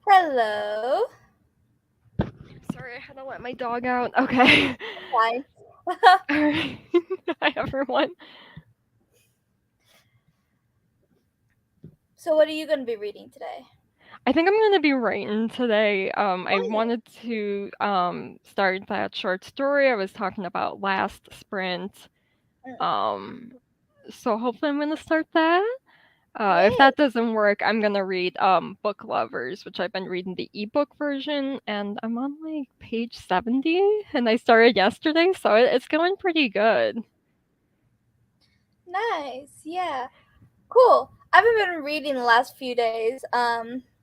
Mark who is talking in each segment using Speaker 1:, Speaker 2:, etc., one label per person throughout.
Speaker 1: Hello.
Speaker 2: Sorry, I had to let my dog out. Okay.
Speaker 1: Fine.
Speaker 2: Alright. Hi, everyone.
Speaker 1: So, what are you going to be reading today?
Speaker 2: I think I'm gonna be writing today. I
Speaker 1: Oh,
Speaker 2: wanted to start that short story I was talking about last sprint.
Speaker 1: yeah.
Speaker 2: Um, so hopefully I'm gonna start that. If
Speaker 1: Yay.
Speaker 2: that doesn't work, I'm gonna read Book Lovers, which I've been reading the ebook version, and I'm on like page 70, and I started yesterday, so it's going pretty good.
Speaker 1: Nice. Yeah. Cool. I haven't been reading the last few days.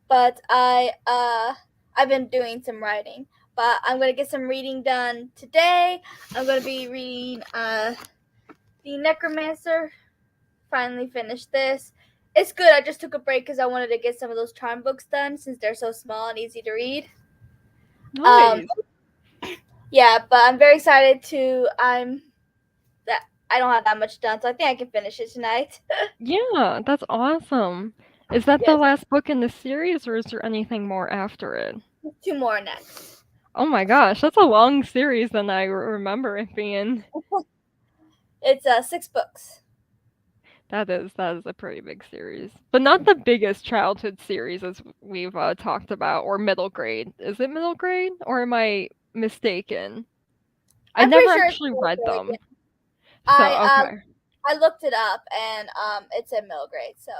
Speaker 1: But I've been doing some writing. But I'm going to get some reading done today. I'm going to be reading The Necromancer. Finally finished this. It's good. I just took a break cuz I wanted to get some of those charm books done since they're so small and easy to read. Um
Speaker 2: Nice.
Speaker 1: yeah, but I'm very excited to I'm that I don't have that much done, so I think I can finish it tonight.
Speaker 2: Yeah, that's awesome. Is that the
Speaker 1: Yes,
Speaker 2: last book in the series, or is there anything more after it?
Speaker 1: two more next.
Speaker 2: Oh my gosh, that's a long series than I remember it being.
Speaker 1: It's 6 books.
Speaker 2: That is a pretty big series, but not the biggest childhood series as we've talked about, or middle grade. Is it middle grade, or am I mistaken? I
Speaker 1: I'm
Speaker 2: never
Speaker 1: pretty sure it's
Speaker 2: actually
Speaker 1: middle
Speaker 2: read
Speaker 1: grade.
Speaker 2: them, so
Speaker 1: I
Speaker 2: okay.
Speaker 1: I looked it up and it's in middle grade. So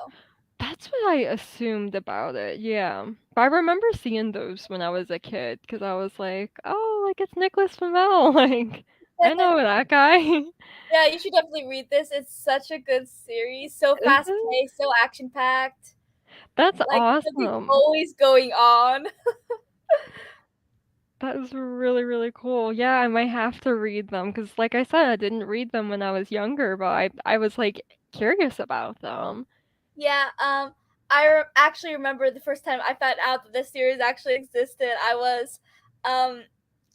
Speaker 2: That's what I assumed about it, yeah. But I remember seeing those when I was a kid, because I was like, "Oh, like, it's Nicholas Flamel, like, I know that guy."
Speaker 1: yeah, you should definitely read this. It's such a good series. So
Speaker 2: Is
Speaker 1: fast
Speaker 2: it?
Speaker 1: paced, so action packed.
Speaker 2: That's
Speaker 1: Like something's
Speaker 2: awesome.
Speaker 1: always going on.
Speaker 2: That is really, really cool. Yeah, I might have to read them, because, like I said, I didn't read them when I was younger, but I was, like, curious about them.
Speaker 1: Yeah, actually remember the first time I found out that this series actually existed. Um,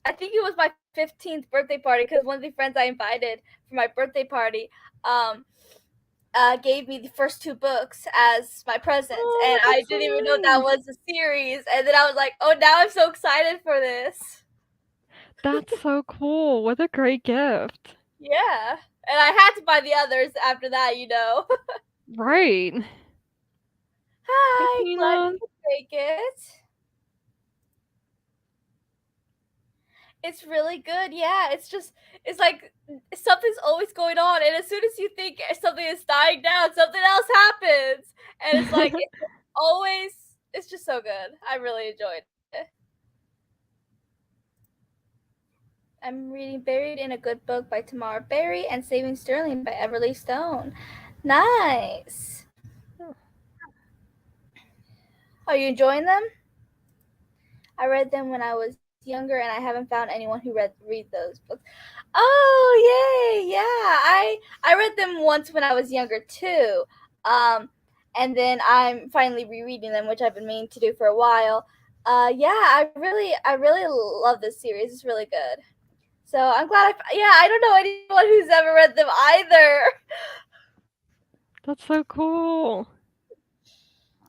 Speaker 1: I think it was my 15th birthday party because one of the friends I invited for my birthday party, um, gave me the first two books as my present,
Speaker 2: Oh,
Speaker 1: and I
Speaker 2: that's so
Speaker 1: didn't even know that
Speaker 2: nice.
Speaker 1: was a series. And then I was like, oh, now I'm so excited for this.
Speaker 2: That's so cool. What a great gift.
Speaker 1: Yeah, and I had to buy the others after that.
Speaker 2: Right. Hi,
Speaker 1: Hi, glad
Speaker 2: Tina.
Speaker 1: you could make it. It's really good. Yeah, it's like something's always going on, and as soon as you think something is dying down, something else happens, and it's like always. It's just so good. I really enjoyed it. I'm reading "Buried in a Good Book" by Tamara Berry and "Saving Sterling" by Everly Stone. Nice. Are you enjoying them? I read them when I was younger, and I haven't found anyone who read those books. Oh, yay! Yeah, I read them once when I was younger too. Um, and then I'm finally rereading them, which I've been meaning to do for a while. Yeah, I really love this series. It's really good. So I'm glad. Yeah, I don't know anyone who's ever read them either.
Speaker 2: That's so cool.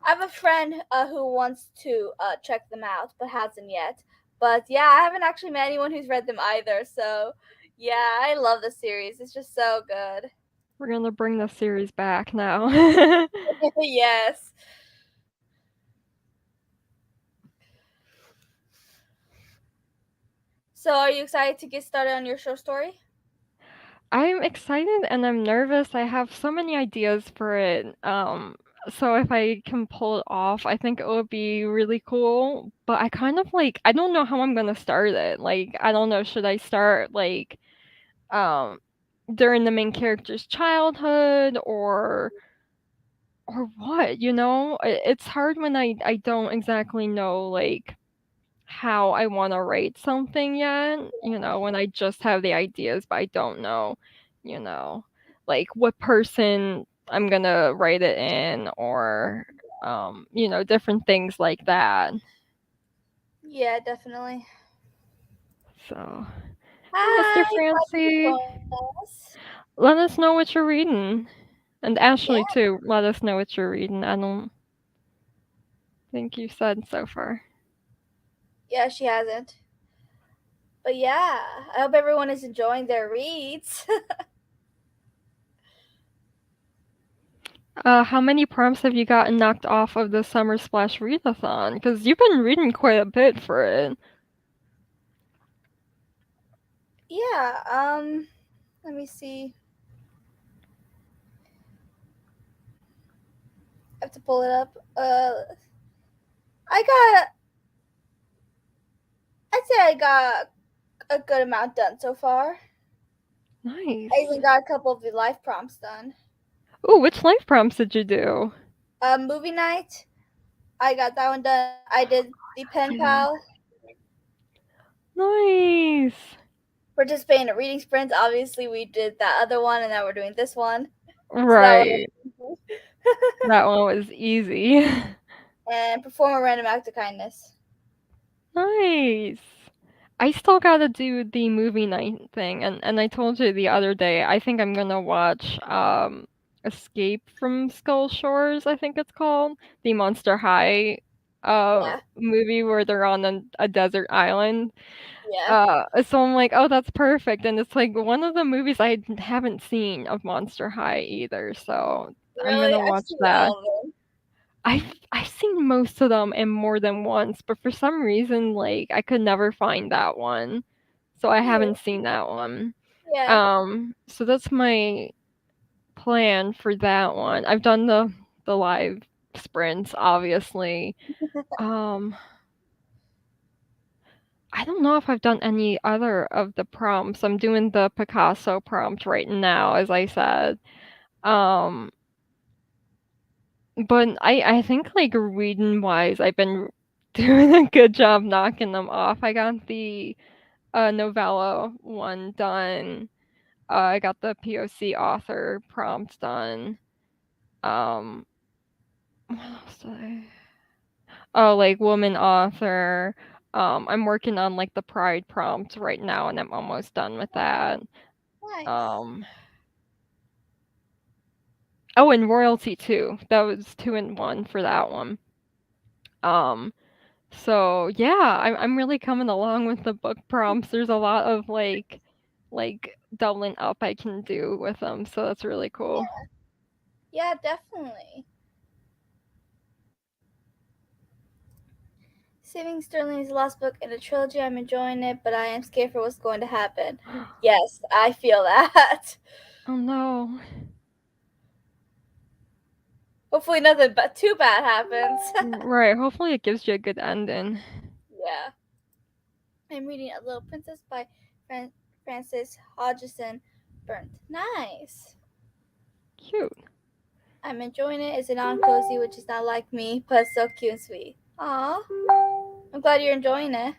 Speaker 1: I have a friend who wants to check them out, but hasn't yet. But yeah, I haven't actually met anyone who's read them either. So yeah, I love the series. It's just so good.
Speaker 2: We're gonna bring the series back now.
Speaker 1: Yes. So are you excited to get started on your short story?
Speaker 2: I'm excited and I'm nervous. I have so many ideas for it. So if I can pull it off, I think it would be really cool. But I kind of like I don't know how I'm gonna start it. Like I don't know, should I start like um during the main character's childhood or what, you know? It's hard when I don't exactly know like how I want to write something yet, you know, when I just have the ideas, but I don't know, you know, like what person I'm gonna write it in or, you know, different things like that.
Speaker 1: Yeah, definitely.
Speaker 2: So, hey, Mr.
Speaker 1: Hi, glad you could
Speaker 2: Francie,
Speaker 1: join us.
Speaker 2: let us know what you're reading. And
Speaker 1: Yeah,
Speaker 2: Ashley, too, let us know what you're reading. I don't think you said so far.
Speaker 1: Yeah, she hasn't. But yeah, I hope everyone is enjoying their reads.
Speaker 2: How many prompts have you gotten knocked off of the Summer Splash readathon? Because you've been reading quite a bit for it.
Speaker 1: Yeah, let me see. I have to pull it up. I got, I'd say I got a good amount done so far. I
Speaker 2: Nice.
Speaker 1: even got a couple of the life prompts done.
Speaker 2: Ooh, which life prompts did you do?
Speaker 1: Movie night, I got that one done. I did the pen
Speaker 2: Yeah.
Speaker 1: pal,
Speaker 2: Nice.
Speaker 1: participate in a reading sprint. Obviously, we did that other one, and now we're doing this one. So that one,
Speaker 2: Right. That one was easy.
Speaker 1: and perform a random act of kindness.
Speaker 2: Nice. I still gotta do the movie night thing, and I told you the other day, I think I'm gonna watch Escape from Skull Shores, I think it's called, the Monster High
Speaker 1: Yeah,
Speaker 2: movie where they're on a desert island.
Speaker 1: yeah.
Speaker 2: So I'm like, oh, that's perfect, and it's like one of the movies I haven't seen of Monster High either, so I'm
Speaker 1: Really,
Speaker 2: gonna
Speaker 1: I've
Speaker 2: watch
Speaker 1: seen
Speaker 2: that.
Speaker 1: all of them.
Speaker 2: I've seen most of them and more than once, but for some reason, like, I could never find that one, so I
Speaker 1: Yeah,
Speaker 2: haven't seen that one.
Speaker 1: yeah.
Speaker 2: So that's my plan for that one. I've done the live sprints, obviously. Um, I don't know if I've done any other of the prompts. I'm doing the Picasso prompt right now, as I said. Um, but I think, like, reading wise, I've been doing a good job knocking them off. I got the novella one done. I got the POC author prompt done. Um, what else did I? Oh, like woman author. I'm working on like the pride prompt right now, and I'm almost done with that.
Speaker 1: Nice.
Speaker 2: Um, oh, and royalty too. That was two in one for that one. Um, so yeah, I'm really coming along with the book prompts. There's a lot of like doubling up I can do with them, so that's really cool.
Speaker 1: Yeah, definitely. Saving Sterling is the last book in a trilogy. I'm enjoying it, but I am scared for what's going to happen. Yes, I feel that.
Speaker 2: Oh no.
Speaker 1: Hopefully, nothing but too bad happens.
Speaker 2: Right, hopefully it gives you a good ending.
Speaker 1: Yeah. I'm reading A Little Princess by Frances Hodgson Burnt. Nice.
Speaker 2: Cute.
Speaker 1: I'm enjoying it. It's a non cozy, which is not like me, but so cute and sweet. Aw. I'm glad you're enjoying it.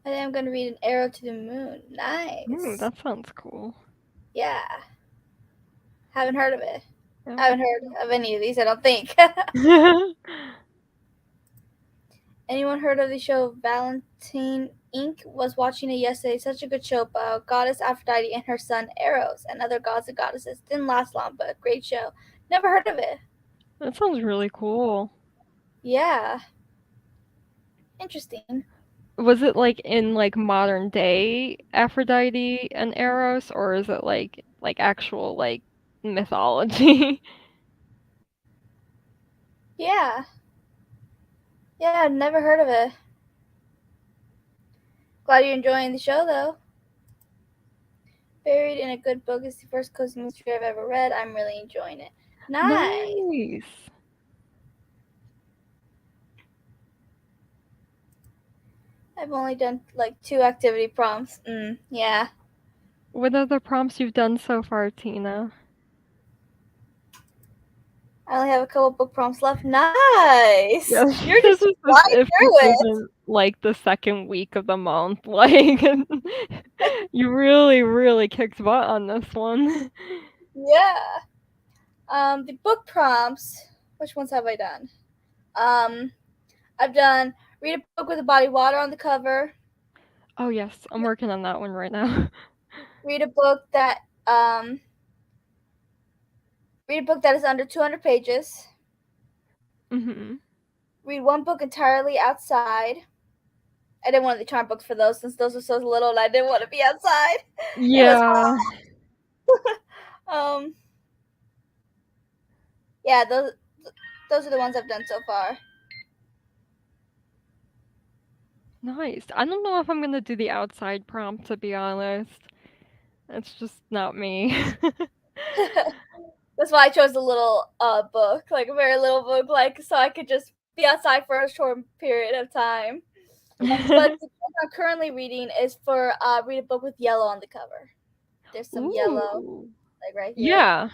Speaker 1: I think I'm gonna read An Arrow to the Moon.
Speaker 2: Ooh,
Speaker 1: Nice.
Speaker 2: that sounds cool.
Speaker 1: Yeah. Haven't heard of it. I
Speaker 2: Yeah.
Speaker 1: haven't heard of any of these, I don't think. Anyone heard of the show Valentine Inc? Was watching it yesterday. Such a good show about goddess Aphrodite and her son Eros and other gods and goddesses. Didn't last long, but a great show. Never heard of it.
Speaker 2: That sounds really cool.
Speaker 1: Yeah. Interesting.
Speaker 2: Was it like in like modern day Aphrodite and Eros, or is it like actual like mythology?
Speaker 1: Yeah. Yeah, I've never heard of it. Glad you're enjoying the show though. Buried in a Good Book is the first cozy mystery I've ever read. I'm really enjoying it. Nice.
Speaker 2: Nice.
Speaker 1: I've only done like 2 activity prompts. Yeah.
Speaker 2: What are the prompts you've done so far, Tina?
Speaker 1: I only have a couple book prompts left. Nice.
Speaker 2: Yes,
Speaker 1: You're
Speaker 2: this
Speaker 1: just
Speaker 2: is just
Speaker 1: flying
Speaker 2: if this
Speaker 1: through it.
Speaker 2: isn't like the second week of the month, like you really, really kicked butt on this one.
Speaker 1: Yeah. The book prompts. Which ones have I done? Um, I've done read a book with a body of water on the cover.
Speaker 2: Oh yes, I'm working on that one right now.
Speaker 1: Read a book that um, read a book that is under 200 pages.
Speaker 2: Mhm.
Speaker 1: read one book entirely outside. I didn't want the charm books for those since those were so little and I didn't want to be outside. It was
Speaker 2: Yeah.
Speaker 1: hot. Yeah, those are the ones I've done so far.
Speaker 2: Nice. I don't know if I'm gonna do the outside prompt, to be honest. It's just not me.
Speaker 1: That's why I chose a little book, like a very little book, like so I could just be outside for a short period of time. But the book I'm currently reading is for read a book with yellow on the cover. There's some yellow
Speaker 2: Ooh.
Speaker 1: like right here.
Speaker 2: Yeah.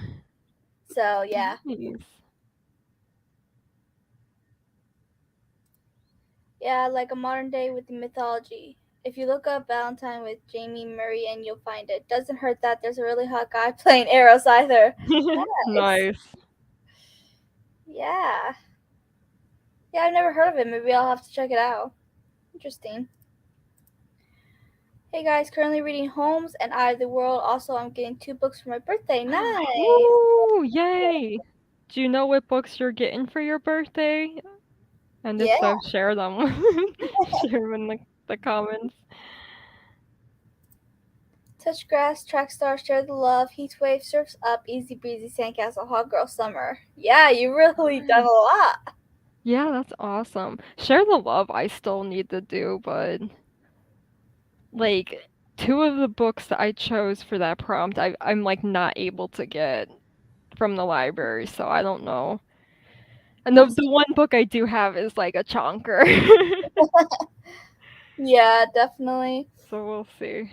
Speaker 1: So yeah.
Speaker 2: Nice.
Speaker 1: Yeah, like a modern day with the mythology. If you look up Valentine with Jamie Murray and you'll find it. Doesn't hurt that there's a really hot guy playing Eros either. Nice.
Speaker 2: Nice.
Speaker 1: Yeah. Yeah, I've never heard of it. Maybe I'll have to check it out. Interesting. Hey guys, currently reading Holmes and Eye of the World. Also, I'm getting 2 books for my birthday. Nice.
Speaker 2: Ooh, yay! Do you know what books you're getting for your birthday? And if
Speaker 1: Yeah.
Speaker 2: so, share them. Share them in the comments.
Speaker 1: Touch grass, track star, share the love, heat wave, surfs up, easy breezy, sandcastle, hot girl summer. Yeah, you really done a lot.
Speaker 2: Yeah, that's awesome. Share the love I still need to do, but like 2 of the books that I chose for that prompt, I'm like not able to get from the library, so I don't know. And the one book I do have is like a chonker.
Speaker 1: Yeah, definitely.
Speaker 2: So we'll see.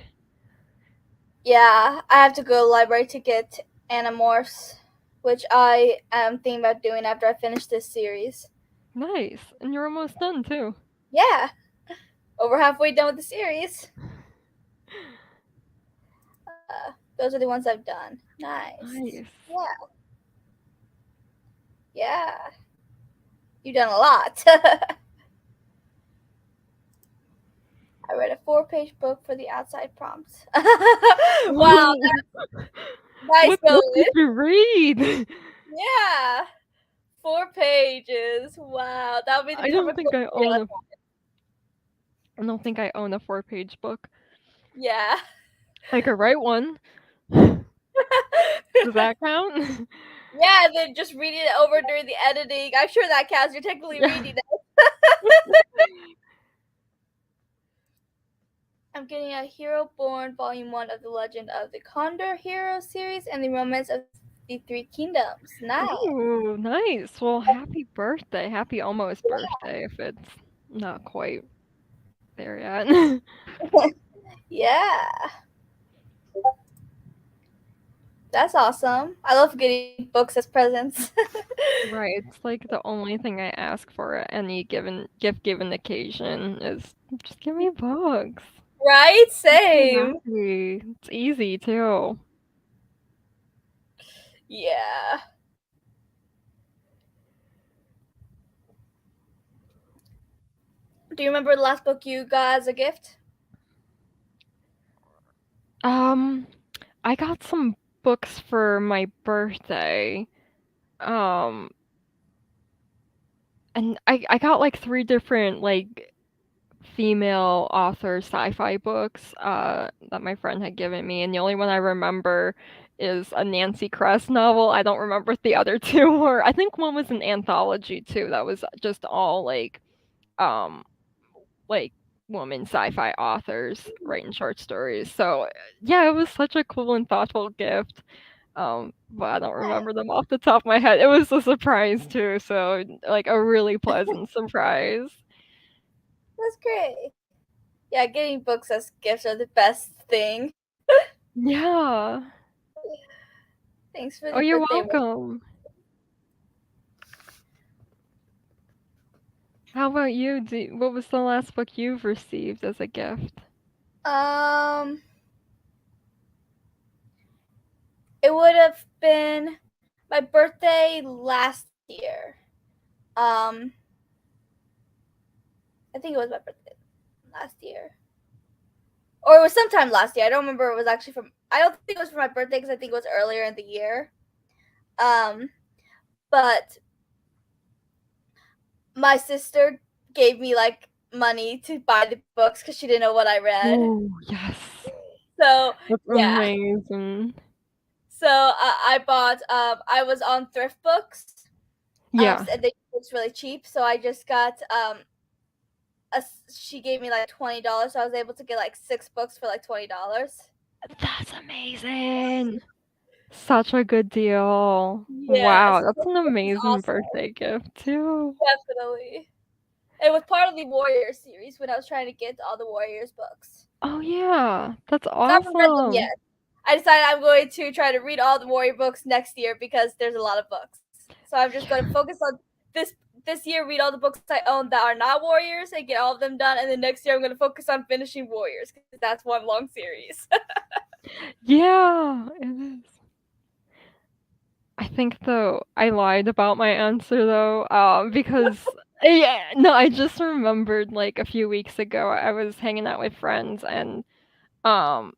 Speaker 1: Yeah, I have to go to the library to get Animorphs, which I am thinking about doing after I finish this series.
Speaker 2: Nice. And you're almost done too.
Speaker 1: Yeah, over halfway done with the series. Those are the ones I've done. Nice.
Speaker 2: Nice.
Speaker 1: Yeah. Yeah. You've done a lot. I read a 4-page book for the outside prompts. Wow, that's nice
Speaker 2: What book
Speaker 1: going.
Speaker 2: did you read?
Speaker 1: Yeah. 4 pages. Wow, that would be the
Speaker 2: I don't
Speaker 1: perfect
Speaker 2: think
Speaker 1: book
Speaker 2: I
Speaker 1: for me.
Speaker 2: own a I don't think I own a 4-page book.
Speaker 1: Yeah.
Speaker 2: I could write one. Does that count?
Speaker 1: Yeah, and then just reading it over during the editing. I'm sure that counts. You're technically
Speaker 2: Yeah.
Speaker 1: reading it. I'm getting a Hero Born Volume 1 of the Legend of the Condor Hero series and the Romance of the Three Kingdoms. Nice.
Speaker 2: Ooh, nice. Well, happy birthday. Happy almost birthday if it's not quite there yet.
Speaker 1: Yeah. That's awesome. I love getting books as presents.
Speaker 2: Right, it's like the only thing I ask for at any given occasion is just give me books.
Speaker 1: Right?
Speaker 2: I'm
Speaker 1: Same.
Speaker 2: happy. It's easy too.
Speaker 1: Yeah. Do you remember the last book you got as a gift?
Speaker 2: I got some books for my birthday. Um, and I got like 3 different like female author sci-fi books that my friend had given me, and the only one I remember is a Nancy Kress novel. I don't remember what the other 2 were. I think one was an anthology too that was just all um like woman sci-fi authors writing short stories. So yeah, it was such a cool and thoughtful gift. But I don't remember them off the top of my head. It was a surprise too, so like a really pleasant surprise.
Speaker 1: That's great. Yeah, getting books as gifts are the best thing.
Speaker 2: Yeah.
Speaker 1: Thanks for
Speaker 2: Oh,
Speaker 1: the
Speaker 2: you're
Speaker 1: birthday.
Speaker 2: welcome. How about you? What was the last book you've received as a gift?
Speaker 1: It would have been my birthday last year. Um, I think it was my birthday last year, or it was sometime last year. I don't remember. It was actually from. I don't think it was for my birthday because I think it was earlier in the year. Um, but my sister gave me like money to buy the books because she didn't know what I read.
Speaker 2: Oh, yes.
Speaker 1: So
Speaker 2: That's
Speaker 1: yeah,
Speaker 2: amazing.
Speaker 1: so I bought. I was on thrift books.
Speaker 2: Yeah,
Speaker 1: And they was really cheap, so I just got she gave me like $20, so I was able to get like 6 books for like $20.
Speaker 2: that's amazing. Such a good deal.
Speaker 1: Yes,
Speaker 2: Wow, that's an
Speaker 1: it was
Speaker 2: amazing
Speaker 1: awesome.
Speaker 2: birthday gift too.
Speaker 1: Definitely. It was part of the Warriors series when I was trying to get all the Warriors books.
Speaker 2: Oh yeah, that's
Speaker 1: So I haven't read them
Speaker 2: awesome.
Speaker 1: yet. I decided I'm going to try to read all the Warrior books next year because there's a lot of books. So I'm just going to
Speaker 2: Yeah.
Speaker 1: focus on this year, read all the books I own that are not Warriors and get all of them done. And then next year, I'm going to focus on finishing Warriors because that's one long series.
Speaker 2: Yeah, it is. I think though I lied about my answer though, because yeah, no, I just remembered like a few weeks ago I was hanging out with friends and um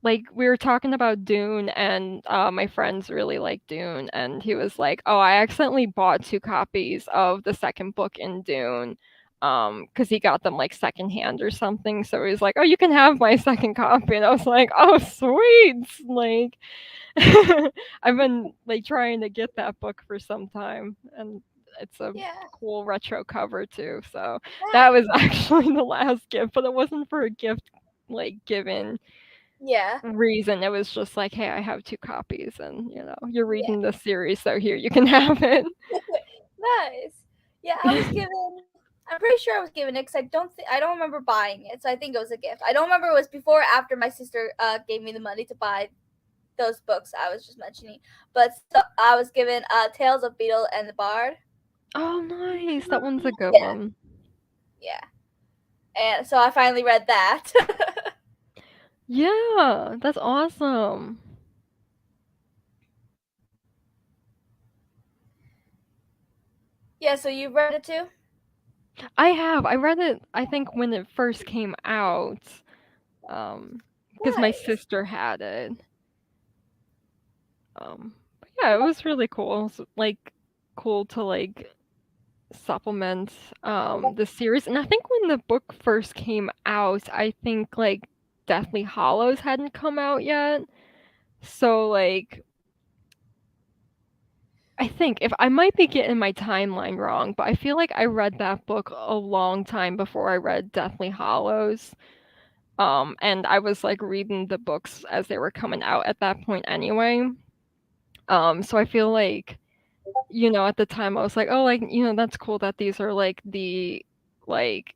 Speaker 2: like we were talking about Dune and my friends really like Dune and he was like, "Oh, I accidentally bought 2 copies of the second book in Dune." Because he got them like secondhand or something. So he was like, "Oh, you can have my second copy." And I was like, "Oh, sweet." Like I've been like trying to get that book for some time and it's a
Speaker 1: Yeah,
Speaker 2: cool retro cover too. So that was
Speaker 1: nice.
Speaker 2: actually the last gift, but it wasn't for a gift like given
Speaker 1: Yeah,
Speaker 2: reason. It was just like, "Hey, I have 2 copies and, you're
Speaker 1: yeah.
Speaker 2: reading this series, so here you can have it."
Speaker 1: Nice. Yeah, I was given. I'm pretty sure I was given it because I don't remember buying it, so I think it was a gift. I don't remember it was before or after my sister gave me the money to buy those books I was just mentioning. But so, I was given Tales of Beetle and the Bard.
Speaker 2: Oh, nice. That one's a good
Speaker 1: Yeah,
Speaker 2: one.
Speaker 1: yeah. And so I finally read that.
Speaker 2: Yeah, that's awesome.
Speaker 1: Yeah, so you read it too?
Speaker 2: I have. I read it, I think, when it first came out, because my
Speaker 1: Nice.
Speaker 2: sister had it. But yeah, it was really cool. It was, like, cool to, like, supplement, the series, and I think when the book first came out, I think, like, Deathly Hallows hadn't come out yet. So, like, I think if I might be getting my timeline wrong, but I feel like I read that book a long time before I read Deathly Hallows. And I was like reading the books as they were coming out at that point anyway. So I feel like, at the time I was like, oh, like, that's cool that these are like the like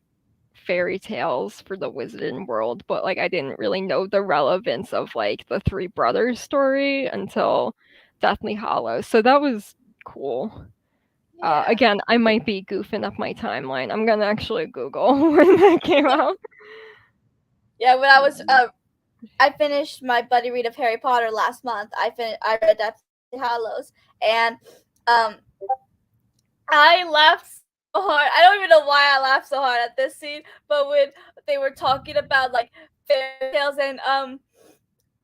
Speaker 2: fairy tales for the wizarding world, but like I didn't really know the relevance of like the three brothers story until Deathly Hallows. So that was cool.
Speaker 1: Yeah.
Speaker 2: Again, I might be goofing up my timeline. I'm gonna actually Google when that came out.
Speaker 1: Yeah, when I finished my buddy read of Harry Potter last month. I read Deathly Hallows, and um I laughed so hard. I don't even know why I laughed so hard at this scene, but when they were talking about like fairy tales and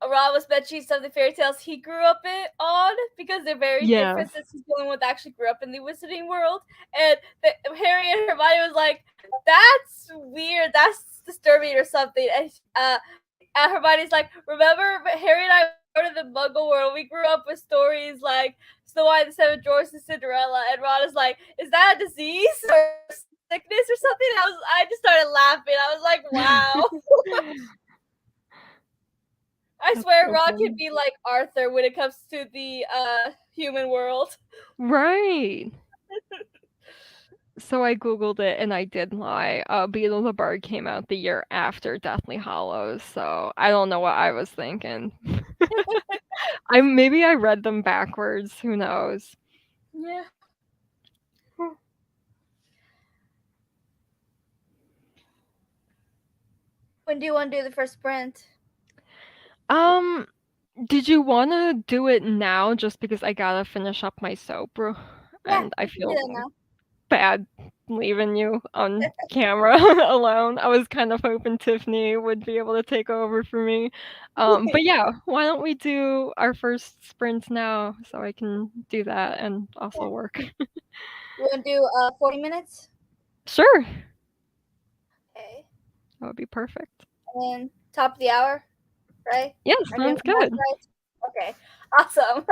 Speaker 1: Ron was mentioning some of the fairy tales he grew up on because they're very
Speaker 2: Yes.
Speaker 1: different since he's the only one that actually grew up in the wizarding world. And Harry and Hermione was like, "That's weird. That's disturbing or something." And Hermione's like, "Remember, Harry and I were part of the Muggle world. We grew up with stories like Snow White and the Seven Dwarfs and Cinderella." And Ron is like, "Is that a disease or sickness or something?" I just started laughing. I was like, "Wow." I
Speaker 2: That's
Speaker 1: swear
Speaker 2: so
Speaker 1: Ron can
Speaker 2: funny.
Speaker 1: be like Arthur when it comes to the human world.
Speaker 2: Right. So I Googled it and I did lie. Beetle the Bard came out the year after Deathly Hallows, so I don't know what I was thinking. Maybe I read them backwards, who knows?
Speaker 1: Yeah. When do you want to do the first sprint?
Speaker 2: Um, did you wanna do it now just because I gotta finish up my soap,
Speaker 1: Yeah,
Speaker 2: and I
Speaker 1: we can do
Speaker 2: feel
Speaker 1: that now.
Speaker 2: bad leaving you on camera alone. I was kind of hoping Tiffany would be able to take over for me. But yeah, why don't we do our first sprint now so I can do that and also work.
Speaker 1: You want to do 40 minutes?
Speaker 2: Sure.
Speaker 1: Okay.
Speaker 2: That would be perfect.
Speaker 1: And then top of the hour, right?
Speaker 2: Yeah,
Speaker 1: Are you doing
Speaker 2: sounds
Speaker 1: math
Speaker 2: good.
Speaker 1: right? Okay. Awesome.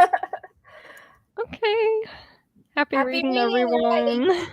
Speaker 2: Okay. Happy
Speaker 1: Happy
Speaker 2: reading,
Speaker 1: reading and writing.
Speaker 2: everyone.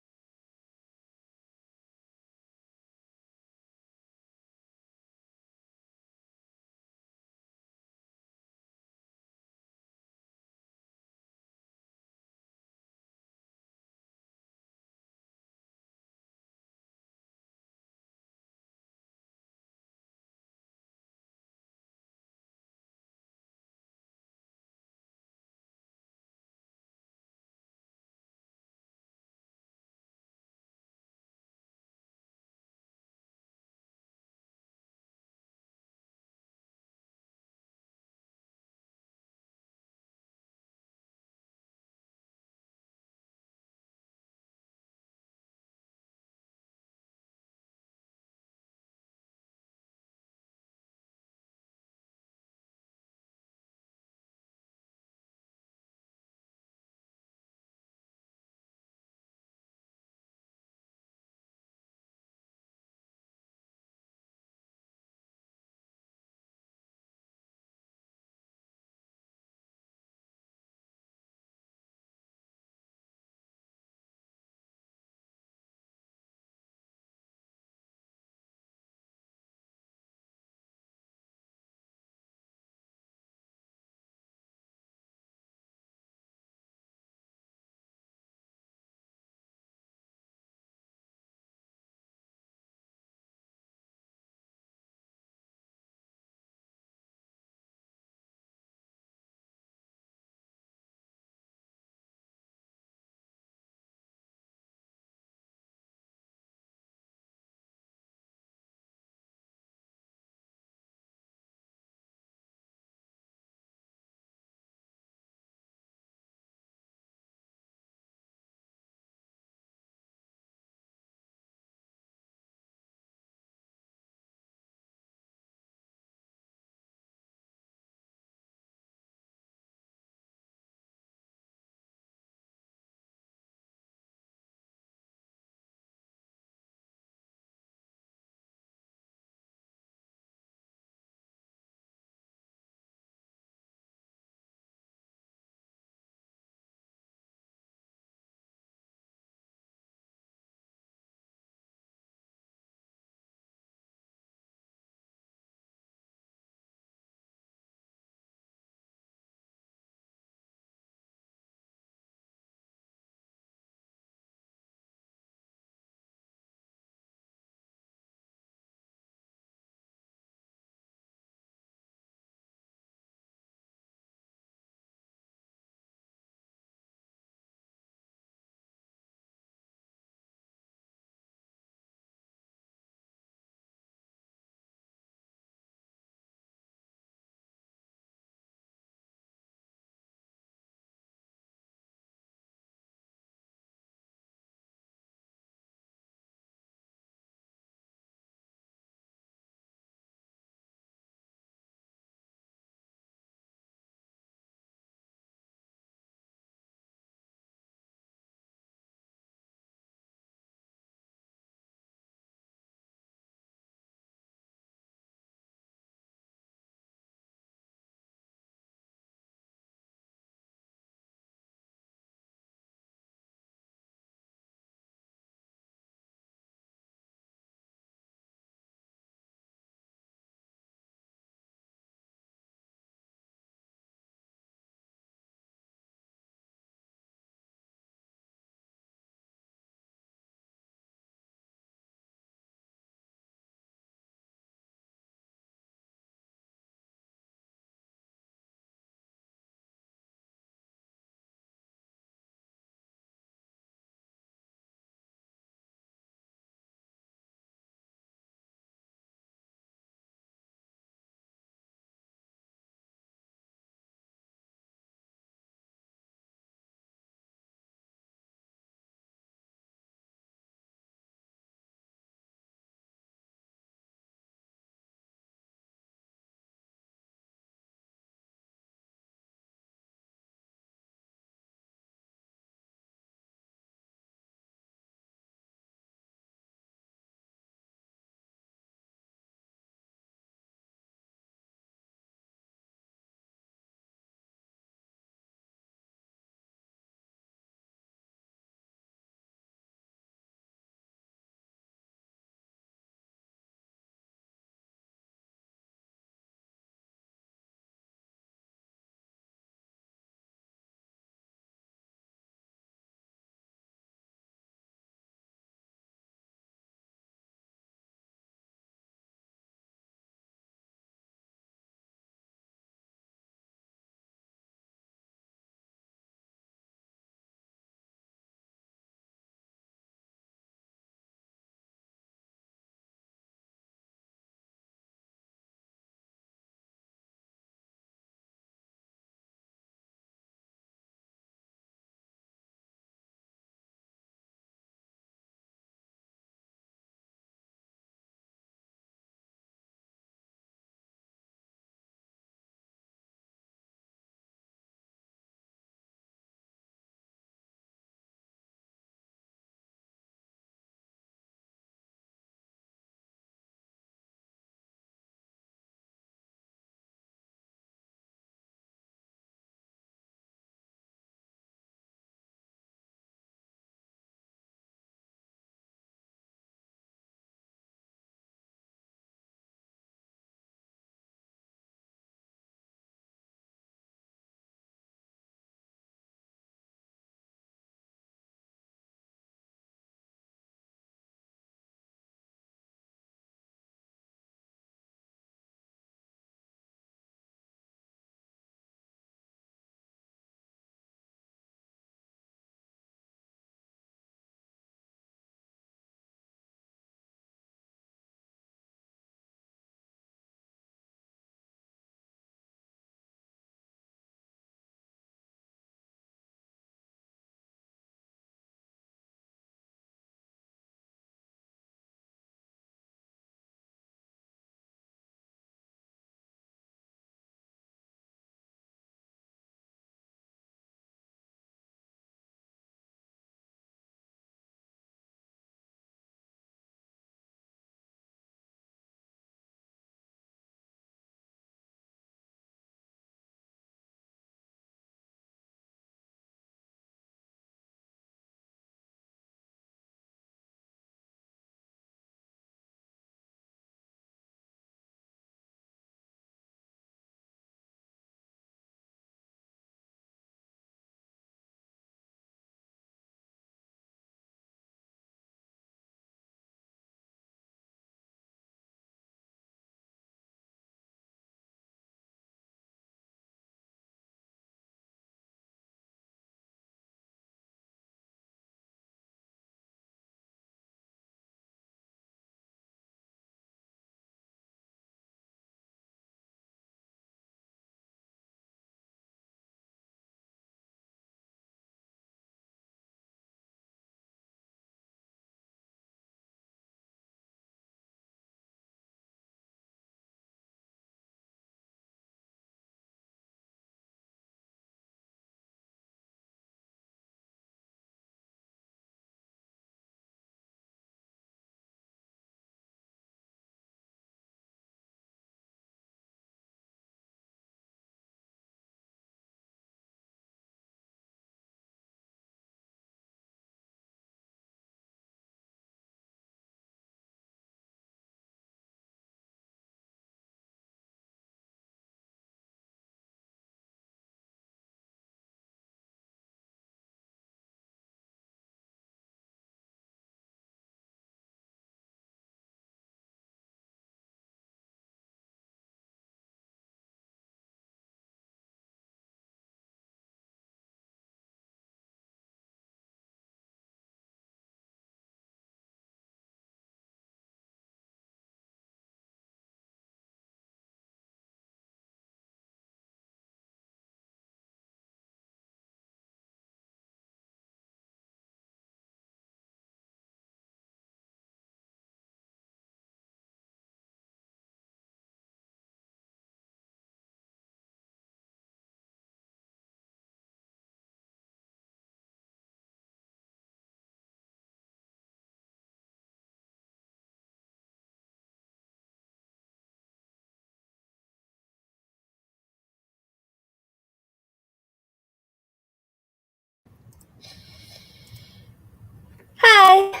Speaker 1: Hi.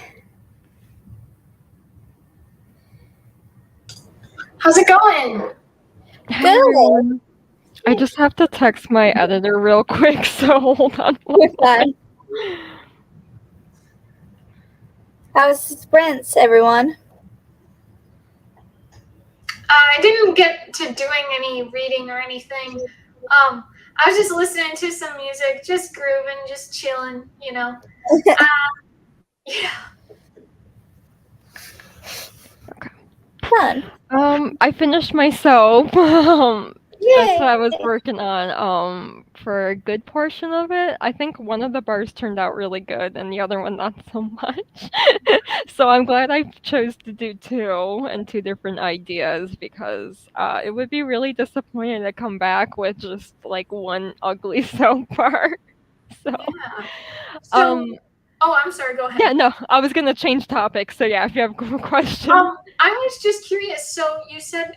Speaker 3: How's it going?
Speaker 2: Hey,
Speaker 1: Good.
Speaker 2: everyone. I just have to text my editor real quick, so hold on
Speaker 1: You're
Speaker 2: one
Speaker 1: fine.
Speaker 2: moment.
Speaker 1: How's sprints, everyone?
Speaker 3: I didn't get to doing any reading or anything. I was just listening to some music, just grooving, just chilling, you know. Yeah.
Speaker 2: Okay.
Speaker 1: Fun.
Speaker 2: I finished my soap. That's what I was
Speaker 1: Yay.
Speaker 2: working on, for a good portion of it. I think one of the bars turned out really good and the other one not so much. So I'm glad I chose to do two and two different ideas because it would be really disappointing to come back with just like one ugly soap bar. So,
Speaker 3: Yeah.
Speaker 2: um,
Speaker 3: So, oh, I'm sorry, go ahead.
Speaker 2: yeah, no, I was gonna change topics. So yeah, if you have a question.
Speaker 3: I was just curious. So you said,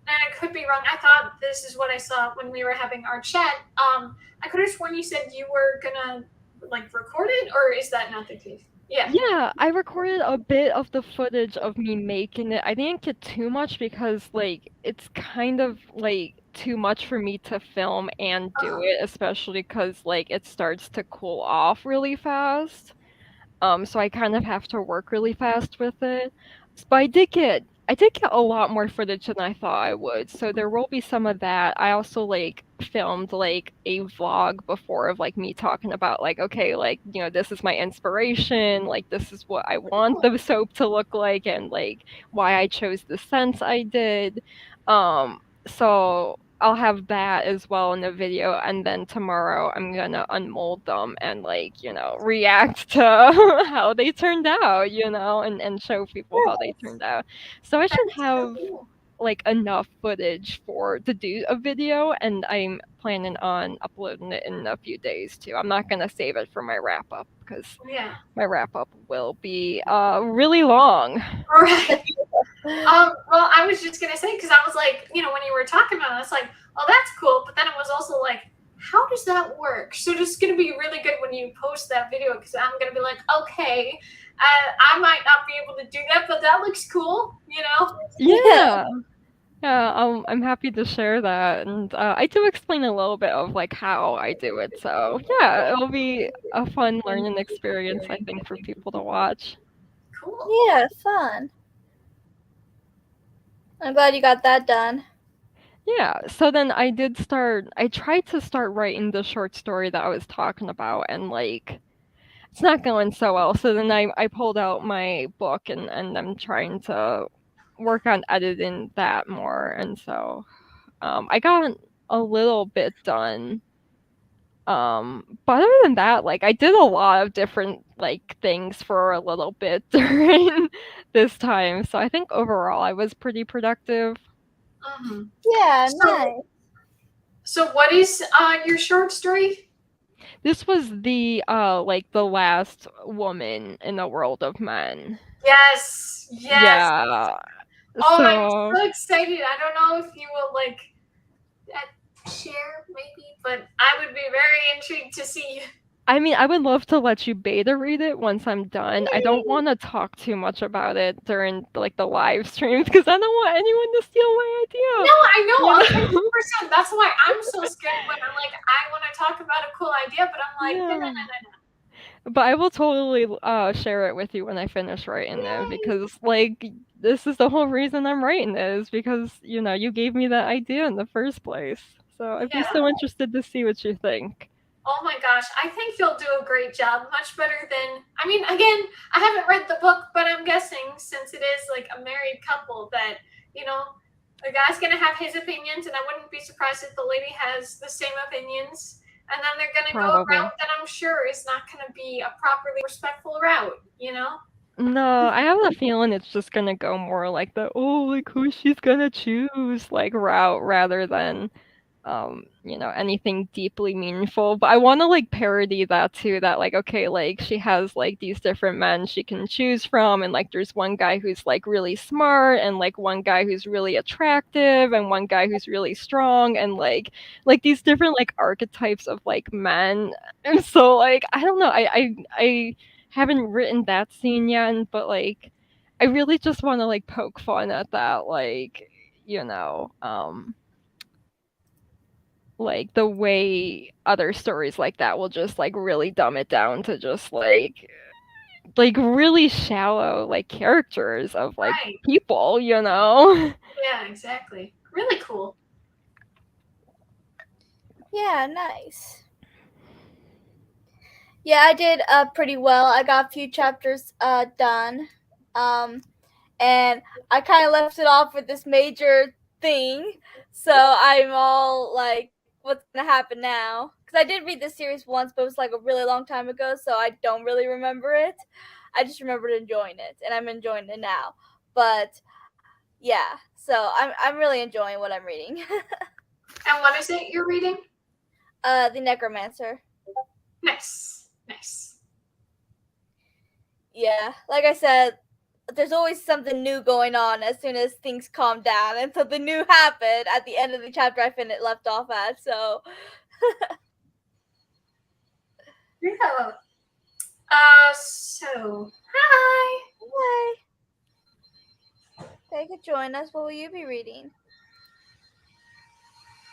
Speaker 3: and I could be wrong. I thought this is what I saw when we were having our chat. I could have sworn you said you were gonna like record it, or is that not the case? Yeah.
Speaker 2: Yeah, I recorded a bit of the footage of me making it. I didn't get too much because, like, it's kind of like too much for me to film and do it, especially because, like, it starts to cool off really fast. So I kind of have to work really fast with it. But I did get a lot more footage than I thought I would. So there will be some of that. I also like filmed like a vlog before of like me talking about like, okay, like, this is my inspiration, like this is what I want the soap to look like and like why I chose the scents I did. So I'll have that as well in the video, and then tomorrow I'm gonna unmold them and like, react to how they turned out, and show people how they turned out. So I should
Speaker 3: That's so
Speaker 2: have
Speaker 3: cool.
Speaker 2: like enough footage to do a video, and I'm planning on uploading it in a few days too. I'm not gonna save it for my wrap up because
Speaker 3: Yeah.
Speaker 2: my wrap up will be really long.
Speaker 3: All right. Well, I was just gonna say because I was like, when you were talking about it, I was like, oh, that's cool. But then it was also like, how does that work? So it's gonna be really good when you post that video because I'm gonna be like, okay, I might not be able to do that, but that looks cool,
Speaker 2: Yeah. Yeah, I'm happy to share that, and I do explain a little bit of like how I do it. So yeah, it'll be a fun learning experience, I think, for people to watch.
Speaker 3: Cool.
Speaker 1: Yeah, fun. I'm glad you got that done.
Speaker 2: Yeah, so then I tried to start writing the short story that I was talking about, and like it's not going so well. So then I pulled out my book and I'm trying to work on editing that more, and so I got a little bit done. But other than that, like I did a lot of different like things for a little bit during this time. So I think overall I was pretty productive.
Speaker 3: Mm-hmm.
Speaker 1: Yeah,
Speaker 3: So,
Speaker 1: nice.
Speaker 3: so what is your short story?
Speaker 2: This was the last woman in the world of men.
Speaker 3: Yes. Yes.
Speaker 2: Yeah.
Speaker 3: Oh, I'm
Speaker 2: So
Speaker 3: so excited. I don't know if you will like share maybe, but I would be very intrigued to see.
Speaker 2: I mean, I would love to let you beta read it once I'm done. I don't want to talk too much about it during like the live streams because I don't want anyone to steal my
Speaker 3: No,
Speaker 2: idea.
Speaker 3: I know,
Speaker 2: You know?
Speaker 3: 100%. That's why I'm so scared when I'm like, I want to talk about a cool idea, but I'm like, no, no, no,
Speaker 2: Yeah.
Speaker 3: no, no.
Speaker 2: But I will totally share it with you when I finish writing it
Speaker 3: Yay.
Speaker 2: because like this is the whole reason I'm writing it is because you gave me that idea in the first place. So I'd be
Speaker 3: Yeah.
Speaker 2: so interested to see what you think.
Speaker 3: Oh my gosh, I think you'll do a great job. Much better than, I mean, again, I haven't read the book, but I'm guessing since it is like a married couple that, the guy's going to have his opinions, and I wouldn't be surprised if the lady has the same opinions. And then they're going to go a
Speaker 2: Probably.
Speaker 3: route that I'm sure is not going to be a properly respectful route.
Speaker 2: No, I have a feeling it's just gonna go more like like who she's gonna choose like route rather than anything deeply meaningful. But I wanna like parody that too, that like okay, like she has like these different men she can choose from and like there's one guy who's like really smart and like one guy who's really attractive and one guy who's really strong and like these different like archetypes of like men. And so like I don't know, I haven't written that scene yet, but like I really just want to like poke fun at that, like, you know, like the way other stories like that will just like really dumb it down to just like really shallow like characters of like
Speaker 3: Right.
Speaker 2: people, you know.
Speaker 3: Yeah, exactly. Really cool.
Speaker 1: Yeah, nice. Yeah, I did pretty well. I got a few chapters done. And I kind of left it off with this major thing. So I'm all like, what's going to happen now? Because I did read this series once, but it was like a really long time ago, so I don't really remember it. I just remembered enjoying it, and I'm enjoying it now. But yeah, so I'm really enjoying what I'm reading.
Speaker 3: And what is it you're reading?
Speaker 1: The Necromancer.
Speaker 3: Nice. Nice.
Speaker 1: Yeah, like I said, there's always something new going on as soon as things calm down, and something new happened at the end of the chapter I left off at. So,
Speaker 3: Yeah. So hi.
Speaker 1: hi. They could join us. What will you be reading?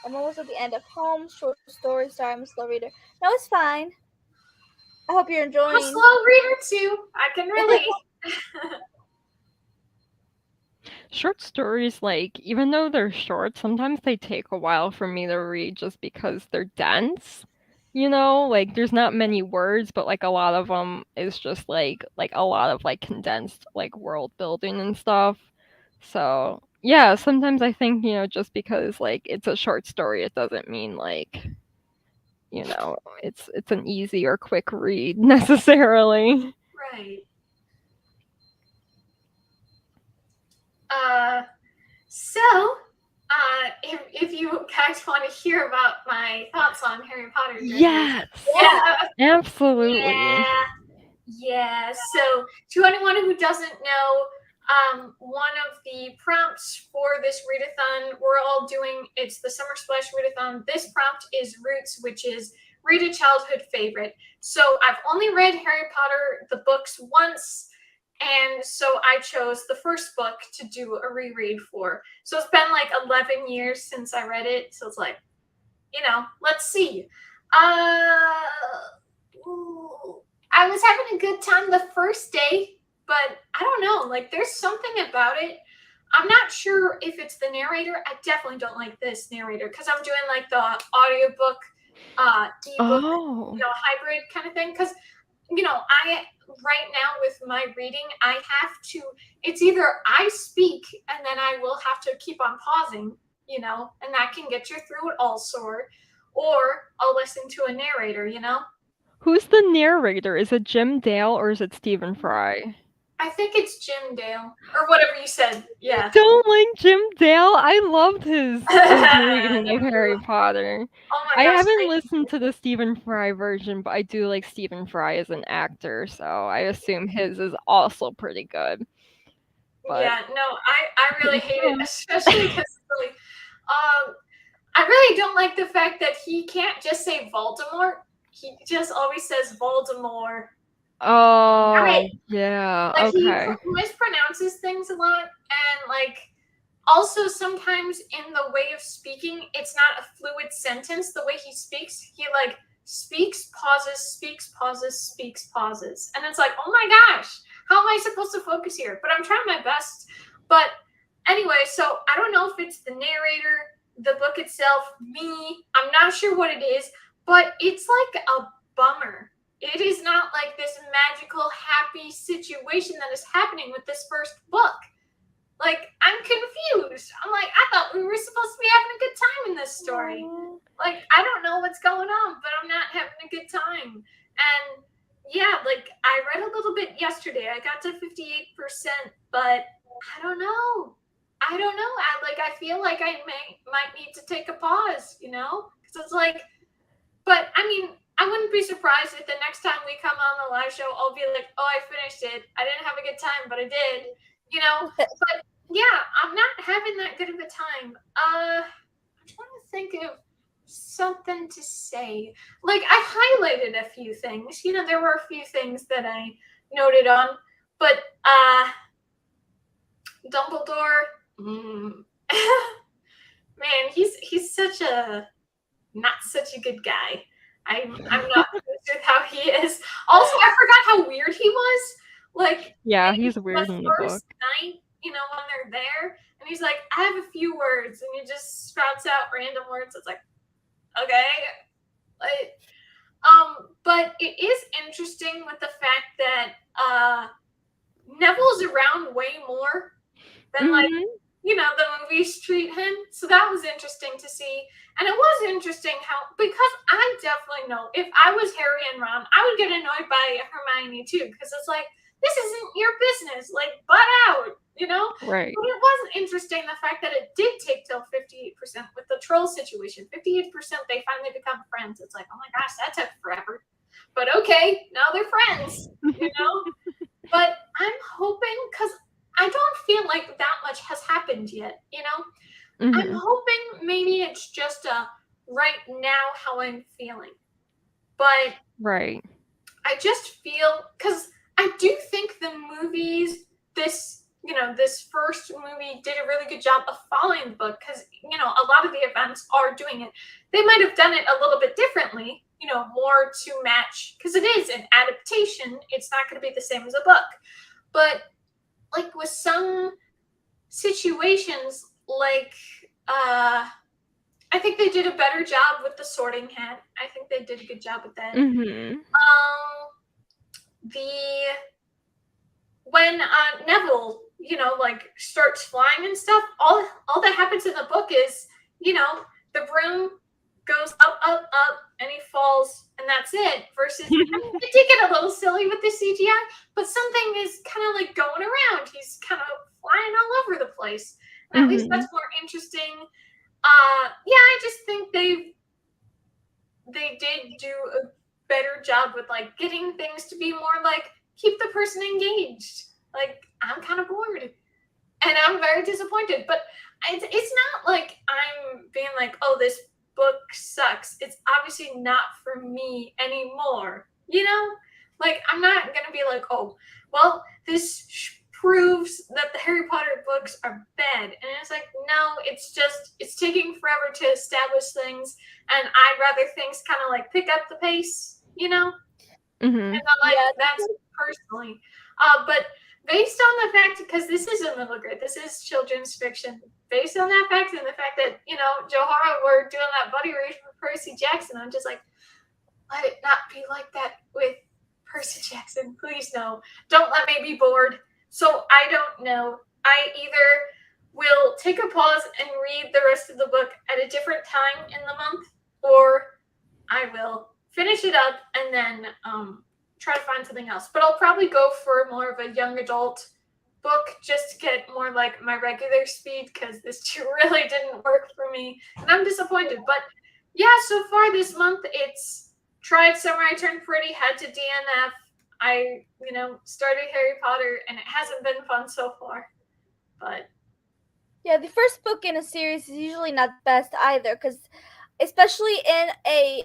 Speaker 1: I'm almost at the end of Home short story. Sorry, I'm a slow reader. No, it's fine. I hope you're enjoying.
Speaker 3: I'm a slow reader too. I can relate.
Speaker 2: Short stories, like, even though they're short, sometimes they take a while for me to read just because they're dense. You know, like there's not many words, but like a lot of them is just like a lot of like condensed like world building and stuff. So, yeah, sometimes I think, you know, just because like it's a short story, it doesn't mean like, you know, it's an easy or quick read necessarily.
Speaker 3: Right. If you guys want to hear about my thoughts on Harry Potter,
Speaker 2: Yes.
Speaker 1: Yeah.
Speaker 2: Absolutely.
Speaker 3: Yeah. So to anyone who doesn't know, one of the prompts for this readathon we're all doing, it's the Summer Splash readathon. This prompt is Roots, which is read a childhood favorite. So I've only read Harry Potter the books once, and so I chose the first book to do a reread for. So it's been like 11 years since I read it. So it's like, you know, let's see. I was having a good time the first day, but I don't know. Like, there's something about it. I'm not sure if it's the narrator. I definitely don't like this narrator because I'm doing like the audiobook, ebook,
Speaker 2: Oh.
Speaker 3: hybrid kind of thing. Because, I right now with my reading, I have to. It's either I speak and then I will have to keep on pausing, and that can get your throat all sore, or I'll listen to a narrator.
Speaker 2: Who's the narrator? Is it Jim Dale or is it Stephen Fry?
Speaker 3: I think it's Jim Dale or whatever you said. Yeah.
Speaker 2: Don't like Jim Dale? I loved his reading of Harry Potter.
Speaker 3: Oh my
Speaker 2: I
Speaker 3: gosh.
Speaker 2: haven't listened to the Stephen Fry version, but I do like Stephen Fry as an actor, so I assume his is also pretty good. But
Speaker 3: Yeah, no, I really hate it, especially because I really don't like the fact that he can't just say Voldemort. He just always says Voldemort.
Speaker 2: oh,
Speaker 3: Right.
Speaker 2: yeah,
Speaker 3: Like
Speaker 2: okay.
Speaker 3: he mispronounces things a lot, and like also sometimes in the way of speaking, it's not a fluid sentence. The way he speaks, he like speaks, pauses, speaks, pauses, speaks, pauses, and it's like, oh my gosh, how am I supposed to focus here? But I'm trying my best. But anyway, so I don't know if it's the narrator, the book itself, me. I'm not sure what it is, but it's like a bummer. It is not like this magical, happy situation that is happening with this first book. Like, I'm confused. I'm like, I thought we were supposed to be having a good time in this story. Like, I don't know what's going on, but I'm not having a good time. And yeah, like, I read a little bit yesterday. I got to 58%, but I don't know. I feel like I might need to take a pause, Because it's like, but I mean, I wouldn't be surprised if the next time we come on the live show, I'll be like, oh, I finished it. I didn't have a good time, but I did, But yeah, I'm not having that good of a time. I'm trying to think of something to say. Like, I highlighted a few things. You know, there were a few things that I noted on, but Dumbledore, man, he's such a not such a good guy. I'm not pleased with how he is. Also, I forgot how weird he was. Like,
Speaker 2: Yeah, he's weird in the book.
Speaker 3: first night, you know, when they're there, and he's like, "I have a few words," and he just sprouts out random words. It's like, okay, like, but it is interesting with the fact that Neville's around way more than like, you know, the movies treat him. So that was interesting to see. And it was interesting how, because I definitely know if I was Harry and Ron, I would get annoyed by Hermione too, because it's like, this isn't your business. Like, butt out, you know?
Speaker 2: Right.
Speaker 3: But it was interesting the fact that it did take till 58% with the troll situation. 58% they finally become friends. It's like, oh my gosh, that took forever. But okay, now they're friends, you know? But I'm hoping, because I don't feel like that much has happened yet, you know? I'm hoping maybe it's just a right now how I'm feeling. But
Speaker 2: right.
Speaker 3: I just feel, because I do think the movies, this first movie did a really good job of following the book, because, you know, a lot of the events are doing it. They might have done it a little bit differently, you know, more to match, because it is an adaptation. It's not going to be the same as a book. But like with some situations, like I think they did a better job with the Sorting Hat. I think they did a good job with that. When Neville, you know, like starts flying and stuff, all that happens in the book is, you know, the broom goes up, and he falls, and that's it. Versus, I mean, it did get a little silly with the CGI, but something is kind of like going around. He's kind of flying all over the place. And at least that's more interesting. Yeah, I just think they did do a better job with like getting things to be more like keep the person engaged. Like, I'm kind of bored, and I'm very disappointed. But it's not like I'm being like, oh, this book sucks. It's obviously not for me anymore, you know? Like, I'm not gonna be like, oh, well, this proves that the Harry Potter books are bad. And it's like, no, it's taking forever to establish things, and I'd rather things kind of like pick up the pace, you know? And like, that's personally. But based on the fact, because this is a middle grade, this is children's fiction, based on that fact and the fact that, you know, Johara were doing that buddy race with Percy Jackson, I'm just like, let it not be like that with Percy Jackson. Please, no. Don't let me be bored. So I don't know. I either will take a pause and read the rest of the book at a different time in the month, or I will finish it up and then try to find something else. But I'll probably go for more of a young adult book just to get more like my regular speed, because this two really didn't work for me, and I'm disappointed. But yeah, so far this month it's tried Summer I Turned Pretty, head to DNF. I, you know, started Harry Potter, and it hasn't been fun so far. But
Speaker 1: yeah, the first book in a series is usually not the best either, because especially in a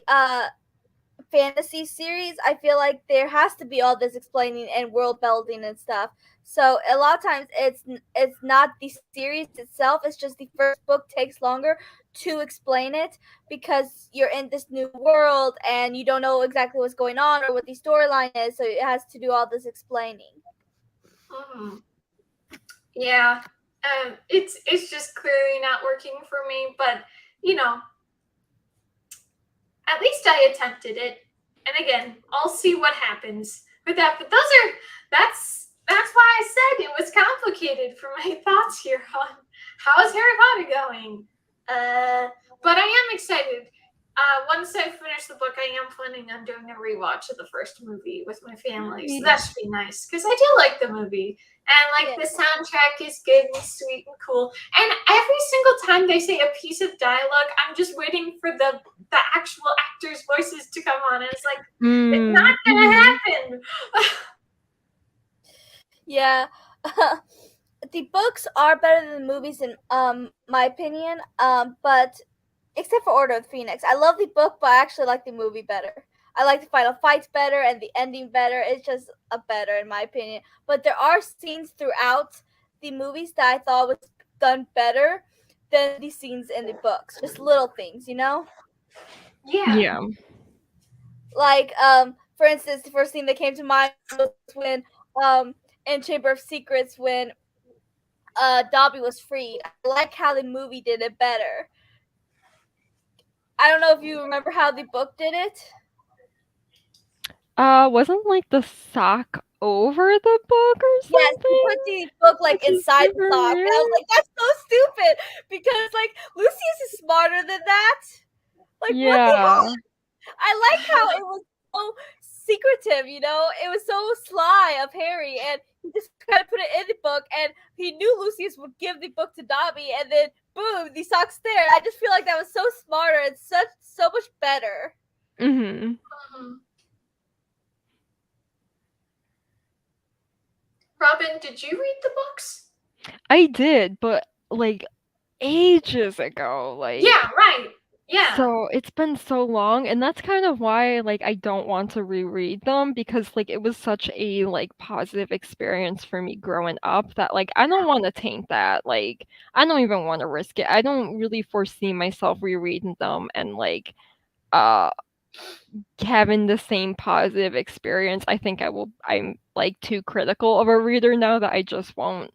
Speaker 1: fantasy series, I feel like there has to be all this explaining and world building and stuff. So a lot of times it's not the series itself, it's just the first book takes longer to explain it, because you're in this new world and you don't know exactly what's going on or what the storyline is, so it has to do all this explaining.
Speaker 3: Yeah, it's just clearly not working for me, but you know, at least I attempted it. And again, I'll see what happens with that. But that's why I said it was complicated for my thoughts here on how is Harry Potter going. But I am excited. Once I finish the book, I am planning on doing a rewatch of the first movie with my family. So that should be nice, because I do like the movie. And like the soundtrack is good and sweet and cool. And every single time they say a piece of dialogue, I'm just waiting for the actual actors' voices to come on. And it's like, it's not gonna happen.
Speaker 1: Yeah. The books are better than the movies in my opinion. But except for Order of the Phoenix. I love the book, but I actually like the movie better. I like the final fights better and the ending better. It's just a better in my opinion. But there are scenes throughout the movies that I thought was done better than the scenes in the books. Just little things, you know?
Speaker 2: Yeah.
Speaker 1: Like, for instance, the first thing that came to mind was when in Chamber of Secrets when Dobby was freed. I like how the movie did it better. I don't know if you remember how the book did it.
Speaker 2: Wasn't like the sock over the book or
Speaker 1: Yes, he
Speaker 2: something?
Speaker 1: put the book like
Speaker 2: Which is
Speaker 1: inside the
Speaker 2: super
Speaker 1: sock. And I was
Speaker 2: weird.
Speaker 1: like, that's so stupid because like Lucius is smarter than that. Like what the
Speaker 2: Yeah.
Speaker 1: hell? I like how it was so secretive, you know? It was so sly of Harry and he just kind of put it in the book and he knew Lucius would give the book to Dobby and then boom, the sock's there. I just feel like that was so smarter and so much better.
Speaker 2: Mhm.
Speaker 3: Robin, did you read the books?
Speaker 2: I did, but like ages ago. Like
Speaker 3: Yeah, right. Yeah.
Speaker 2: So it's been so long, and that's kind of why like I don't want to reread them because like it was such a like positive experience for me growing up that like I don't want to taint that. Like I don't even want to risk it. I don't really foresee myself rereading them and like uh having the same positive experience. I think I'm like too critical of a reader now that I just won't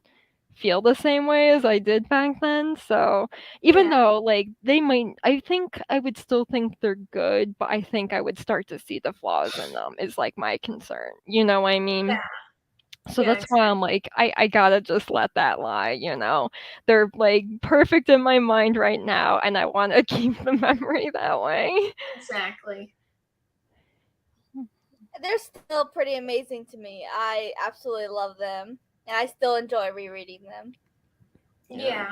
Speaker 2: feel the same way as I did back then. So even though like I think I would still think they're good, but I think I would start to see the flaws in them is like my concern. You know what I mean?
Speaker 3: Yeah.
Speaker 2: So that's why I'm like, I gotta just let that lie, you know? They're like perfect in my mind right now, and I want to keep the memory that way.
Speaker 3: Exactly.
Speaker 1: They're still pretty amazing to me. I absolutely love them, and I still enjoy rereading them.
Speaker 3: Yeah.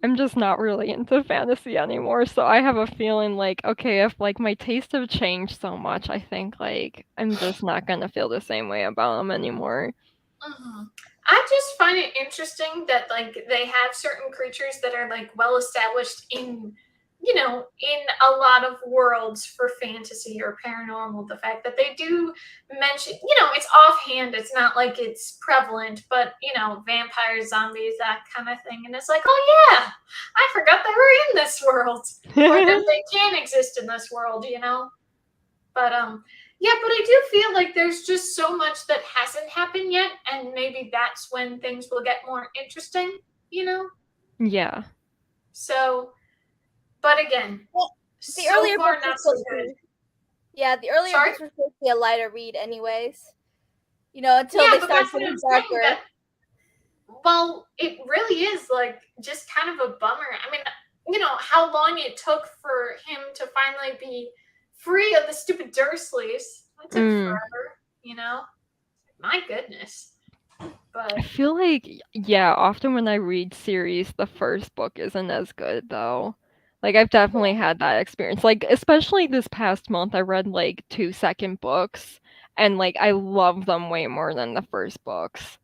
Speaker 2: I'm just not really into fantasy anymore, so I have a feeling like, okay, if like my tastes have changed so much, I think like I'm just not gonna feel the same way about them anymore.
Speaker 3: I just find it interesting that like they have certain creatures that are like well established in in a lot of worlds for fantasy or paranormal. The fact that they do mention, it's offhand, it's not like it's prevalent, but vampires, zombies, that kind of thing. And it's like, oh yeah, I forgot they were in this world. Or that they can exist in this world, But yeah, but I do feel like there's just so much that hasn't happened yet, and maybe that's when things will get more interesting,
Speaker 2: Yeah.
Speaker 3: So, but again,
Speaker 1: The earlier
Speaker 3: far
Speaker 1: books
Speaker 3: not
Speaker 1: were
Speaker 3: so
Speaker 1: supposed
Speaker 3: good.
Speaker 1: to yeah, the earlier
Speaker 3: Sorry?
Speaker 1: books were supposed to be a lighter read anyways. Until they
Speaker 3: but
Speaker 1: started
Speaker 3: that's what
Speaker 1: getting
Speaker 3: I'm saying.
Speaker 1: darker.
Speaker 3: Well, it really is like just kind of a bummer. I mean, how long it took for him to finally be free of the stupid Dursleys. That took forever. My goodness. But
Speaker 2: I feel like yeah, often when I read series, the first book isn't as good though. Like I've definitely had that experience. Like especially this past month I read like 2 second books and like I love them way more than the first books.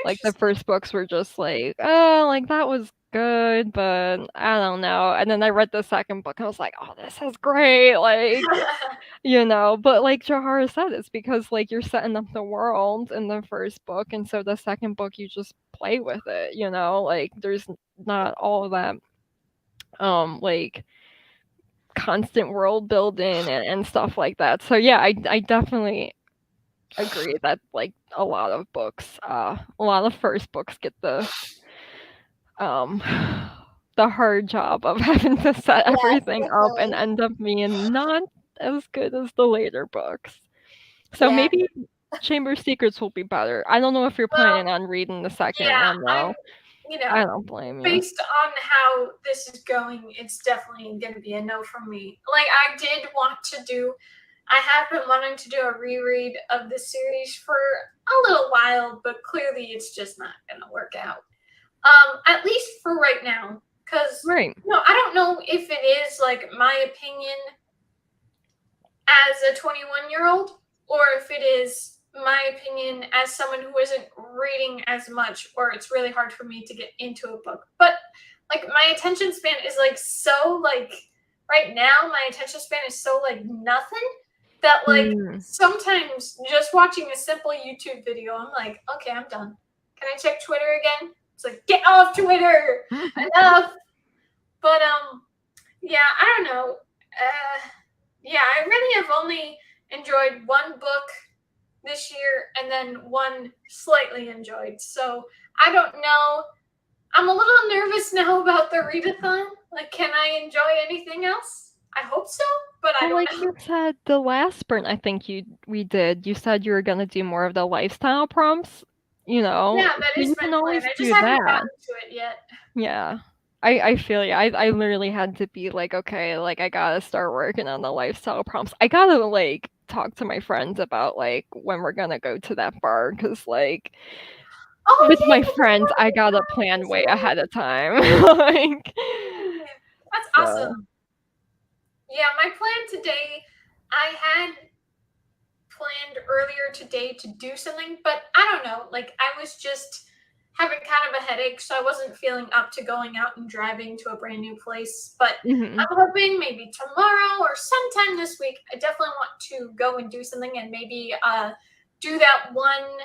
Speaker 2: Like the
Speaker 3: interesting.
Speaker 2: first books were just like, oh, like that was good, but I don't know. And then I read the second book and I was like, oh, this is great. Like, but like Jahara said, it's because like you're setting up the world in the first book, and so the second book you just play with it, like there's not all of that like constant world building and stuff like that. So yeah, I definitely agree that like a lot of books, a lot of first books get um the hard job of having to set everything up and
Speaker 1: Definitely.
Speaker 2: end up being not as good as the later books. So
Speaker 1: Yeah.
Speaker 2: maybe Chamber of Secrets will be better. I don't know if you're
Speaker 3: Well,
Speaker 2: planning on reading the second
Speaker 3: yeah,
Speaker 2: one though.
Speaker 3: you
Speaker 2: I
Speaker 3: know,
Speaker 2: don't blame you.
Speaker 3: based on how this is going, it's definitely going to be a no from me. Like, I have been wanting to do a reread of the series for a little while, but clearly it's just not going to work out. At least for right now. Because,
Speaker 2: Right.
Speaker 3: I don't know if it is, like, my opinion as a 21-year-old, or if it is my opinion as someone who isn't reading as much, or it's really hard for me to get into a book. But like my attention span is like so like right now my attention span is so like nothing that like sometimes just watching a simple YouTube video, I'm like, okay, I'm done. Can I check Twitter again? It's like, get off Twitter, enough. But yeah, I don't know. Yeah, I really have only enjoyed one book this year and then one slightly enjoyed. So I don't know. I'm a little nervous now about the readathon. Like, can I enjoy anything else? I hope so, but I
Speaker 2: Well,
Speaker 3: don't
Speaker 2: like
Speaker 3: know.
Speaker 2: you said, the last sprint I think we did, you said you were gonna do more of the lifestyle prompts,
Speaker 3: Yeah, that
Speaker 2: so
Speaker 3: is
Speaker 2: you
Speaker 3: my
Speaker 2: can
Speaker 3: plan.
Speaker 2: always
Speaker 3: I just
Speaker 2: do
Speaker 3: haven't
Speaker 2: that.
Speaker 3: gotten to it yet.
Speaker 2: Yeah. I feel you. I literally had to be like, okay, like I gotta start working on the lifestyle prompts. I gotta like talk to my friends about like when we're gonna go to that bar, because like
Speaker 3: Oh,
Speaker 2: with
Speaker 3: yeah,
Speaker 2: my
Speaker 3: the
Speaker 2: friends, I gotta
Speaker 3: readathon
Speaker 2: plan
Speaker 3: is
Speaker 2: way ahead of time. Like,
Speaker 3: right. That's
Speaker 2: so.
Speaker 3: awesome. Yeah, my plan today, I had planned earlier today to do something, but I don't know. Like, I was just having kind of a headache, so I wasn't feeling up to going out and driving to a brand new place. But
Speaker 2: Mhm.
Speaker 3: I'm hoping maybe tomorrow or sometime this week, I definitely want to go and do something and maybe do that one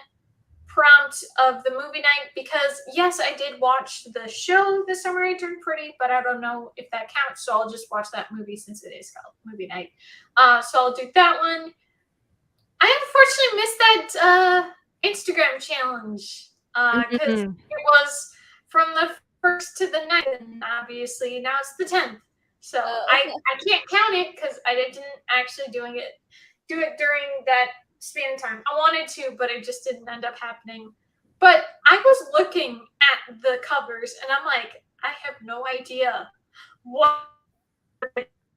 Speaker 3: prompt of the movie night, because yes, I did watch the show The Summer I Turned Pretty, but I don't know if that counts, so I'll just watch that movie since it is called movie night. So I'll do that one. I unfortunately missed that Instagram challenge because
Speaker 2: Mhm.
Speaker 3: it was from the 1st to the 9th, and obviously now it's the 10th. So I can't count it because I didn't actually do it during that span of time. I wanted to, but it just didn't end up happening. But I was looking at the covers, and I'm like, I have no idea what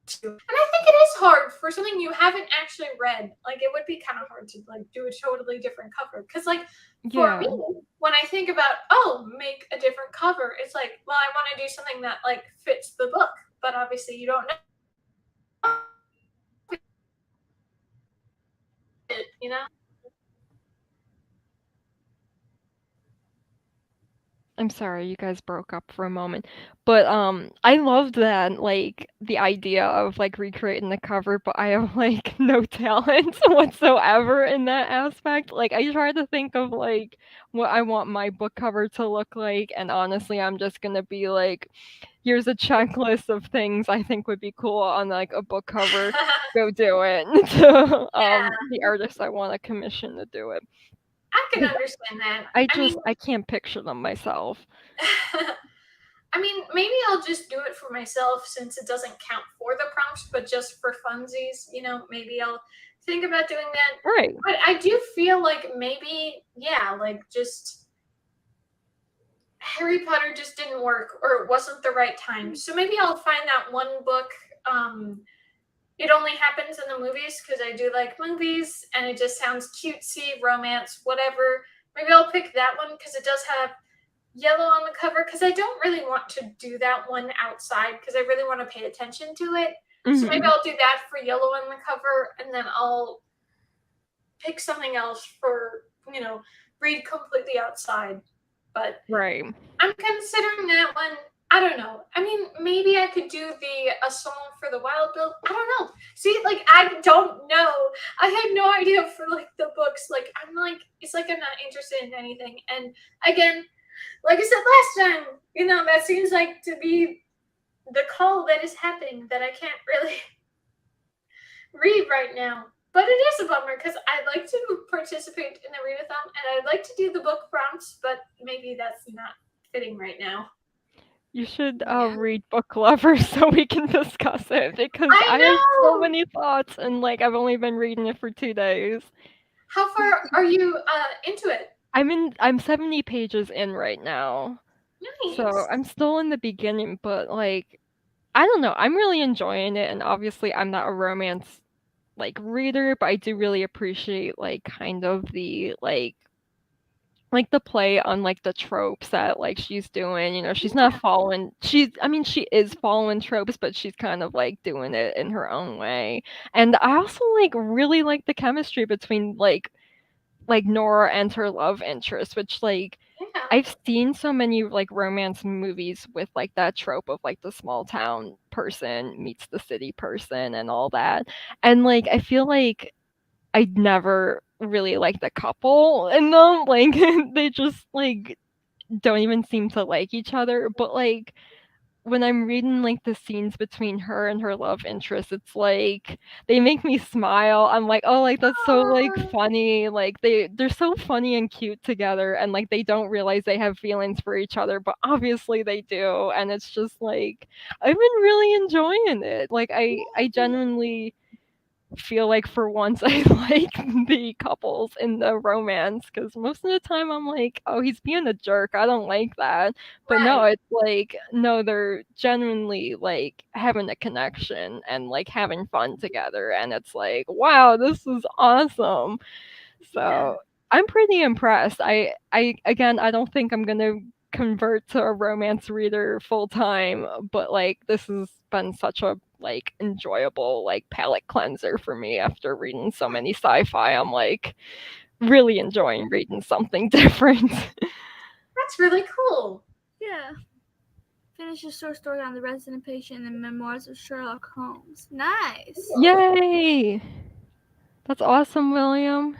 Speaker 3: to. And I think it is hard for something you haven't actually read. Like, it would be kind of hard to like do a totally different cover, because like for me,
Speaker 2: Yeah.
Speaker 3: when I think about make a different cover, it's like, well, I want to do something that like fits the book, but obviously you don't know it, you know.
Speaker 2: I'm sorry, you guys broke up for a moment. But I loved that, like the idea of like recreating the cover, but I have like no talent whatsoever in that aspect. Like I tried to think of like what I want my book cover to look like, and honestly, I'm just gonna be like, here's a checklist of things I think would be cool on like a book cover. Go do it. To the artist I want to commission to do it.
Speaker 3: I can
Speaker 2: 'Cause
Speaker 3: understand that.
Speaker 2: I can't picture them myself.
Speaker 3: I mean, maybe I'll just do it for myself since it doesn't count for the prompts, but just for funsies, maybe I'll think about doing that.
Speaker 2: Right.
Speaker 3: But I do feel like maybe, yeah, like just Harry Potter just didn't work, or it wasn't the right time. So maybe I'll find that one book. It only happens in the movies because I do like movies and it just sounds cutesy, romance, whatever. Maybe I'll pick that one because it does have yellow on the cover, because I don't really want to do that one outside because I really want to pay attention to it. So maybe I'll do that for yellow on the cover, and then I'll pick something else for, read completely outside. But
Speaker 2: Right.
Speaker 3: I'm considering that one. I don't know. I mean, maybe I could do A Song for the Wild Bill. I don't know. See, like, I don't know. I had no idea for like the books. Like, I'm like, it's like I'm not interested in anything. And again, like I said last time, that seems like to be the call that is happening, that I can't really read right now. But it is a bummer because I'd like to participate in the readathon and I'd like to do the book prompts, but maybe that's not fitting right now.
Speaker 2: You should
Speaker 3: Yeah.
Speaker 2: read Book Lovers so we can discuss it, because
Speaker 3: I
Speaker 2: I have so
Speaker 3: know!
Speaker 2: many thoughts and like I've only been reading it for 2 days.
Speaker 3: How far are you into it?
Speaker 2: I'm 70 pages in right now.
Speaker 3: Nice.
Speaker 2: So I'm still in the beginning, but like I don't know, I'm really enjoying it, and obviously I'm not a romance like reader, but I do really appreciate like kind of the like the play on like the tropes that like she's doing. She's not following I mean she is following tropes, but she's kind of like doing it in her own way. And I also like really like the chemistry between like Nora and her love interest, which like
Speaker 3: Yeah.
Speaker 2: I've seen so many like romance movies with like that trope of like the small town person meets the city person and all that. And like I feel like I never really like the couple in them. Like they just like don't even seem to like each other. But like when I'm reading like the scenes between her and her love interest, it's like they make me smile. I'm like, oh, like that's so like
Speaker 3: Aw.
Speaker 2: funny. Like they're so funny and cute together, and like they don't realize they have feelings for each other, but obviously they do. And it's just like I've been really enjoying it. Like I genuinely feel like for once I like the couples in the romance because most of the time I'm like, oh, he's being a jerk. I don't like that. But no,
Speaker 3: Right.
Speaker 2: it's like, no, they're genuinely like having a connection and like having fun together. And it's like, wow, this is awesome.
Speaker 3: Yeah.
Speaker 2: So I'm pretty impressed. I again, I don't think I'm gonna convert to a romance reader full time, but like this has been such a like enjoyable like palate cleanser for me after reading so many sci-fi. I'm like really enjoying reading something different.
Speaker 3: That's really cool.
Speaker 1: Yeah. Finish your short story on the resident patient and memoirs of Sherlock Holmes. Nice.
Speaker 2: Yay! That's awesome, William.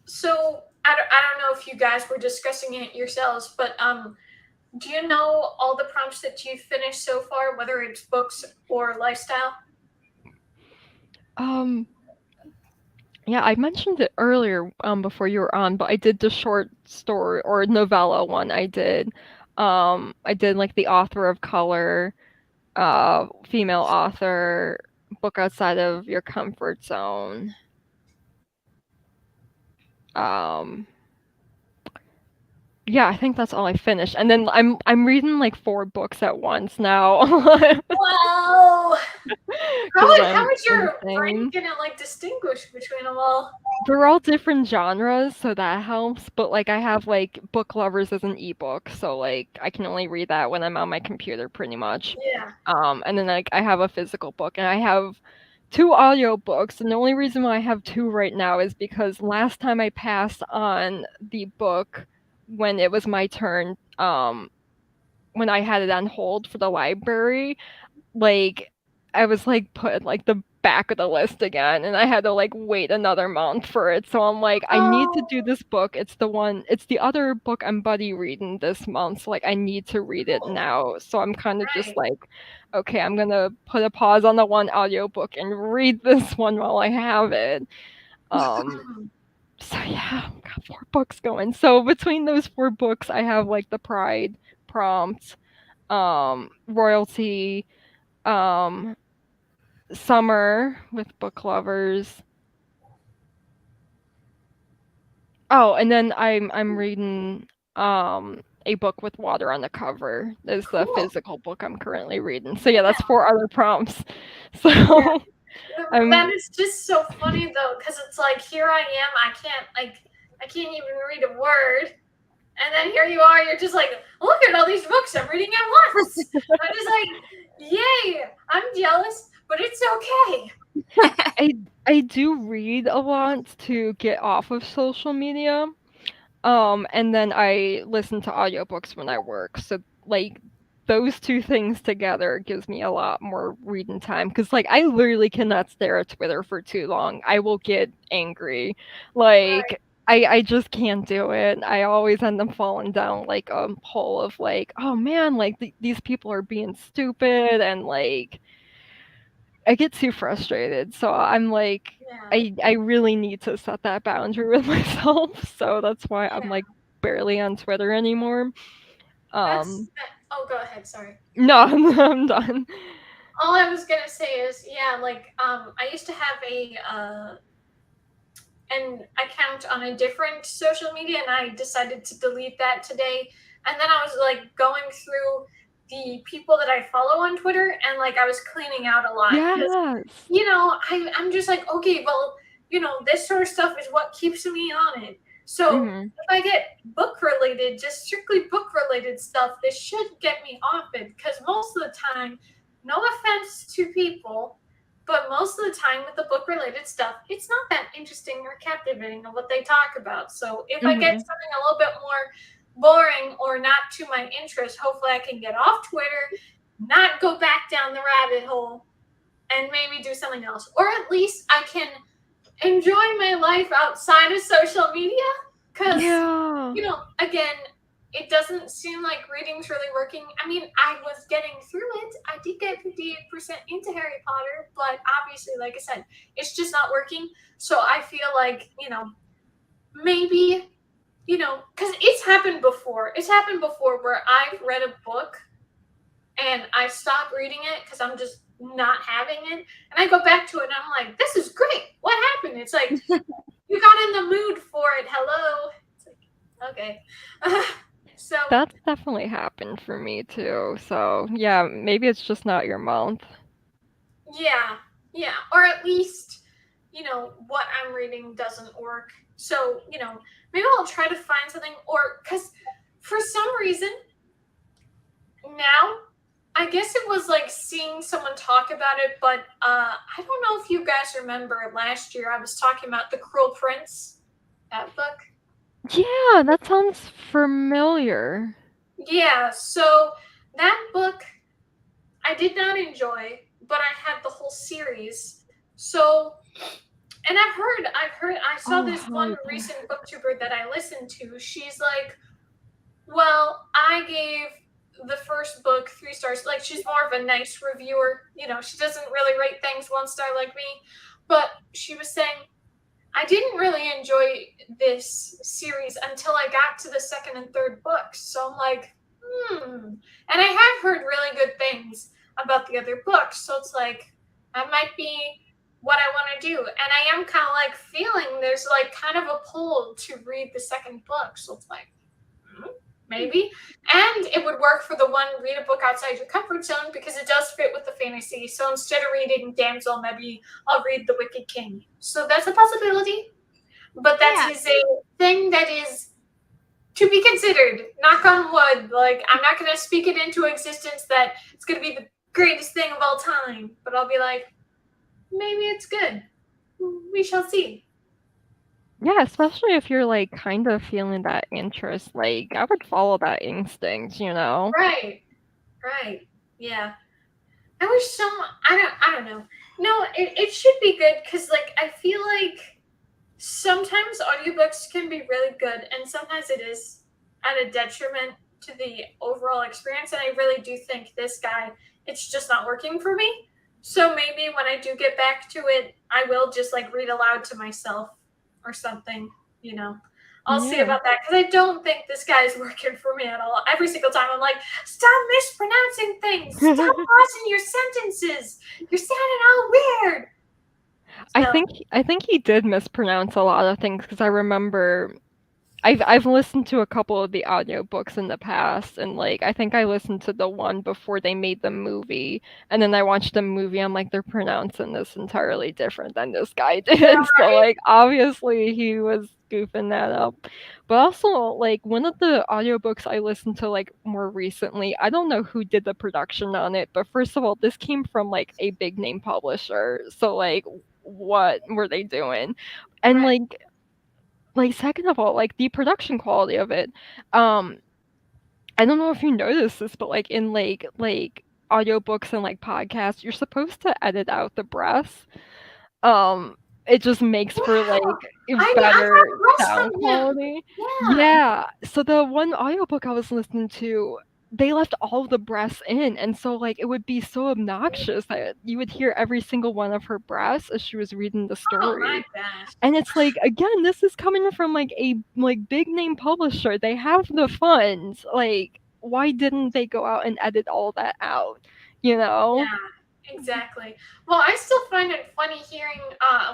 Speaker 3: So I don't know if you guys were discussing it yourselves, but do you know all the prompts that you've finished so far, whether it's books or lifestyle?
Speaker 2: Um Yeah, I mentioned it earlier before you were on, but I did the short story or novella one. I did like the author of color, female author, book outside of your comfort zone. Um, yeah, I think that's all I finished. And then I'm reading like 4 books at once now.
Speaker 3: Wow.
Speaker 2: 'Cause
Speaker 3: How
Speaker 2: I'm
Speaker 3: is your brain
Speaker 2: insane.
Speaker 3: gonna like distinguish between them all?
Speaker 2: They're all different genres, so that helps, but, like, I have, like, Book Lovers as an ebook, so, like, I can only read that when I'm on my computer pretty much.
Speaker 3: Yeah.
Speaker 2: And then, like, I have a physical book, and I have 2 audiobooks, and the only reason why I have 2 right now is because last time I passed on the book when it was my turn, when I had it on hold for the library, like, I was, like, put at, like, the back of the list again, and I had to, like, wait another month for it, so I'm like, "I need to do
Speaker 3: Oh,
Speaker 2: this book." It's the other book I'm buddy reading this month, so, like, I need to read it
Speaker 3: cool.
Speaker 2: now, so I'm kinda just
Speaker 3: Right.
Speaker 2: like, "Okay, I'm gonna put a pause on the one audiobook and read this one while I have it." Um, so yeah, I've got 4 books going. So between those 4 books, I have, like, The Pride prompt, Royalty, um Summer with Book Lovers. Oh, and then I'm reading a book with water on the cover. Is the
Speaker 3: Cool.
Speaker 2: physical book I'm currently reading. So yeah,
Speaker 3: Yeah.
Speaker 2: that's 4 other prompts. So
Speaker 3: That
Speaker 2: I'm
Speaker 3: is just so funny though, because it's like here I am, I can't even read a word. And then here you are, you're just like, look at all these books I'm reading at once. I'm just like, yay, I'm jealous, but it's okay.
Speaker 2: I do read a lot to get off of social media. And then I listen to audiobooks when I work. So like those 2 things together gives me a lot more reading time because like I literally cannot stare at Twitter for too long. I will get angry.
Speaker 3: Right.
Speaker 2: Like I just can't do it. I always end up falling down like a hole of like, oh man, like these people are being stupid and like I get too frustrated. So I'm like
Speaker 3: Yeah.
Speaker 2: I really need to set that boundary with myself. So that's why I'm
Speaker 3: Yeah.
Speaker 2: like barely on Twitter anymore.
Speaker 3: That's
Speaker 2: Um
Speaker 3: oh go ahead, sorry.
Speaker 2: no, I'm done.
Speaker 3: All I was gonna say is, yeah, like I used to have an account on a different social media and I decided to delete that today. And then I was like going through the people that I follow on Twitter and like I was cleaning out a lot because
Speaker 2: Yes.
Speaker 3: I'm just like, okay, well, this sort of stuff is what keeps me on it. So
Speaker 2: Mhm.
Speaker 3: if I get book related, just strictly book related stuff, this should get me off it because most of the time, no offense to people, But most of the time with the book related stuff, it's not that interesting or captivating of what they talk about. So if I get something a little bit more boring or not to my interest, hopefully I can get off Twitter, not go back down the rabbit hole, and maybe do something else. Or at least I can enjoy my life outside of social media. Because, you know, again, it doesn't seem like reading's really working. I mean, I was getting through it. I did get 58% into Harry Potter, but obviously, like I said, it's just not working. So I feel like, you know, maybe, you know, because it's happened before. It's happened before where I've read a book and I stop reading it because I'm just not having it. And I go back to it and I'm like, this is great. What happened? It's like, you got in the mood for it. Hello. It's like, okay. So
Speaker 2: That's definitely happened for me too. So yeah, maybe it's just not your month.
Speaker 3: yeah. Or at least, you know, what I'm reading doesn't work. So, you know, maybe I'll try to find something, or because for some reason now, I guess it was like seeing someone talk about it, but I don't know if you guys remember last year I was talking about The Cruel Prince, that book.
Speaker 2: Yeah, that sounds familiar.
Speaker 3: Yeah, so that book I did not enjoy, but I had the whole series. So, and I saw this one recent booktuber that I listened to. She's like, well, I gave the first book 3 stars. Like, she's more of a nice reviewer. You know, she doesn't really rate things 1 star like me. But she was saying, I didn't really enjoy this series until I got to the 2nd and 3rd books. So I'm like, And I have heard really good things about the other books. So it's like, that might be what I want to do. And I am kind of like feeling there's like kind of a pull to read the 2nd book. So it's like, maybe. And it would work for the one, read a book outside your comfort zone, because it does fit with the fantasy. So instead of reading Damsel, maybe I'll read The Wicked King. So that's a possibility. But that is a thing that is to be considered. Knock on wood. Like, I'm not going to speak it into existence that it's going to be the greatest thing of all time. But I'll be like, maybe it's good. We shall see.
Speaker 2: Yeah, especially if you're like kind of feeling that interest. Like, I would follow that instinct, you know?
Speaker 3: Right. Yeah. I wish I don't know. No, it should be good, because like I feel like sometimes audiobooks can be really good, and sometimes it is at a detriment to the overall experience. And I really do think this guy, it's just not working for me. So maybe when I do get back to it, I will just like read aloud to myself or something, you know. I'll see about that, because I don't think this guy is working for me at all. Every single time I'm like, stop mispronouncing things. Stop pausing your sentences. You're sounding all weird. So,
Speaker 2: I think he did mispronounce a lot of things, because I remember I've listened to a couple of the audiobooks in the past, and like I think I listened to the one before they made the movie, and then I watched the movie. I'm like, they're pronouncing this entirely different than this guy did.
Speaker 3: yeah,
Speaker 2: So like obviously he was goofing that up. But also like one of the audiobooks I listened to like more recently, I don't know who did the production on it, but first of all, this came from like a big name publisher. So like what were they doing? And like second of all, like the production quality of it, I don't know if you noticed this, but like in like audiobooks and like podcasts, you're supposed to edit out the breaths. It just makes for like better sound quality. Yeah. So the one audiobook I was listening to, they left all the breaths in, and so like it would be so obnoxious that you would hear every single one of her breaths as she was reading the story.
Speaker 3: Oh my gosh.
Speaker 2: And it's like, again, this is coming from like a like big name publisher. They have the funds. Like, why didn't they go out and edit all that out? You know?
Speaker 3: Yeah, exactly. Well, I still find it funny hearing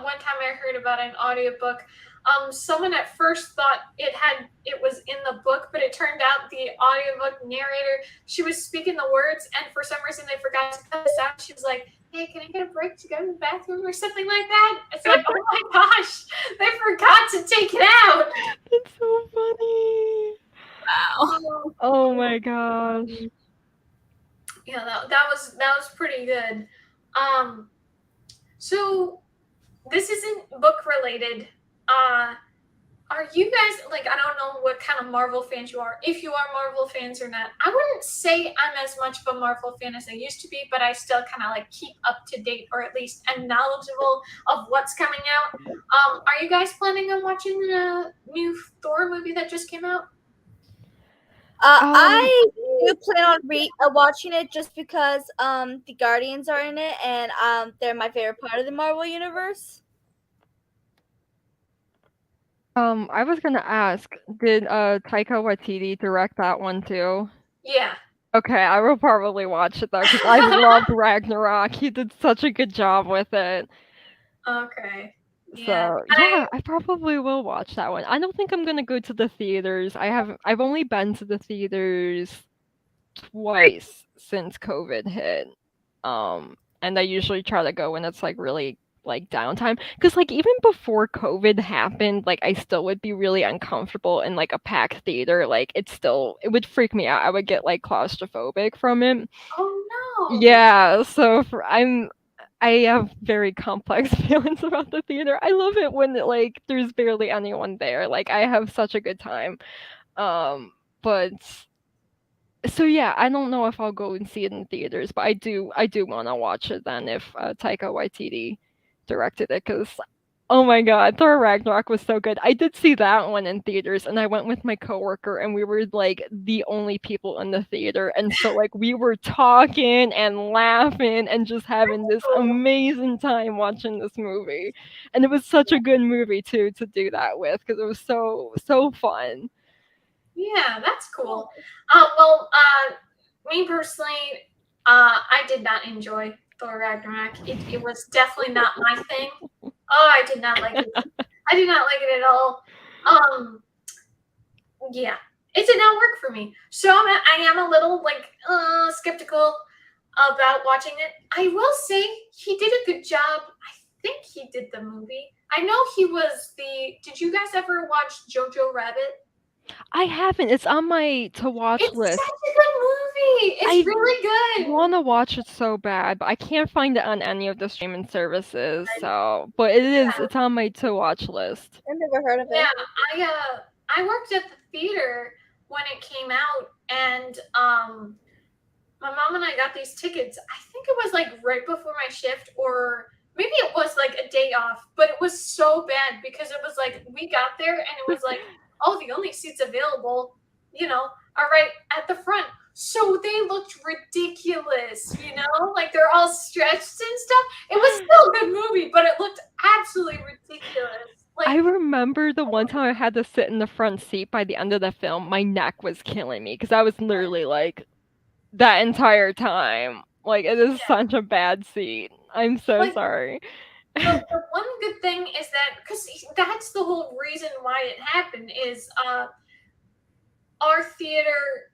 Speaker 3: one time I heard about an audiobook. Someone at first thought it was in the book, but it turned out the audiobook narrator, she was speaking the words, and for some reason they forgot to cut this out. She was like, hey, can I get a break to go to the bathroom or something like that? It's like, oh my gosh, they forgot to take it out.
Speaker 2: That's so funny.
Speaker 1: Wow.
Speaker 2: Oh my gosh.
Speaker 3: Yeah, that was pretty good. So this isn't book related. Are you guys like, I don't know what kind of Marvel fans you are, if you are Marvel fans or not. I wouldn't say I'm as much of a Marvel fan as I used to be, but I still kind of like keep up to date, or at least am knowledgeable of what's coming out. Are you guys planning on watching the new Thor movie that just came out?
Speaker 1: I do plan on watching it just because the Guardians are in it, and they're my favorite part of the Marvel universe.
Speaker 2: I was gonna ask, did Taika Waititi direct that one too?
Speaker 3: Yeah.
Speaker 2: Okay, I will probably watch it though, because I loved Ragnarok. He did such a good job with it.
Speaker 3: Okay.
Speaker 2: So yeah, I probably will watch that one. I don't think I'm gonna go to the theaters. I've only been to the theaters twice since COVID hit. And I usually try to go when it's like really like downtime, because like even before COVID happened, like I still would be really uncomfortable in like a packed theater. Like it would freak me out. I would get like claustrophobic from it.
Speaker 3: Oh no.
Speaker 2: Yeah, so I have very complex feelings about the theater. I love it when like there's barely anyone there. Like I have such a good time. But so yeah, I don't know if I'll go and see it in theaters, but I do want to watch it then if Taika Waititi directed it, because oh my god, Thor Ragnarok was so good. I did see that one in theaters, and I went with my coworker, and we were like the only people in the theater, and so like we were talking and laughing and just having this amazing time watching this movie, and it was such a good movie too to do that with, because it was so fun.
Speaker 3: Yeah, that's cool. Me personally, I did not enjoy Thor Ragnarok. It was definitely not my thing. Oh, I did not like it. I did not like it at all. Yeah, it did not work for me. So I am a little like skeptical about watching it. I will say he did a good job. I think he did the movie. I know he was the. Did you guys ever watch Jojo Rabbit?
Speaker 2: I haven't. It's on my to watch
Speaker 3: It's
Speaker 2: list.
Speaker 3: such a good movie. It's really good.
Speaker 2: I want to watch it so bad, but I can't find it on any of the streaming services. So, but it's on my to watch list.
Speaker 1: I've never heard of it.
Speaker 3: Yeah, I worked at the theater when it came out, and my mom and I got these tickets. I think it was like right before my shift, or maybe it was like a day off, but it was so bad because it was like we got there and it was like, oh, the only seats available, are right at the front. So they looked ridiculous, like they're all stretched and stuff. It was still a good movie, but it looked absolutely ridiculous. Like,
Speaker 2: I remember the one time I had to sit in the front seat by the end of the film. My neck was killing me because I was literally like that entire time. Like it is such a bad seat. I'm so sorry.
Speaker 3: The one good thing is that, because that's the whole reason why it happened, is our theater,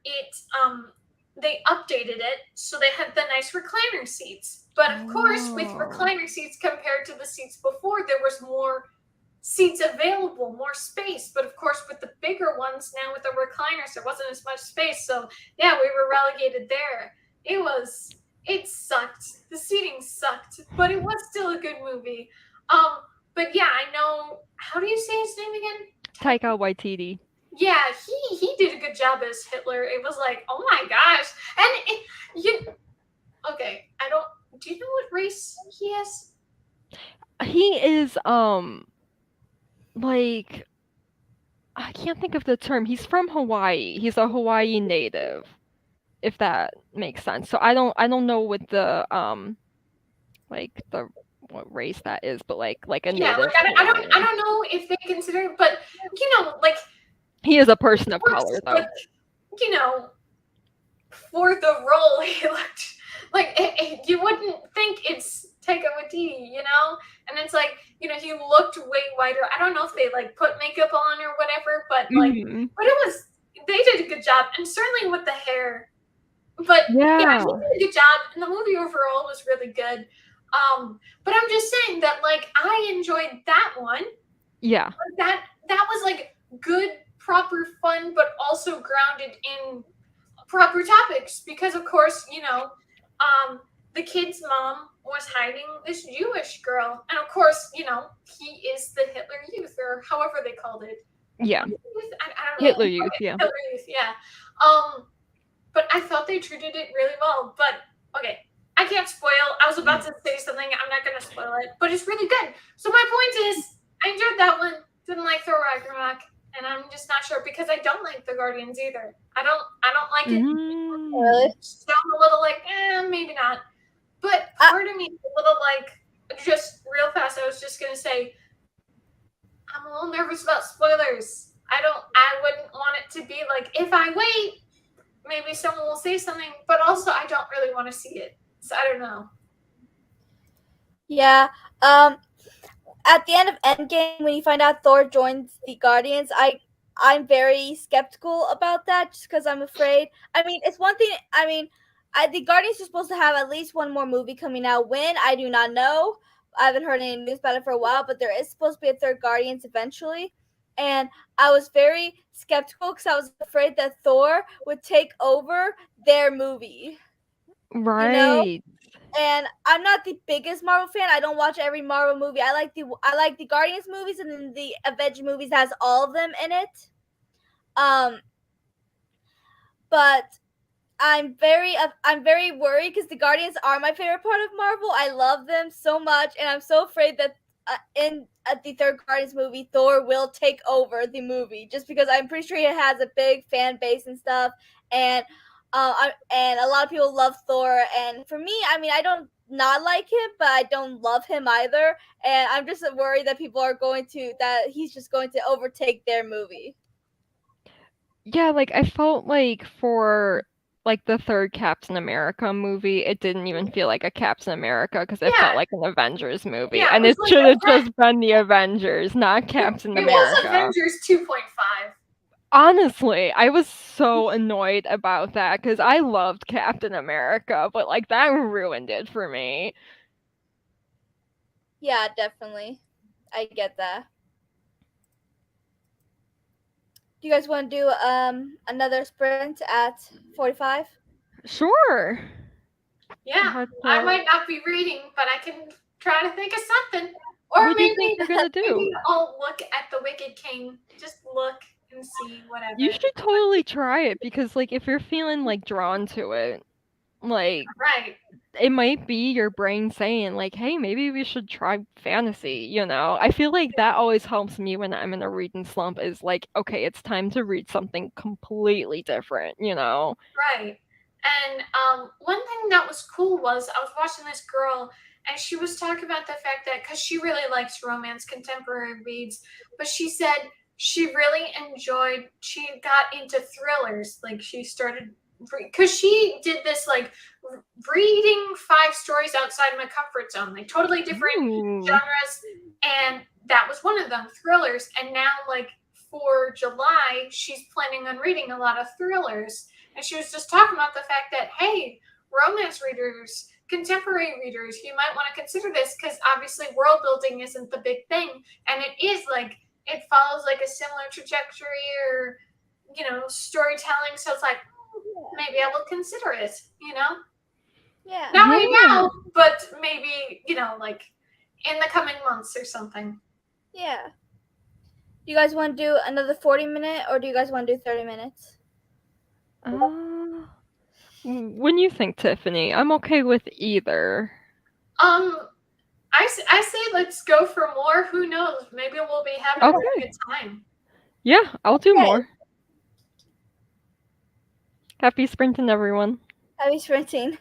Speaker 3: they updated it so they had the nice recliner seats. But of course, with recliner seats compared to the seats before, there was more seats available, more space. But of course, with the bigger ones now with the recliners, there wasn't as much space. So yeah, we were relegated there. It sucked. The seating sucked, but it was still a good movie. But yeah, I know. How do you say his name again?
Speaker 2: Taika Waititi.
Speaker 3: Yeah, he did a good job as Hitler. It was like, oh my gosh, and okay, I don't. Do you know what race he is?
Speaker 2: He is like, I can't think of the term. He's from Hawaii. He's a Hawaii native, if that makes sense. So I don't know what the like what race that is, but like a native.
Speaker 3: Like I don't know if they consider, but like
Speaker 2: he is a person of color though.
Speaker 3: Like, for the role, he looked like you wouldn't think it's Taika Waititi, and it's like, he looked way whiter. I don't know if they like put makeup on or whatever, but like, but they did a good job, and certainly with the hair. But yeah, he did a good job, and the movie overall was really good. But I'm just saying that, like, I enjoyed that one.
Speaker 2: Yeah.
Speaker 3: That was like good, proper fun, but also grounded in proper topics, because of course, the kid's mom was hiding this Jewish girl, and of course, he is the Hitler Youth, or however they called it.
Speaker 2: Yeah.
Speaker 3: I don't know.
Speaker 2: Hitler Youth, yeah.
Speaker 3: Hitler Youth, yeah. But I thought they treated it really well. But okay, I can't spoil. I was about to say something. I'm not gonna spoil it, but it's really good. So my point is, I enjoyed that one. Didn't like Thor Ragnarok, and I'm just not sure because I don't like the Guardians either. I don't like it.
Speaker 1: Really?
Speaker 3: So I'm a little like, maybe not. But part of me is a little like, just real fast. I was just gonna say, I'm a little nervous about spoilers. I wouldn't want it to be like, if I wait, maybe someone will say something, but also I don't really want to see it. So I don't know.
Speaker 1: Yeah. At the end of Endgame, when you find out Thor joins the Guardians, I'm very skeptical about that just because I'm afraid. I mean, it's one thing. I mean, the Guardians are supposed to have at least one more movie coming out. When, I do not know. I haven't heard any news about it for a while, but there is supposed to be a third Guardians eventually. And I was very skeptical because I was afraid that Thor would take over their movie.
Speaker 2: Right.
Speaker 1: You know? And I'm not the biggest Marvel fan. I don't watch every Marvel movie. I like the Guardians movies and then the Avengers movies has all of them in it. But I'm very worried because the Guardians are my favorite part of Marvel. I love them so much, and I'm so afraid that in the third Guardians movie, Thor will take over the movie just because I'm pretty sure he has a big fan base and stuff, and and a lot of people love Thor. And for me, I mean, I don't not like him, but I don't love him either, and I'm just worried that he's just going to overtake their movie.
Speaker 2: Yeah, like I felt like for like the third Captain America movie, it didn't even feel like a Captain America because it felt like an Avengers movie,
Speaker 3: Yeah,
Speaker 2: and
Speaker 3: it
Speaker 2: it
Speaker 3: was
Speaker 2: should
Speaker 3: like
Speaker 2: have just been the Avengers, not Captain
Speaker 3: It was
Speaker 2: America.
Speaker 3: Avengers 2.5.
Speaker 2: Honestly, I was so annoyed about that because I loved Captain America, but like that ruined it for me.
Speaker 1: Yeah, definitely. I get that. Do you guys want to do another sprint at 45?
Speaker 2: Sure.
Speaker 3: Yeah, I might not be reading, but I can try to think of something. Or
Speaker 2: What do you think you're gonna do?
Speaker 3: Maybe I'll look at the Wicked King. Just look and see whatever.
Speaker 2: You should totally try it because like if you're feeling like drawn to it, like
Speaker 3: right.
Speaker 2: It might be your brain saying like, "Hey, maybe we should try fantasy," you know? I feel like that always helps me when I'm in a reading slump is like, okay, it's time to read something completely different, you know?
Speaker 3: Right. And one thing that was cool was I was watching this girl and she was talking about the fact that because she really likes romance contemporary reads, but she said she really she got into thrillers. Like she started because she did this like reading 5 stories outside my comfort zone, like totally different genres, and that was one of them, thrillers. And now like for July, she's planning on reading a lot of thrillers. And she was just talking about the fact that, hey, romance readers, contemporary readers, you might want to consider this because obviously world building isn't the big thing. And it is like, it follows like a similar trajectory or, storytelling. So it's like, maybe I will consider it,
Speaker 1: Yeah.
Speaker 3: Not right now, but maybe, like in the coming months or something.
Speaker 1: Yeah. Do you guys want to do another 40-minute or do you guys want to do 30 minutes?
Speaker 2: When you think, Tiffany, I'm okay with either.
Speaker 3: I say let's go for more. Who knows? Maybe we'll be having a good time.
Speaker 2: Yeah, I'll do more. Happy sprinting, everyone.
Speaker 1: Happy sprinting.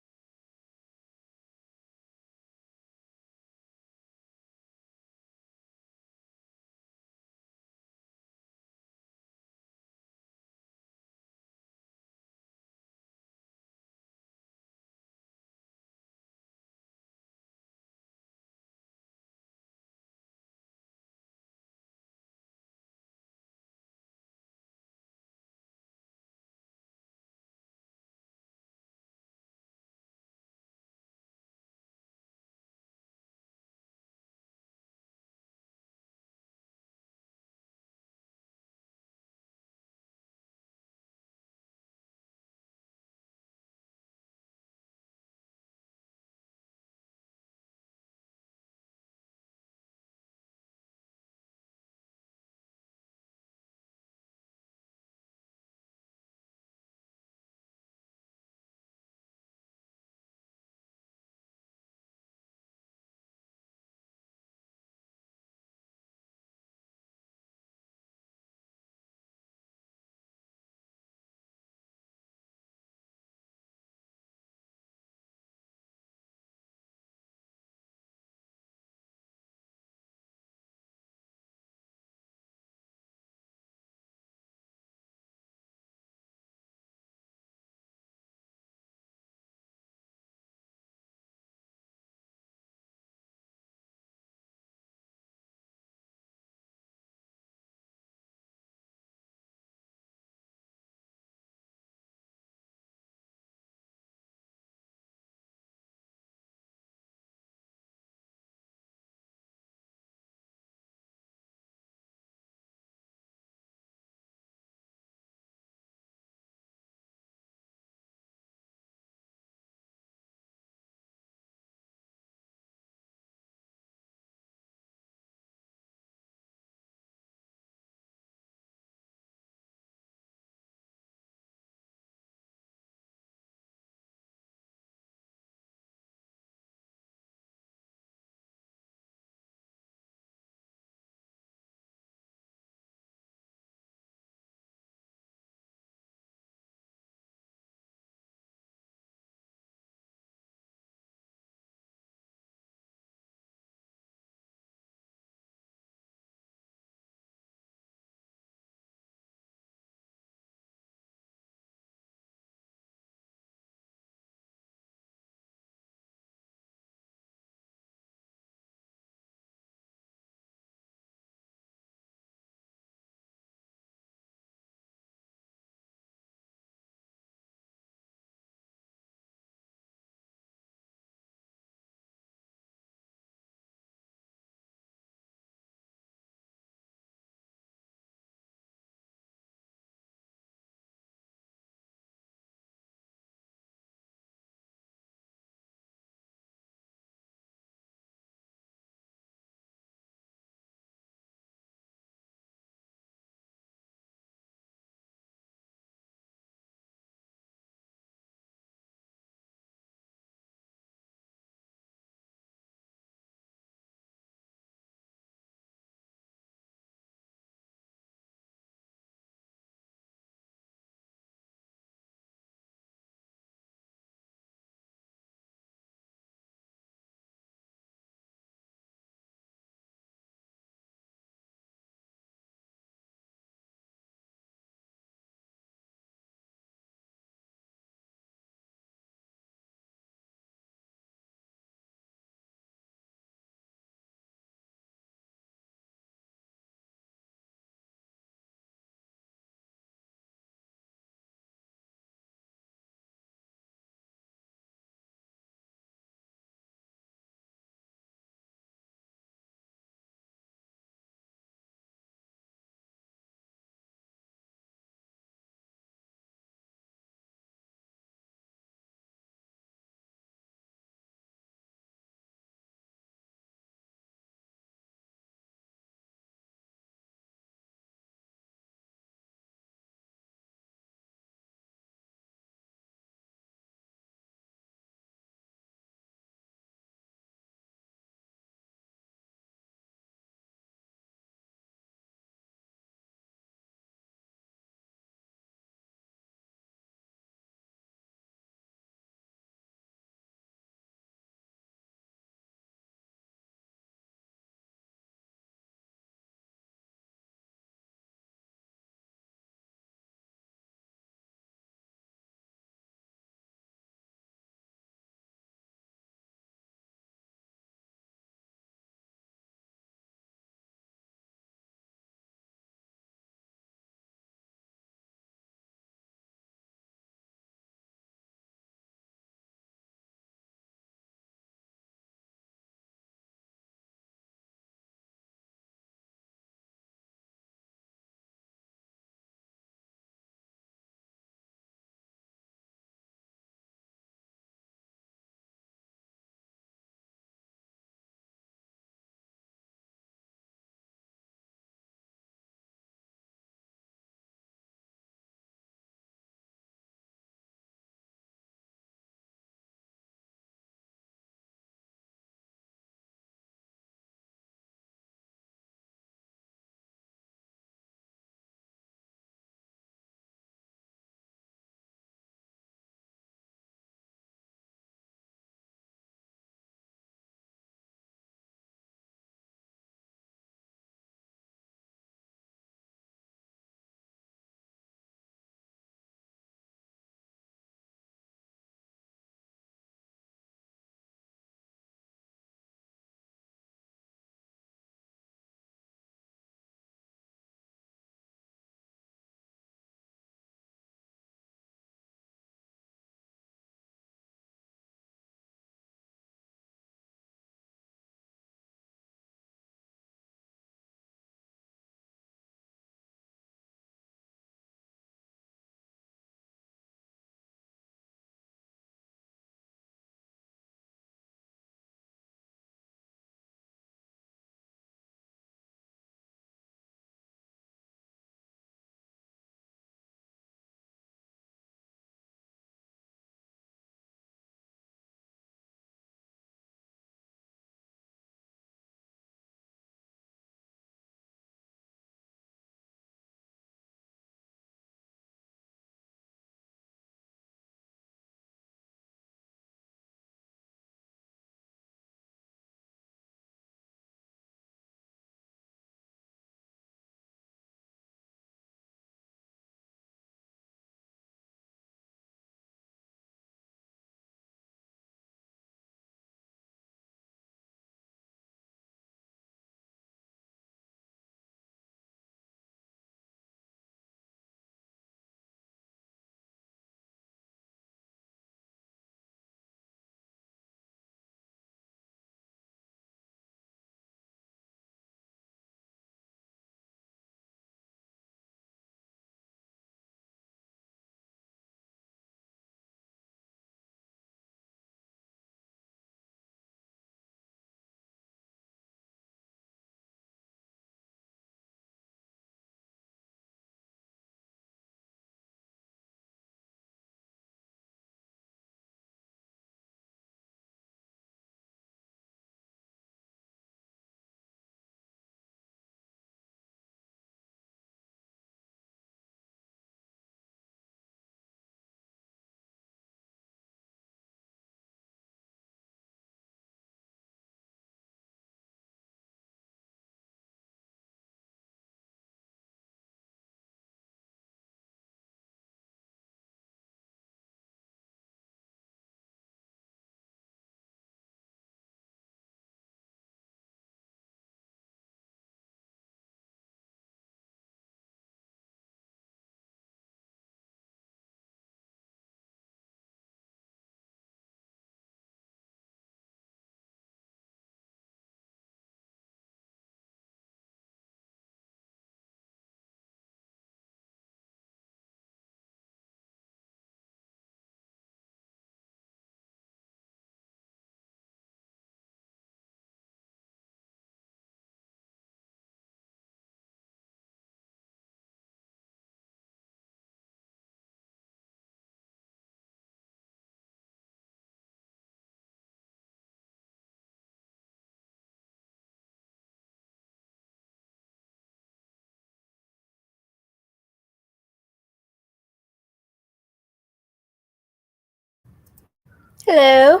Speaker 1: Hello.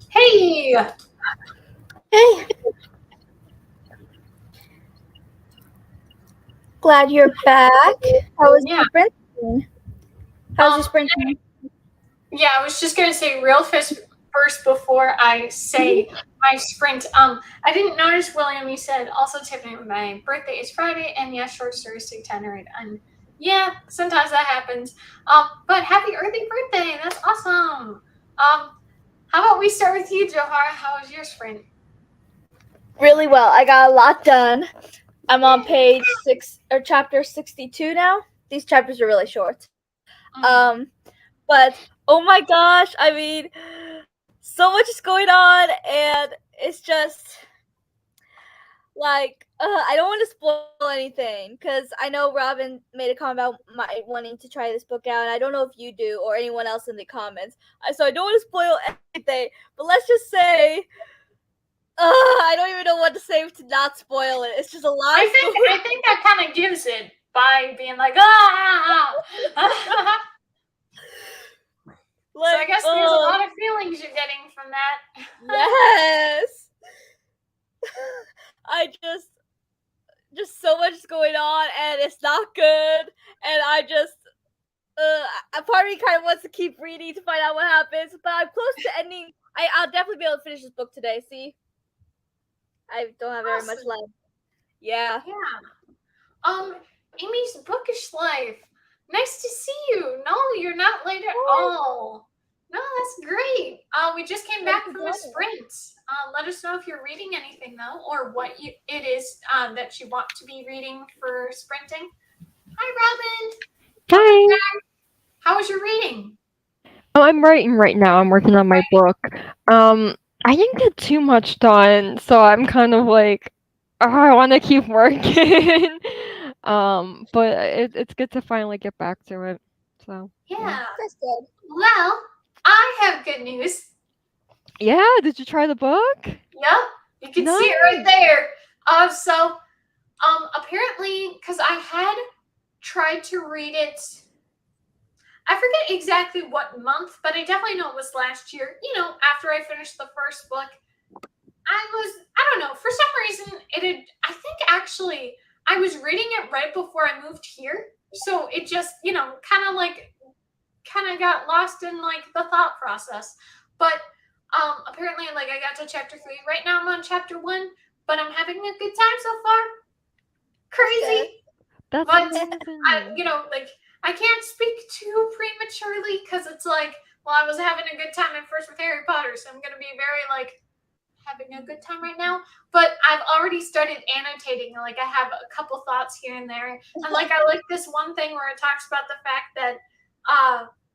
Speaker 3: Hey!
Speaker 1: Hey. Glad you're back. How was
Speaker 3: Yeah.
Speaker 1: your sprinting? How's your sprinting?
Speaker 3: Yeah, I was just gonna say real first before I say my sprint. I didn't notice, William, you said also Tiffany, my birthday is Friday, and yeah, short stories take 10 to read. And yeah, sometimes that happens. But happy early birthday! That's awesome. How about we start with you, Johara? How was your sprint?
Speaker 1: Really well. I got a lot done. I'm on page 6 or chapter 62 now. These chapters are really short. But oh my gosh, I mean, so much is going on, and it's just like I don't want to spoil anything because I know Robin made a comment about my wanting to try this book out, and I don't know if you do or anyone else in the comments. So I don't want to spoil anything, but let's just say. I don't even know what to say to not spoil it. It's just a lot of stories.
Speaker 3: I think that kind of gives it by being like, ah! So I guess there's a lot of feelings you're getting from that.
Speaker 1: Yes. I just so much is going on, and it's not good. And I just, a part of me kind of wants to keep reading to find out what happens. But I'm close to ending. I'll definitely be able to finish this book today. See, I don't have very much left. Yeah.
Speaker 3: Yeah. Amy's bookish life. Nice to see you. No, you're not late at all. No, that's great. We just came back from a sprint. Let us know if you're reading anything though, or what it is that you want to be reading for sprinting. Hi, Robin.
Speaker 2: Hi.
Speaker 3: How was your reading?
Speaker 2: Oh, I'm writing right now. I'm working on my book. I didn't get too much done, so I'm kind of like, oh, I want to keep working. But it's good to finally get back to it. So
Speaker 3: Yeah.
Speaker 1: That's good.
Speaker 3: Well, I have good news.
Speaker 2: Yeah, did you try the book?
Speaker 3: Yep, you can see it right there. Apparently, because I had tried to read it, I forget exactly what month, but I definitely know it was last year. You know, after I finished the first book, I don't know, for some reason, I think actually, I was reading it right before I moved here. So it just, kind of got lost in like the thought process. But apparently, like I got to chapter 3. Right now I'm on chapter 1, but I'm having a good time so far. Crazy.
Speaker 2: That's
Speaker 3: but
Speaker 2: amazing.
Speaker 3: I can't speak too prematurely because it's like, well, I was having a good time at first with Harry Potter, so I'm gonna be very like having a good time right now. But I've already started annotating. Like I have a couple thoughts here and there, and like I like this one thing where it talks about the fact that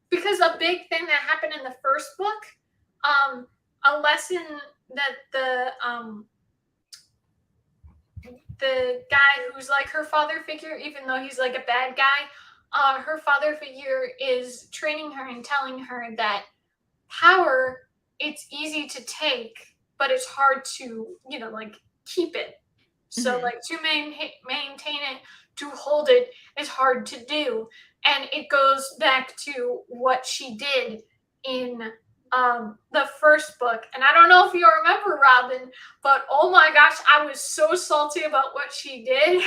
Speaker 3: because a big thing that happened in the first book, a lesson that the guy who's like her father figure, even though he's like a bad guy, her father figure is training her and telling her that power, it's easy to take, but it's hard to, like keep it. So like to maintain it, to hold it is hard to do. And it goes back to what she did in the first book. And I don't know if you remember, Robin, but oh my gosh, I was so salty about what she did.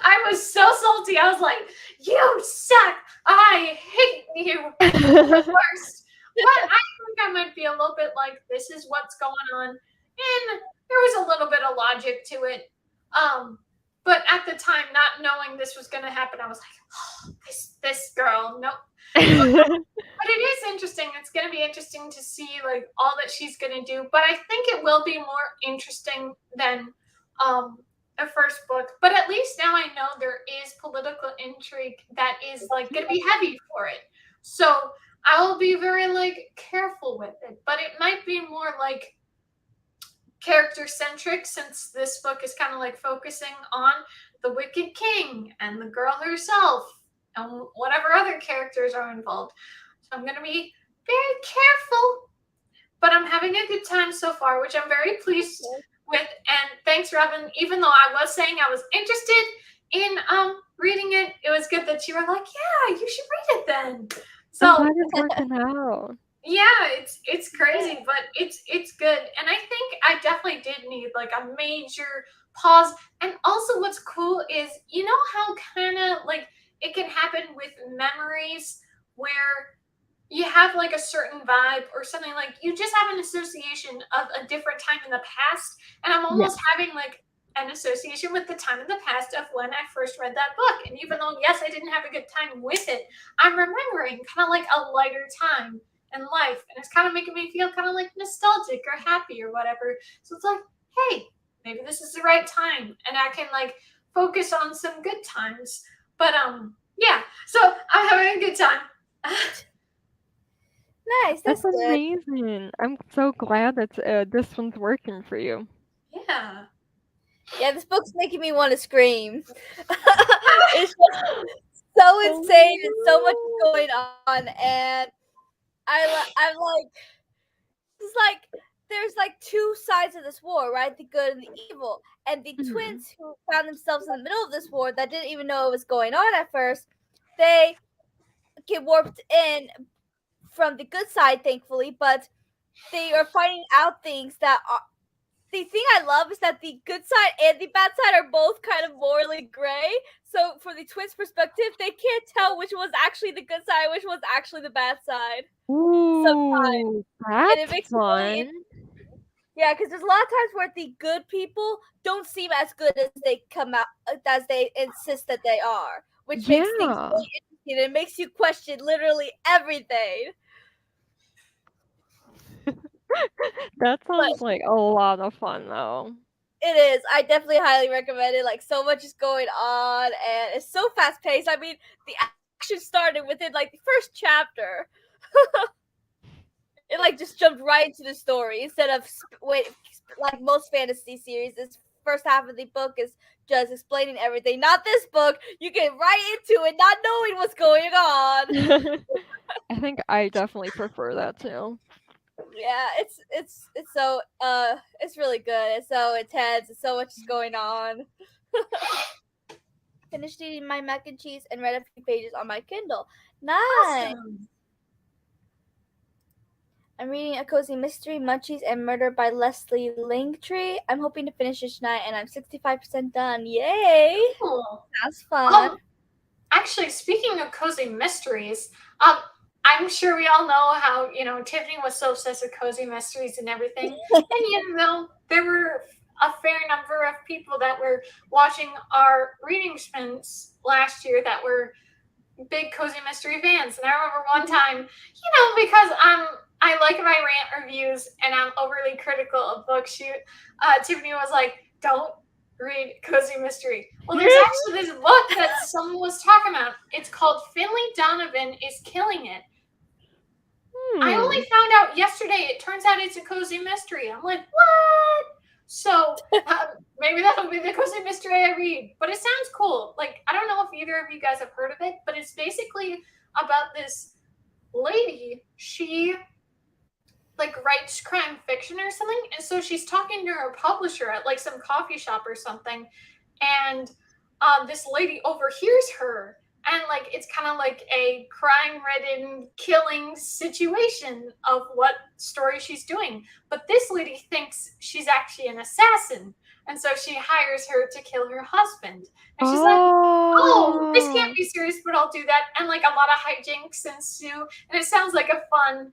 Speaker 3: I was so salty. I was like, you suck. I hate you. The worst. But I think I might be a little bit like, this is what's going on. And there was a little bit of logic to it. But at the time, not knowing this was going to happen, I was like, oh, this girl, nope. But it is interesting. It's going to be interesting to see like all that she's going to do. But I think it will be more interesting than the first book. But at least now I know there is political intrigue that is like going to be heavy for it. So I will be very like careful with it. But it might be more like character centric, since this book is kind of like focusing on the Wicked King and the girl herself and whatever other characters are involved. So I'm going to be very careful, but I'm having a good time so far, which I'm very pleased with. And thanks, Robin. Even though I was saying I was interested in reading it, it was good that you were like, yeah, you should read it then. So
Speaker 2: I'm glad it's working out.
Speaker 3: yeah, it's crazy, but it's good. And I think I definitely did need like a major pause. And also what's cool is you know how kind of like it can happen with memories where you have like a certain vibe or something, like you just have an association of a different time in the past, and I'm
Speaker 2: Yeah.
Speaker 3: almost having like an association with the time in the past of when I first read that book. And even though yes I didn't have a good time with it, I'm remembering kind of like a lighter time in life, and it's kind of making me feel kind of like nostalgic or happy or whatever. So it's like, hey, maybe this is the right time and I can like focus on some good times. But yeah, so I'm having a good time.
Speaker 1: Nice. That's
Speaker 2: That's
Speaker 1: good.
Speaker 2: amazing. I'm so glad that this one's working for you.
Speaker 3: Yeah.
Speaker 1: Yeah, this book's making me want to scream. It's just so insane and so much is going on, and I'm like, it's like there's like two sides of this war, right? The good and the evil, and the
Speaker 2: Mhm.
Speaker 1: twins who found themselves in the middle of this war that didn't even know it was going on at first, they get warped in from the good side, thankfully, but they are finding out things that are. The thing I love is that the good side and the bad side are both kind of morally gray. So, from the twins' perspective, they can't tell which was actually the good side, which was actually the bad side.
Speaker 2: Ooh,
Speaker 1: And it
Speaker 2: that's
Speaker 1: makes it really
Speaker 2: fun.
Speaker 1: yeah, because there's a lot of times where the good people don't seem as good as they come out as they insist that they are, which makes things
Speaker 2: Yeah.
Speaker 1: really interesting. It makes you question literally everything.
Speaker 2: That
Speaker 1: But
Speaker 2: sounds like a lot of fun though.
Speaker 1: it is. I definitely highly recommend it. Like so much is going on, and it's so fast paced. I mean, the action started within like the first chapter. It like just jumped right into the story instead of like most fantasy series. This first half of the book is just explaining everything. Not this book. You get right into it, not knowing what's going on.
Speaker 2: I think I definitely prefer that too.
Speaker 1: Yeah, it's so it's really good. It's so intense. It's so much is going on. Finished eating my mac and cheese and read a few pages on my Kindle. Nice.
Speaker 3: Awesome.
Speaker 1: I'm reading A Cozy Mystery, Munchies, and Murder by Leslie Langtree. I'm hoping to finish it tonight, and I'm 65% done. Yay!
Speaker 3: Cool.
Speaker 1: That's fun.
Speaker 3: Actually, speaking of cozy mysteries, I'm sure we all know how, you know, Tiffany was so obsessed with cozy mysteries and everything. And you know, there were a fair number of people that were watching our reading spins last year that were big cozy mystery fans. And I remember one time, you know, because I like my rant reviews and I'm overly critical of books. Tiffany was like, "Don't read cozy mystery." Well, there's actually this book that someone was talking about. It's called Finley Donovan is Killing It. I only found out yesterday. It turns out it's a cozy mystery. I'm like, what? So maybe that'll be the cozy mystery I read. But it sounds cool. Like, I don't know if either of you guys have heard of it, but it's basically about this lady. She like writes crime fiction or something, and so she's talking to her publisher at like some coffee shop or something, and this lady overhears her, and like it's kind of like a crime-ridden killing situation of what story she's doing, but this lady thinks she's actually an assassin, and so she hires her to kill her husband, and she's like, oh, this can't be serious, but I'll do that. And like a lot of hijinks ensue, and it sounds like a fun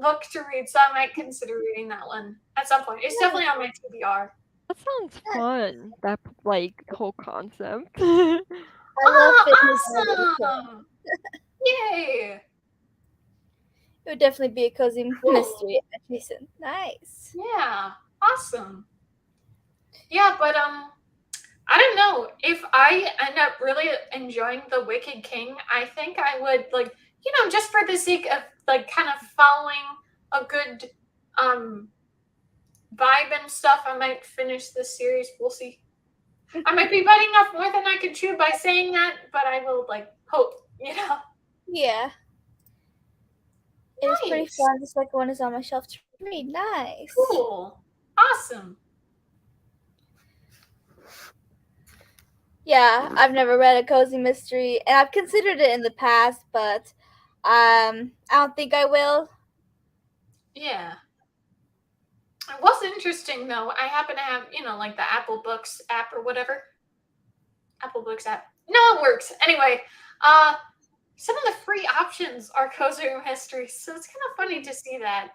Speaker 3: book to read, so I might consider reading that one at some point. It's definitely on my TBR.
Speaker 2: That sounds fun. That like whole concept.
Speaker 1: I love
Speaker 3: Oh, awesome! Yay!
Speaker 1: It would definitely be a cozy
Speaker 3: Cool.
Speaker 1: mystery adjacent. Nice.
Speaker 3: Yeah, awesome. Yeah, but I don't know. If I end up really enjoying The Wicked King, I think I would like, you know, just for the sake of like kind of following a good vibe and stuff, I might finish this series. We'll see. I might be biting off more than I can chew by saying that, but I will like hope, you know.
Speaker 1: Yeah. It was pretty
Speaker 3: Nice.
Speaker 1: fun. The second one is on my shelf to read. Nice.
Speaker 3: Cool. Awesome.
Speaker 1: Yeah, I've never read a cozy mystery, and I've considered it in the past, but I don't think I will.
Speaker 3: Yeah. It was interesting though. I happen to have, like the Apple Books app or whatever. Apple Books app. No, it works. Anyway, some of the free options are Cozy Room Histories, so it's kind of funny to see that,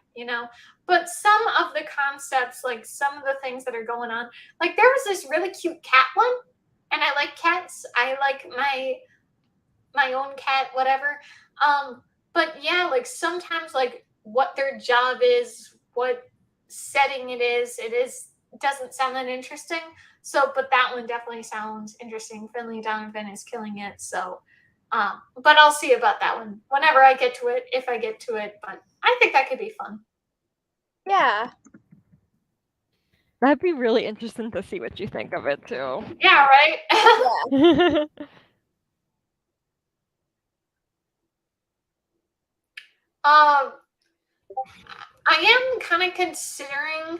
Speaker 3: But some of the concepts, like some of the things that are going on, like there was this really cute cat one, and I like cats. I like my own cat, whatever. But yeah, like sometimes like what their job is, what setting it is, doesn't sound that interesting. So, but that one definitely sounds interesting. Finley Donovan is killing it. So, but I'll see about that one whenever I get to it, if I get to it. But I think that could be fun.
Speaker 1: Yeah.
Speaker 2: That'd be really interesting to see what you think of it too.
Speaker 3: Yeah, right?
Speaker 1: Yeah.
Speaker 3: I am kind of considering,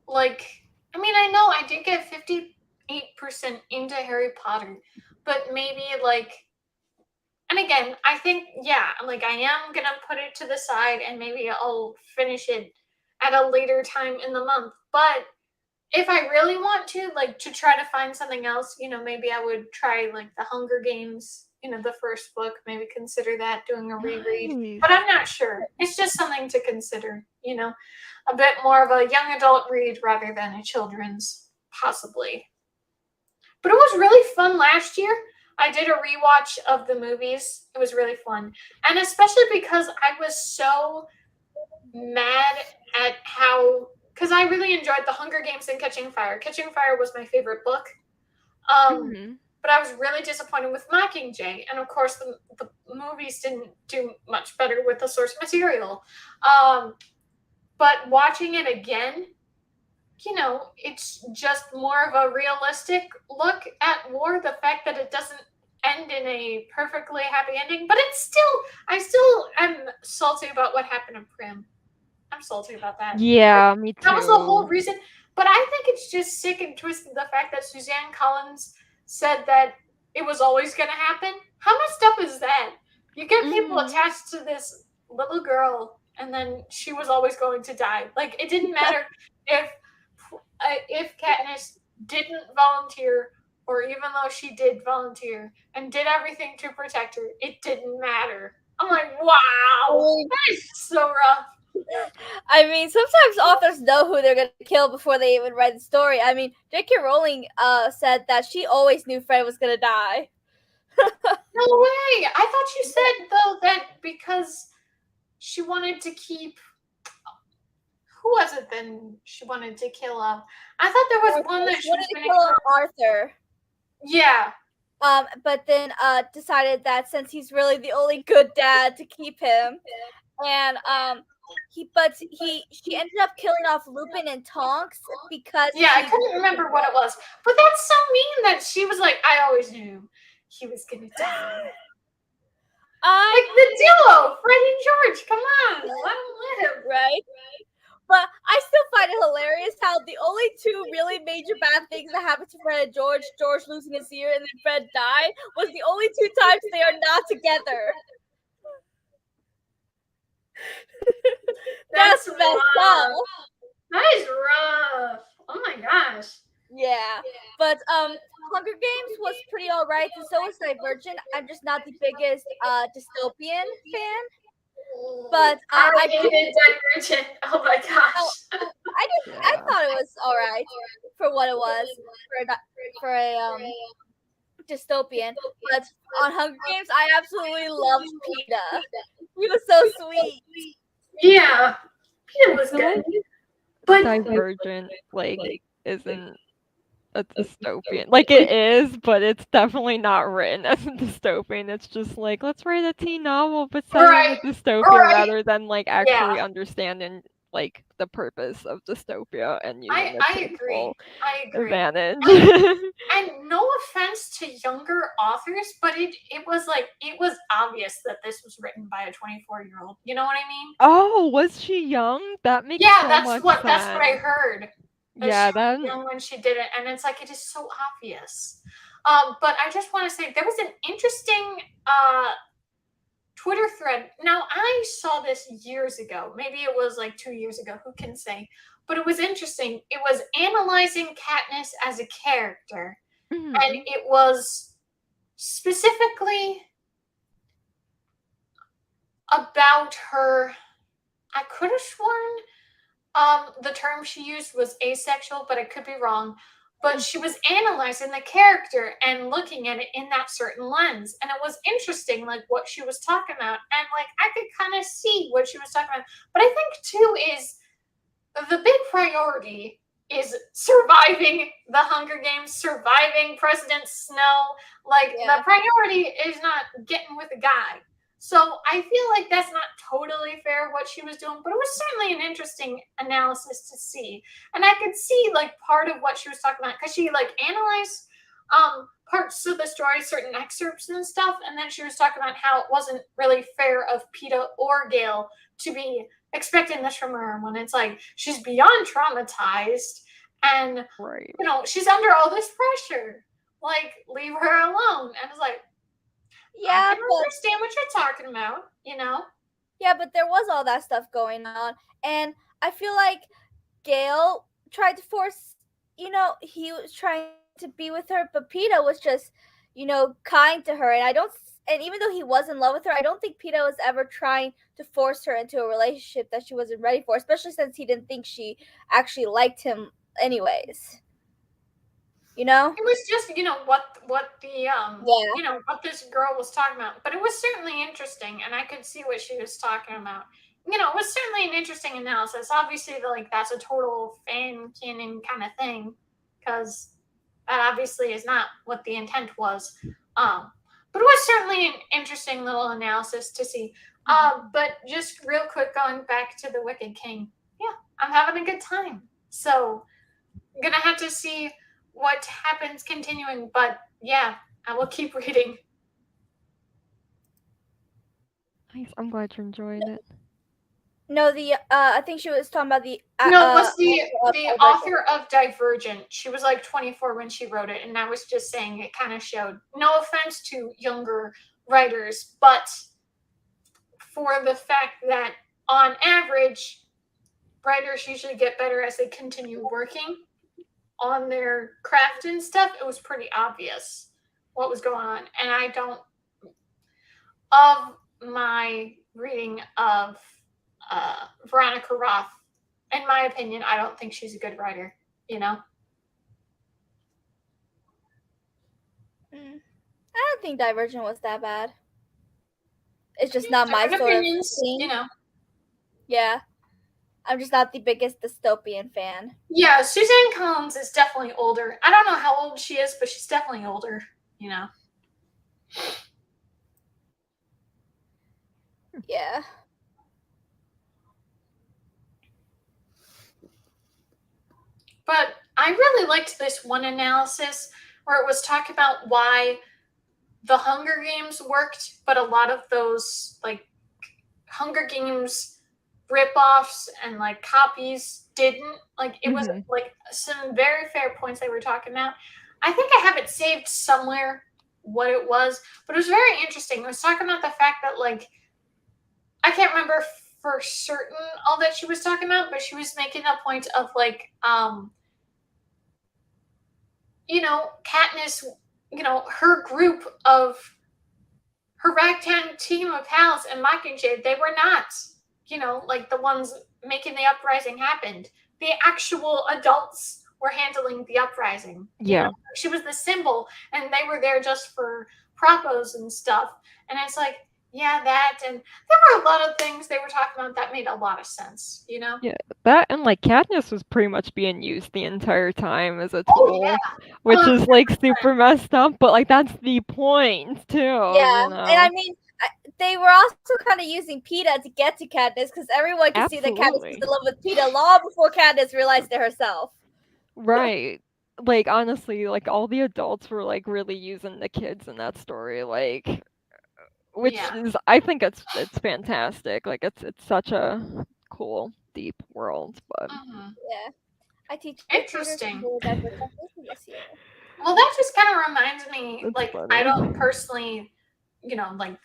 Speaker 3: like, I mean, I know I did get 58% into Harry Potter, but maybe, like, and again, I think, yeah, like, I am gonna put it to the side and maybe I'll finish it at a later time in the month. But if I really want to, like, to try to find something else, maybe I would try, like, the Hunger Games, the first book, maybe consider that, doing a reread.
Speaker 2: Nice.
Speaker 3: But I'm not sure. It's just something to consider, a bit more of a young adult read rather than a children's, possibly. But it was really fun last year. I did a rewatch of the movies. It was really fun. And especially because I was so mad at how, because I really enjoyed The Hunger Games and Catching Fire. Catching Fire was my favorite book. But I was really disappointed with Mockingjay. And of course, the movies didn't do much better with the source material. But watching it again, it's just more of a realistic look at war. The fact that it doesn't end in a perfectly happy ending, but I still am salty about what happened to Prim. I'm salty about that.
Speaker 2: Yeah, me too.
Speaker 3: That was the whole reason. But I think it's just sick and twisted, the fact that Suzanne Collins said that it was always going to happen. How messed up is that? You get people attached to this little girl, and then she was always going to die. Like, it didn't matter if Katniss didn't volunteer, or even though she did volunteer and did everything to protect her, it didn't matter. I'm like, wow, that is so rough.
Speaker 1: I mean, sometimes authors know who they're gonna kill before they even write the story. I mean, J.K. Rowling said that she always knew Fred was gonna die.
Speaker 3: No way! I thought you said though that because she wanted to keep. Who was it then? She wanted to kill I thought there was one that she was
Speaker 1: wanted to kill Arthur.
Speaker 3: Yeah.
Speaker 1: But then decided that since he's really the only good dad to keep him, and she ended up killing off Lupin and Tonks because
Speaker 3: I couldn't remember what it was, but that's so mean that she was like, I always knew he was gonna die. Like the duo, Fred and George. Come on, let him live,
Speaker 1: right? But I still find it hilarious how the only two really major bad things that happened to Fred and George losing his ear and then Fred died, was the only two times they are not together. That's messed up.
Speaker 3: That is rough. Oh my gosh.
Speaker 1: Yeah. But Hunger Games was pretty alright, and so was Divergent. I'm just not the biggest dystopian fan. But
Speaker 3: I hated Divergent. Oh my gosh.
Speaker 1: I thought it was alright for what it was for a dystopian. But on Hunger Games, I absolutely loved Peeta. He was so sweet.
Speaker 3: Yeah, Peeta was good.
Speaker 2: But Divergent isn't a dystopian. Like, it is, but it's definitely not written as a dystopian. It's just like, let's write a teen novel but set in a dystopia rather than actually understanding the purpose of dystopia and using it to full advantage.
Speaker 3: And no offense to younger authors, but it was obvious that this was written by a 24-year-old. You know what I mean?
Speaker 2: Oh, was she young? That makes
Speaker 3: that's
Speaker 2: much
Speaker 3: what
Speaker 2: sense.
Speaker 3: That's what I heard.
Speaker 2: Yeah,
Speaker 3: she was young when she did it, and it's like, it is so obvious. But I just want to say there was an interesting Twitter thread. Now, I saw this years ago. Maybe it was like 2 years ago. Who can say? But it was interesting. It was analyzing Katniss as a character.
Speaker 2: Mhm.
Speaker 3: And it was specifically about her. I could have sworn the term she used was asexual, but I could be wrong. But she was analyzing the character and looking at it in that certain lens. And it was interesting, like what she was talking about. And like I could kind of see what she was talking about. But I think too is the big priority is surviving the Hunger Games, surviving President Snow. Like
Speaker 1: Yeah.
Speaker 3: the priority is not getting with a guy. So I feel like that's not totally fair what she was doing, but it was certainly an interesting analysis to see. And I could see like part of what she was talking about because she like analyzed parts of the story, certain excerpts and stuff, and then she was talking about how it wasn't really fair of Peeta or Gale to be expecting this from her when it's like she's beyond traumatized and
Speaker 2: Right.
Speaker 3: you know she's under all this pressure. Like leave her alone. And it's like
Speaker 1: Yeah,
Speaker 3: I can understand what you're talking about, you know?
Speaker 1: Yeah, but there was all that stuff going on, and I feel like Gale tried to force, he was trying to be with her, but Peeta was just, kind to her, and even though he was in love with her, I don't think Peeta was ever trying to force her into a relationship that she wasn't ready for, especially since he didn't think she actually liked him anyways. You know?
Speaker 3: It was just, what the
Speaker 1: Yeah.
Speaker 3: what this girl was talking about. But it was certainly interesting and I could see what she was talking about. It was certainly an interesting analysis. Obviously, that's a total fan canon kind of thing, because that obviously is not what the intent was. But it was certainly an interesting little analysis to see. But just real quick, going back to the Wicked King, yeah, I'm having a good time. So I'm gonna have to see what happens continuing, but yeah, I will keep reading.
Speaker 2: Nice. I'm glad you're enjoying it.
Speaker 1: No, I think she was talking about the
Speaker 3: No, it was the author of Divergent. She was like 24 when she wrote it, and I was just saying it kind of showed. No offense to younger writers, but for the fact that on average, writers usually get better as they continue working on their craft and stuff, it was pretty obvious what was going on. And I don't, of my reading of Veronica Roth, in my opinion, I don't think she's a good writer,
Speaker 1: I don't think Divergent was that bad. It's just not my sort of thing. Yeah. I'm just not the biggest dystopian fan.
Speaker 3: Yeah, Suzanne Collins is definitely older. I don't know how old she is, but she's definitely older,
Speaker 1: Yeah.
Speaker 3: But I really liked this one analysis where it was talking about why the Hunger Games worked, but a lot of those like Hunger Games ripoffs and like copies didn't. Like it was like some very fair points they were talking about. I think I have it saved somewhere what it was, but it was very interesting. It was talking about the fact that like I can't remember for certain all that she was talking about, but she was making a point of like Katniss, her group of her ragtag team of pals and Mockingjay, they were not, like the ones making the uprising happen. The actual adults were handling the uprising.
Speaker 2: Yeah.
Speaker 3: She was the symbol, and they were there just for propos and stuff. And it's like, yeah, that, and there were a lot of things they were talking about that made a lot of sense,
Speaker 2: Yeah, that and like Katniss was pretty much being used the entire time as a tool, which is like super messed up, but like that's the point too.
Speaker 1: Yeah, and I mean, they were also kind of using Peeta to get to Katniss because everyone could see that Katniss was in love with Peeta long before Katniss realized it herself.
Speaker 2: Right. Like honestly, like all the adults were like really using the kids in that story, like which is I think it's fantastic. Like it's such a cool, deep world. But
Speaker 1: yeah, I teach
Speaker 3: interesting.
Speaker 1: This year.
Speaker 3: Well, that just kind of reminds me, like I don't personally, like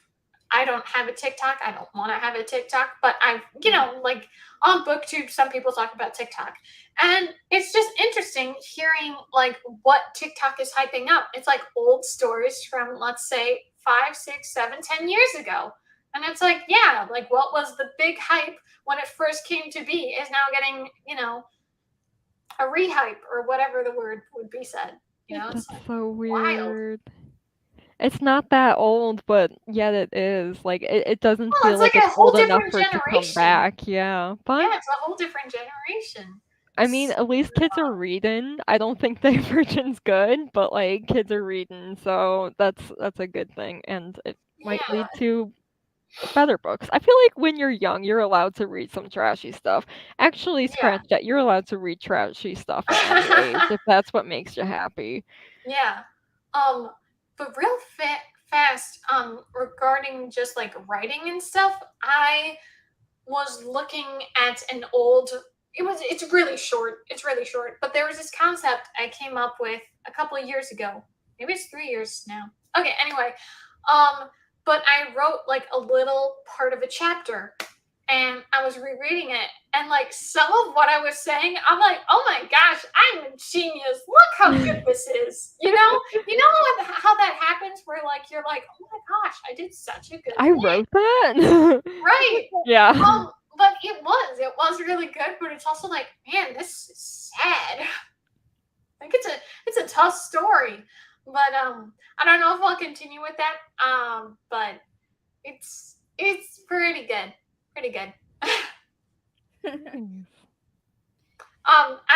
Speaker 3: I don't have a TikTok. I don't want to have a TikTok, but I, you know, like on BookTube, some people talk about TikTok. And it's just interesting hearing like what TikTok is hyping up. It's like old stories from, let's say, 5, 6, 7, 10 years ago. And it's like, yeah, like what was the big hype when it first came to be is now getting, you know, a rehype or whatever the word would be said. You know, it's
Speaker 2: That's
Speaker 3: like
Speaker 2: so
Speaker 3: wild.
Speaker 2: weird. It's not that old, but yet it is. Like it doesn't
Speaker 3: Well,
Speaker 2: feel
Speaker 3: it's
Speaker 2: like
Speaker 3: like
Speaker 2: it's
Speaker 3: a whole
Speaker 2: old enough
Speaker 3: different
Speaker 2: for it to come
Speaker 3: generation.
Speaker 2: back. Yeah. But
Speaker 3: Yeah, it's a whole different generation.
Speaker 2: I mean, at least kids are reading. I don't think the version's good, but like kids are reading, so that's a good thing, and it might
Speaker 3: Yeah.
Speaker 2: lead to better books. I feel like when you're young, you're allowed to read some trashy stuff. Actually,
Speaker 3: Yeah.
Speaker 2: scratch that. You're allowed to read trashy stuff at any age if that's what makes you happy.
Speaker 3: Yeah. But real fast, regarding just like writing and stuff, I was looking at an old it's really short. It's really short. But there was this concept I came up with a couple of years ago. Maybe it's 3 years now. Okay, anyway. But I wrote like a little part of a chapter and I was rereading it, and like some of what I was saying, I'm like, oh my gosh, I'm a genius. Look how good this is. You know how that happens where like you're like, oh my gosh, I did such a good
Speaker 2: I
Speaker 3: thing.
Speaker 2: wrote that.
Speaker 3: Right.
Speaker 2: Yeah.
Speaker 3: But it was really good, but it's also like, man, this is sad. Like it's a tough story. But I don't know if I'll continue with that. But it's pretty good. Pretty good. I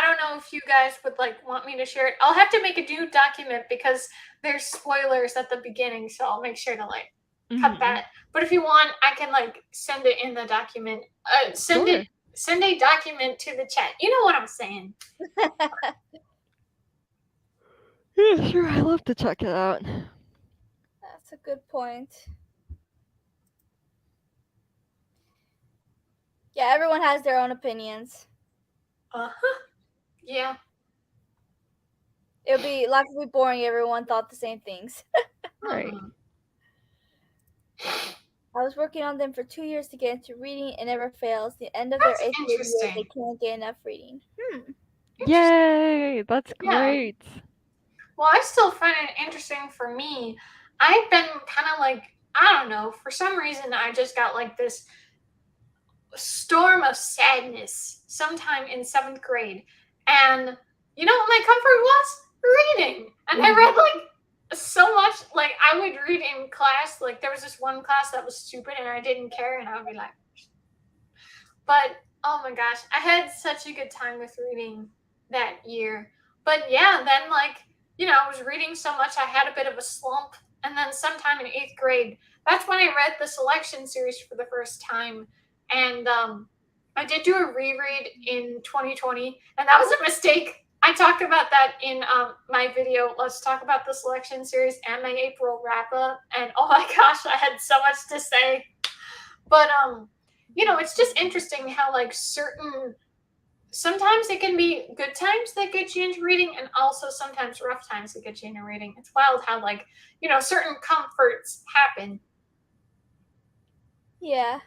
Speaker 3: don't know if you guys would like want me to share it. I'll have to make a new document because there's spoilers at the beginning, so I'll make sure to like cut that. But if you want, I can like send it in the document. Send a document to the chat. You know what I'm saying?
Speaker 2: Yeah, sure. I love to check it out.
Speaker 1: That's a good point. Yeah, everyone has their own opinions.
Speaker 3: Yeah.
Speaker 1: Life would be boring if everyone thought the same things.
Speaker 2: Right.
Speaker 1: I was working on them for 2 years to get into reading. It never fails. The end of their 8th grade year, they can't get enough reading.
Speaker 2: Yay! That's great.
Speaker 3: Yeah. Well, I still find it interesting for me. I've been kind of like, I don't know, for some reason I just got like this storm of sadness sometime in 7th grade. And you know what my comfort was? Reading. And I read like so much. Like I would read in class. Like there was this one class that was stupid and I didn't care, and I would be like, but oh my gosh, I had such a good time with reading that year. But yeah, then like, you know, I was reading so much I had a bit of a slump. And then sometime in 8th grade, that's when I read the Selection series for the first time. And I did do a reread in 2020, and that was a mistake. I talked about that in my video, Let's Talk About the Selection series, and my April wrap-up. And oh my gosh, I had so much to say. But, you know, it's just interesting how, like, sometimes it can be good times that get you into reading, and also sometimes rough times that get you into reading. It's wild how, like, you know, certain comforts happen.
Speaker 1: Yeah.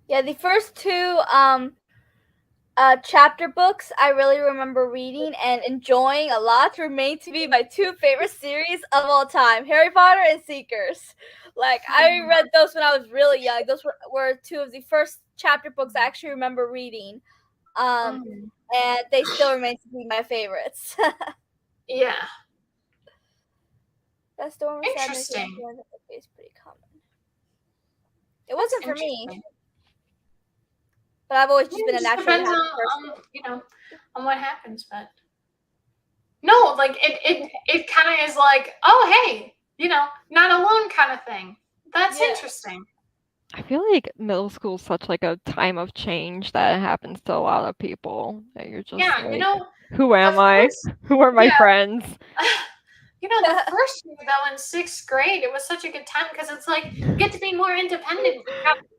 Speaker 1: Yeah, the first 2 chapter books I really remember reading and enjoying a lot remain to be my 2 favorite series of all time, Harry Potter and Seekers. Like, I read those when I was really young. Those were 2 of the first chapter books I actually remember reading. And they still remain to be my favorites.
Speaker 3: Yeah.
Speaker 1: That storm of sadness is pretty common. It wasn't for me. But I've always just been a naturally happy person.
Speaker 3: You know, on what happens, but no, like it kind of is like, oh hey, you know, not alone kind of thing. That's interesting.
Speaker 2: I feel like middle school is such like a time of change that happens to a lot of people. That you're just like,
Speaker 3: you know,
Speaker 2: who am I? Who are my friends?
Speaker 3: You know, the first year though in 6th grade, it was such a good time because it's like you get to be more independent.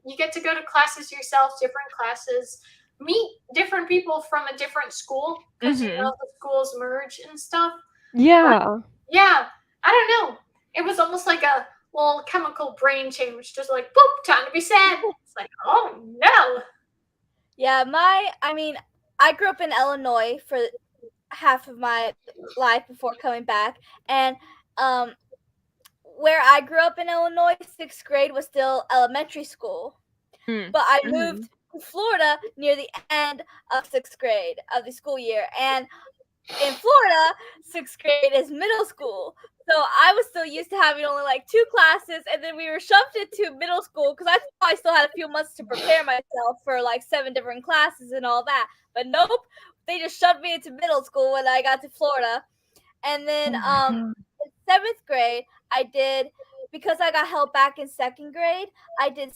Speaker 3: You get to go to classes yourself, different classes, meet different people from a different school because you know the schools merge and stuff.
Speaker 2: Yeah.
Speaker 3: Yeah, I don't know. it was almost like a little chemical brain change, just like boop, time to be sad. It's like, oh no.
Speaker 1: Yeah, I grew up in Illinois for half of my life before coming back, and where I grew up in Illinois, 6th grade was still elementary school.
Speaker 2: Mm.
Speaker 1: But I moved to Florida near the end of 6th grade of the school year, and in Florida, 6th grade is middle school. So I was still used to having only like 2 classes, and then we were shoved into middle school because I thought I still had a few months to prepare myself for like 7 different classes and all that. But nope, they just shoved me into middle school when I got to Florida. And then in 7th grade, I did, because I got held back in 2nd grade, I did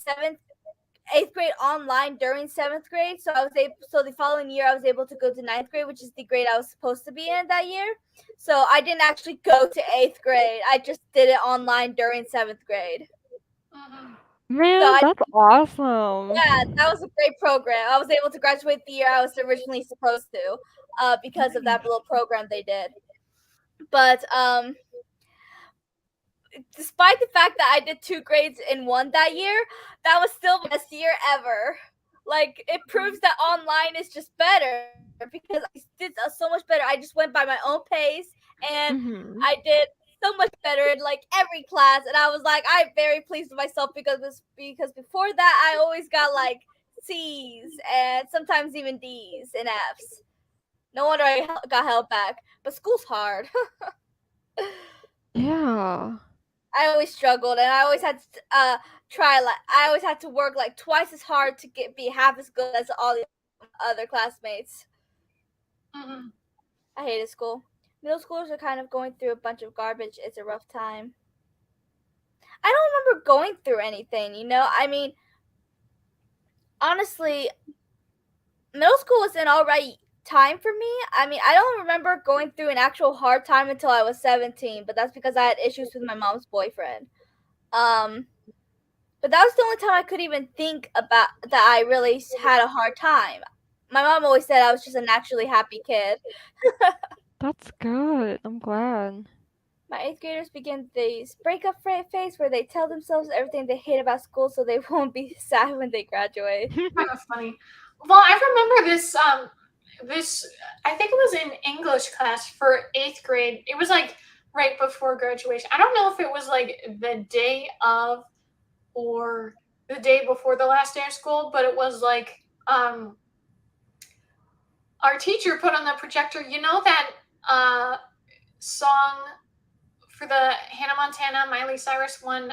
Speaker 1: 8th grade online during 7th grade. So the following year I was able to go to 9th grade, which is the grade I was supposed to be in that year. So I didn't actually go to 8th grade. I just did it online during 7th grade.
Speaker 2: Man,
Speaker 1: So
Speaker 2: that's awesome.
Speaker 1: yeah, that was a great program. I was able to graduate the year I was originally supposed to, because of that little program they did. But despite the fact that I did 2 grades in one that year, that was still the best year ever. Like, it proves that online is just better because I did so much better. I just went by my own pace, and I did so much better in like every class, and I was like, I'm very pleased with myself because before that I always got like C's and sometimes even D's and F's. No wonder I got held back. But school's hard.
Speaker 2: Yeah.
Speaker 1: I always struggled, and I always had to I always had to work like twice as hard to be half as good as all the other classmates. I hated school. Middle schoolers are kind of going through a bunch of garbage. It's a rough time. I don't remember going through anything, I mean, honestly, middle school was an alright time for me. I mean, I don't remember going through an actual hard time until I was 17, but that's because I had issues with my mom's boyfriend. But that was the only time I could even think about that I really had a hard time. My mom always said I was just a naturally happy kid.
Speaker 2: That's good. I'm glad.
Speaker 1: My 8th graders begin this breakup phase where they tell themselves everything they hate about school so they won't be sad when they graduate.
Speaker 3: Kind of funny. Well, I remember this. This I think it was in English class for 8th grade. It was like right before graduation. I don't know if it was like the day of or the day before the last day of school, but it was like our teacher put on the projector. You know that song for the Hannah Montana Miley Cyrus one.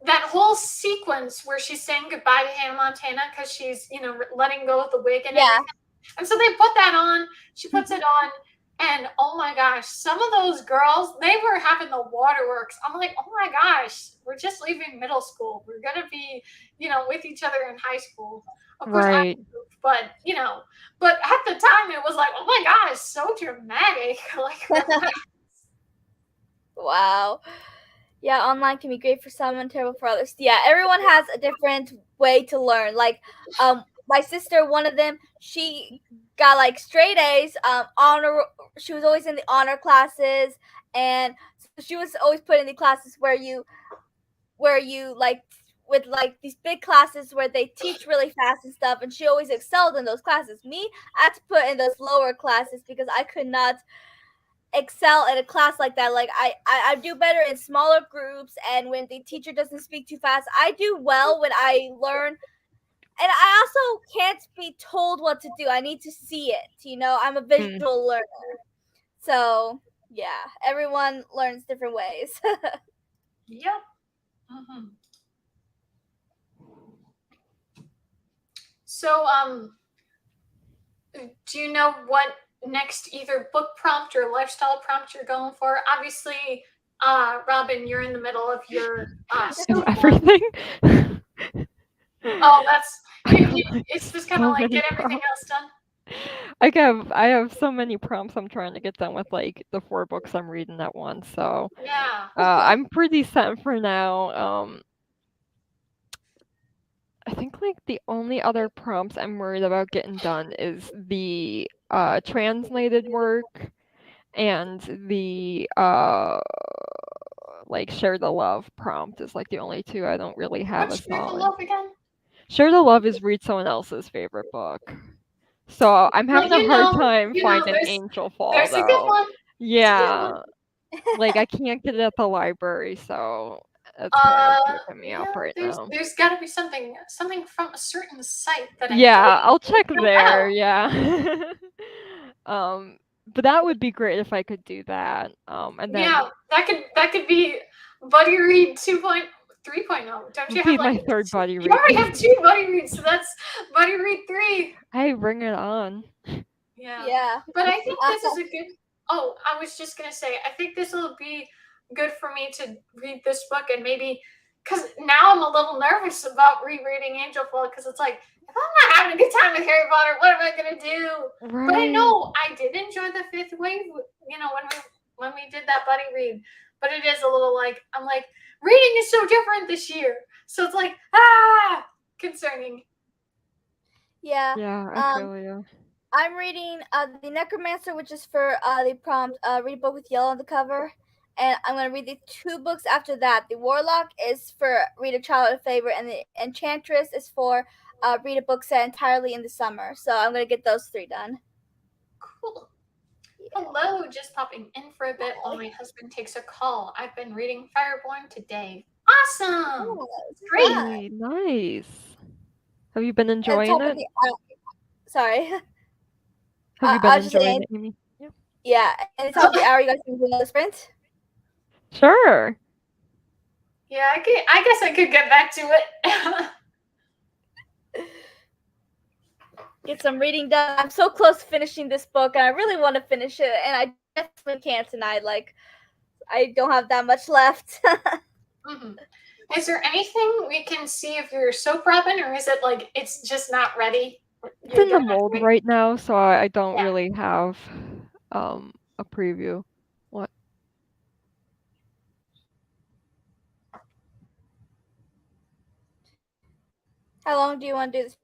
Speaker 3: That whole sequence where she's saying goodbye to Hannah Montana because she's, letting go of the wig and everything. And so they put that on. She puts it on, and oh my gosh, some of those girls, they were having the waterworks. I'm like, oh my gosh, we're just leaving middle school. We're gonna be, with each other in high school. Of course,
Speaker 2: Right.
Speaker 3: but but at the time it was like, oh my gosh, so dramatic. Like,
Speaker 1: Wow. Yeah, online can be great for some and terrible for others. Yeah, everyone has a different way to learn. Like, my sister, one of them, she got like straight A's, honor. She was always in the honor classes, and so she was always put in the classes where you like with like these big classes where they teach really fast and stuff, and she always excelled in those classes. Me, I had to put in those lower classes because I could not excel in a class like that. Like I do better in smaller groups, and when the teacher doesn't speak too fast, I do well when I learn. And I also can't be told what to do. I need to see it. I'm a visual learner. So yeah, everyone learns different ways.
Speaker 3: Yep. So, do you know what next either book prompt or lifestyle prompt you're going for? Obviously, Robin, you're in the middle of your
Speaker 2: everything.
Speaker 3: Oh, it's just kind of like get everything else done.
Speaker 2: I have so many prompts I'm trying to get done with like the 4 books I'm reading at once. So
Speaker 3: yeah,
Speaker 2: I'm pretty set for now. I think like the only other prompts I'm worried about getting done is the translated work and the like Share the Love prompt is like the only two I don't really have a
Speaker 3: What's Share the
Speaker 2: solid.
Speaker 3: Love again?
Speaker 2: Share the Love is read someone else's favorite book. So I'm
Speaker 3: Well,
Speaker 2: having a hard time
Speaker 3: you know,
Speaker 2: finding Angel Fall
Speaker 3: there's a good
Speaker 2: though.
Speaker 3: one. There's a good one.
Speaker 2: Yeah, like I can't get it at the library, so it's kind of tripping me up
Speaker 3: Yeah,
Speaker 2: right now.
Speaker 3: there's got to be something from a certain site that I
Speaker 2: Yeah, I'll check
Speaker 3: don't know
Speaker 2: there.
Speaker 3: about.
Speaker 2: Yeah. But that would be great if I could do that. And then
Speaker 3: Yeah, that could be Buddy Read 2.3.0. Don't you
Speaker 2: be
Speaker 3: have
Speaker 2: my
Speaker 3: like
Speaker 2: third buddy
Speaker 3: you
Speaker 2: read.
Speaker 3: already have 2 Buddy Reads, so that's Buddy Read 3.
Speaker 2: Hey, bring it on.
Speaker 3: Yeah.
Speaker 1: Yeah.
Speaker 3: But I think this is a good. Oh, I was just gonna say, I think this will be good for me to read this book and maybe, because now I'm a little nervous about rereading Angel Fall because it's like, if I'm not having a good time with Harry Potter, what am I gonna do? But I
Speaker 2: Right.
Speaker 3: know I did enjoy the Fifth Wave, when we did that buddy read. But it is a little like, I'm like, reading is so different this year, so it's like concerning.
Speaker 1: Yeah.
Speaker 2: Yeah, I feel you.
Speaker 1: I'm reading The Necromancer, which is for the prompt read a book with yellow on the cover. And I'm going to read the 2 books after that. The Warlock is for read a childhood favorite, and the Enchantress is for read a book set entirely in the summer. So I'm going to get those 3 done.
Speaker 3: Cool.
Speaker 1: Yeah.
Speaker 3: Hello, just popping in for a bit while my husband takes a call. I've been reading Fireborn today. Awesome!
Speaker 1: Oh,
Speaker 3: Great!
Speaker 1: yeah.
Speaker 2: Hey, nice. Have you been
Speaker 1: At the
Speaker 2: enjoying
Speaker 1: top of
Speaker 2: it?
Speaker 1: the, sorry.
Speaker 2: Have you
Speaker 1: I
Speaker 2: been
Speaker 1: was just
Speaker 2: enjoying
Speaker 1: saying,
Speaker 2: it, Amy? Yeah.
Speaker 1: yeah, at the top of the hour, you guys can do another sprint.
Speaker 2: Sure.
Speaker 3: Yeah, I guess I could get back to it.
Speaker 1: Get some reading done. I'm so close to finishing this book, and I really want to finish it, and I definitely can't tonight. Like, I don't have that much left.
Speaker 3: Mhm. Is there anything we can see if you're soap Robin, or is it like it's just not ready?
Speaker 2: It's in the mold right now, so I don't
Speaker 3: Yeah.
Speaker 2: really have a preview. What?
Speaker 1: How long do you want to do this?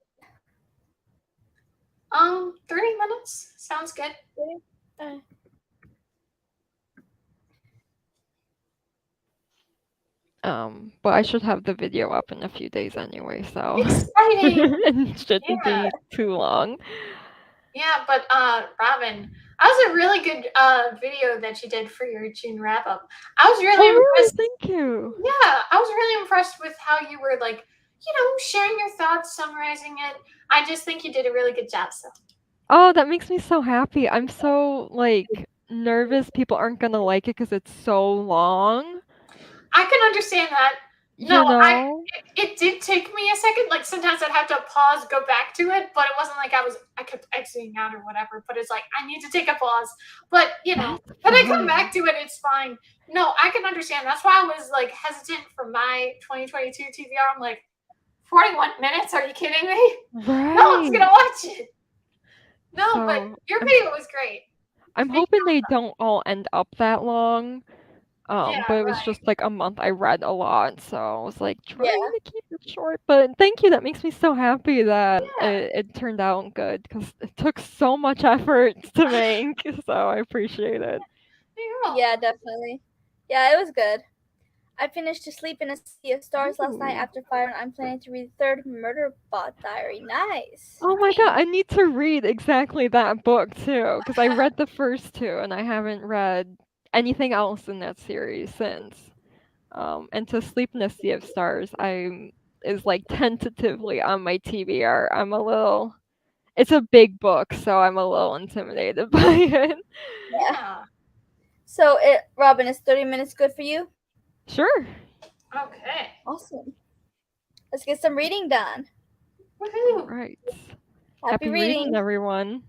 Speaker 3: 30 minutes sounds good.
Speaker 2: But I should have the video up in a few days anyway, so
Speaker 3: Exciting!
Speaker 2: it shouldn't
Speaker 3: Yeah.
Speaker 2: be too long.
Speaker 3: Yeah, but Robin, that was a really good video that you did for your June wrap up. I was really impressed.
Speaker 2: Thank you.
Speaker 3: Yeah, I was really impressed with how you were like, sharing your thoughts, summarizing it. I just think you did a really good job. So.
Speaker 2: Oh, that makes me so happy. I'm so like nervous people aren't gonna like it because it's so long.
Speaker 3: I can understand that.
Speaker 2: You know?
Speaker 3: It did take me a second. Like sometimes I'd have to pause, go back to it, but it wasn't like I kept exiting out or whatever. But it's like I need to take a pause. But when I come back to it, it's fine. No, I can understand. That's why I was like hesitant for my 2022 TBR. I'm like, 41 minutes? Are you kidding me?
Speaker 2: Right.
Speaker 3: No one's gonna watch it. No,
Speaker 2: So,
Speaker 3: but your video was great.
Speaker 2: I'm hoping they don't all end up that long.
Speaker 3: Yeah,
Speaker 2: But it was
Speaker 3: right.
Speaker 2: just like a month I read a lot, so I was like trying
Speaker 1: Yeah.
Speaker 2: to keep it short. But thank you, that makes me so happy that
Speaker 3: Yeah.
Speaker 2: it turned out good because it took so much effort to make. So I appreciate it.
Speaker 3: You're welcome.
Speaker 1: Yeah, definitely. Yeah, it was good. I finished To Sleep in a Sea of Stars last night
Speaker 2: Ooh.
Speaker 1: after Fire, and I'm planning to read the 3rd Murder Bot Diary. Nice.
Speaker 2: Oh my god, I need to read exactly that book too, because I read the first 2 and I haven't read anything else in that series since. And To Sleep in a Sea of Stars, is like tentatively on my TBR. It's a big book, so I'm a little intimidated by it.
Speaker 3: Yeah.
Speaker 1: So, Robin, is 30 minutes good for you?
Speaker 2: Sure.
Speaker 3: Okay.
Speaker 1: Awesome. Let's get some reading done.
Speaker 3: Woohoo.
Speaker 2: Right.
Speaker 1: Happy reading.
Speaker 2: reading, everyone.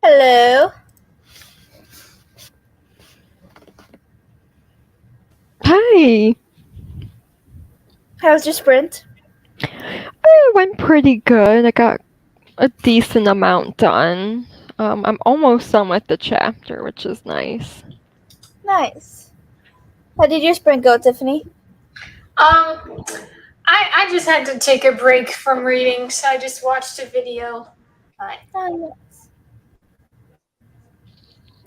Speaker 1: Hello.
Speaker 2: Hi.
Speaker 1: How was your sprint?
Speaker 2: It went pretty good. I got a decent amount done. I'm almost done with the chapter, which is nice.
Speaker 1: Nice. How did your sprint go, Tiffany?
Speaker 3: I just had to take a break from reading, so I just watched a video. But
Speaker 1: Oh, nice.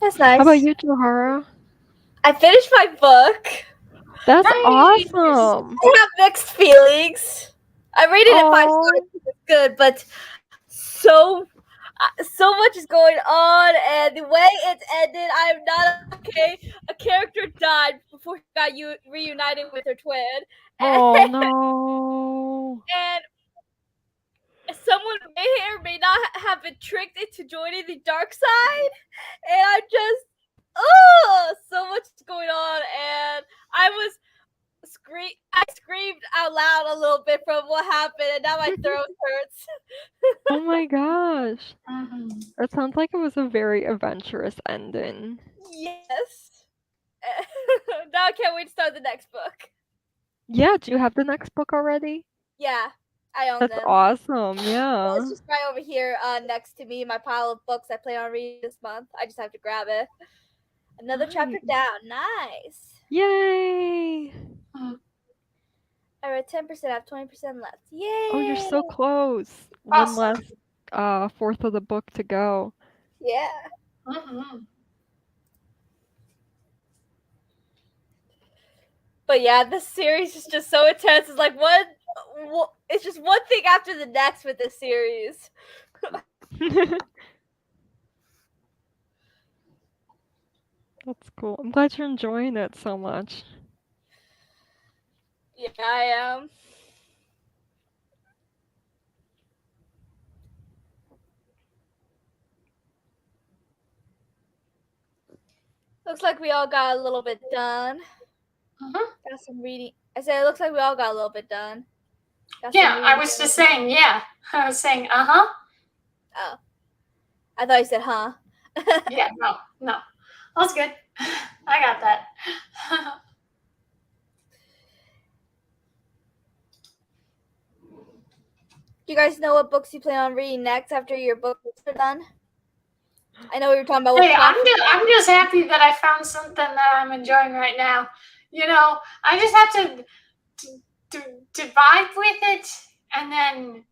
Speaker 1: That's nice.
Speaker 2: How about you, Johara?
Speaker 1: I finished my book.
Speaker 2: That's
Speaker 3: Nice.
Speaker 2: awesome.
Speaker 1: I have mixed feelings. I rated it 5
Speaker 2: Aw.
Speaker 1: stars. It's good, but so much is going on, and the way it's ended, I'm not okay. A character died before she got reunited with her twin.
Speaker 2: Oh no.
Speaker 1: And someone may or may not have been tricked into joining the dark side, and I'm just, so much is going on, and I screamed out loud a little bit from what happened, and now my throat hurts.
Speaker 2: Oh my gosh.
Speaker 3: Mhm.
Speaker 2: That sounds like it was a very adventurous ending.
Speaker 1: Yes. Now I can't wait to start the next book.
Speaker 2: Yeah, do you have the next book already?
Speaker 1: Yeah, I own
Speaker 2: That's
Speaker 1: them.
Speaker 2: awesome, yeah.
Speaker 1: It's just right over here next to me, my pile of books I plan on reading this month. I just have to grab it. Another chapter
Speaker 2: Nice.
Speaker 1: down. Nice.
Speaker 2: Yay!
Speaker 1: I read 10%, I have 20% left. Yay!
Speaker 2: Oh, you're so close.
Speaker 3: Awesome.
Speaker 2: One last fourth of the book to go.
Speaker 1: Yeah.
Speaker 3: Mm-hmm.
Speaker 1: But yeah, this series is just so intense. It's like it's just one thing after the next with this series.
Speaker 2: That's cool. I'm glad you're enjoying it so much.
Speaker 1: Yeah, I am. Looks like we all got a little bit done.
Speaker 3: Mm-hmm.
Speaker 1: Got some reading. I said it looks like we all got a little bit done.
Speaker 3: Yeah, I was just saying, yeah. I was saying, uh-huh.
Speaker 1: Oh. I thought you said, huh?
Speaker 3: Yeah, no. That's good. I got that.
Speaker 1: Do you guys know what books you plan on reading next after your books are done? I know we were talking about.
Speaker 3: Hey, I'm just happy that I found something that I'm enjoying right now. You know, I just have to vibe with it, and then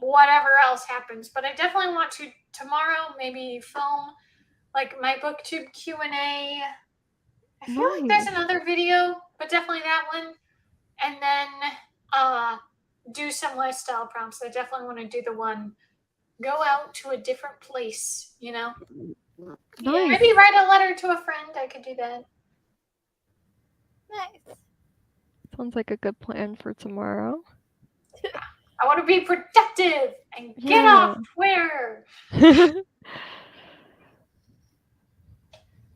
Speaker 3: whatever else happens. But I definitely want to tomorrow maybe film like my booktube Q&A. I feel like there's another video, but definitely that one. And then do some lifestyle prompts. I definitely want to do the one go out to a different place, you know?
Speaker 2: Nice.
Speaker 3: Yeah, maybe write a letter to a friend. I could do that.
Speaker 1: Nice.
Speaker 2: Sounds like a good plan for tomorrow.
Speaker 3: I want to be productive and get off Twitter.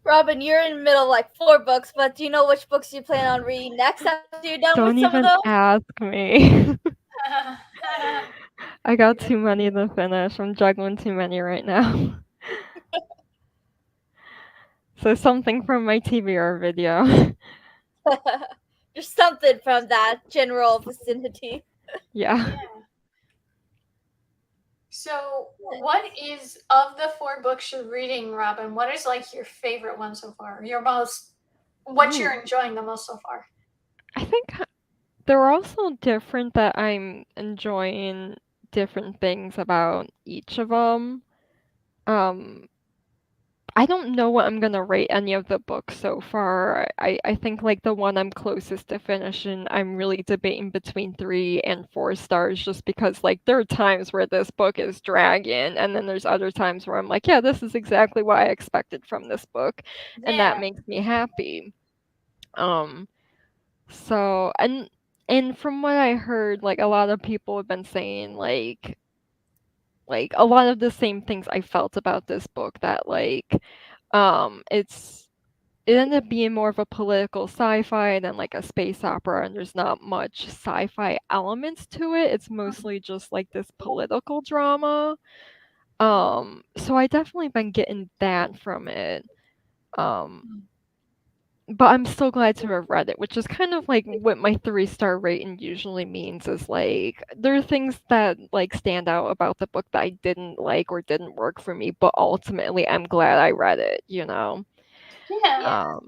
Speaker 1: Robin, you're in the middle of like 4 books, but do you know which books you plan on reading next after you're done
Speaker 2: Don't
Speaker 1: with some
Speaker 2: even
Speaker 1: of those?
Speaker 2: ask me. I got too many to finish. I'm juggling too many right now. So something from my TBR video.
Speaker 1: Just something from that general vicinity.
Speaker 2: Yeah.
Speaker 3: So, what is of the 4 books you're reading, Robin? What is like your favorite one so far? What you're enjoying the most so far?
Speaker 2: I think they're also different that I'm enjoying different things about each of them. I don't know what I'm gonna rate any of the books so far. I think like the one I'm closest to finishing, I'm really debating between 3 and 4 stars just because like there are times where this book is dragging and then there's other times where I'm like, yeah, this is exactly what I expected from this book and that makes me happy. So and from what I heard, like a lot of people have been saying like a lot of the same things I felt about this book that like it ended up being more of a political sci-fi than like a space opera, and there's not much sci-fi elements to it. It's mostly just like this political drama. So I definitely been getting that from it. But I'm so glad to have read it, which is kind of like what my 3-star rating usually means is like there are things that like stand out about the book that I didn't like or didn't work for me, but ultimately I'm glad I read it, you know.
Speaker 3: Yeah.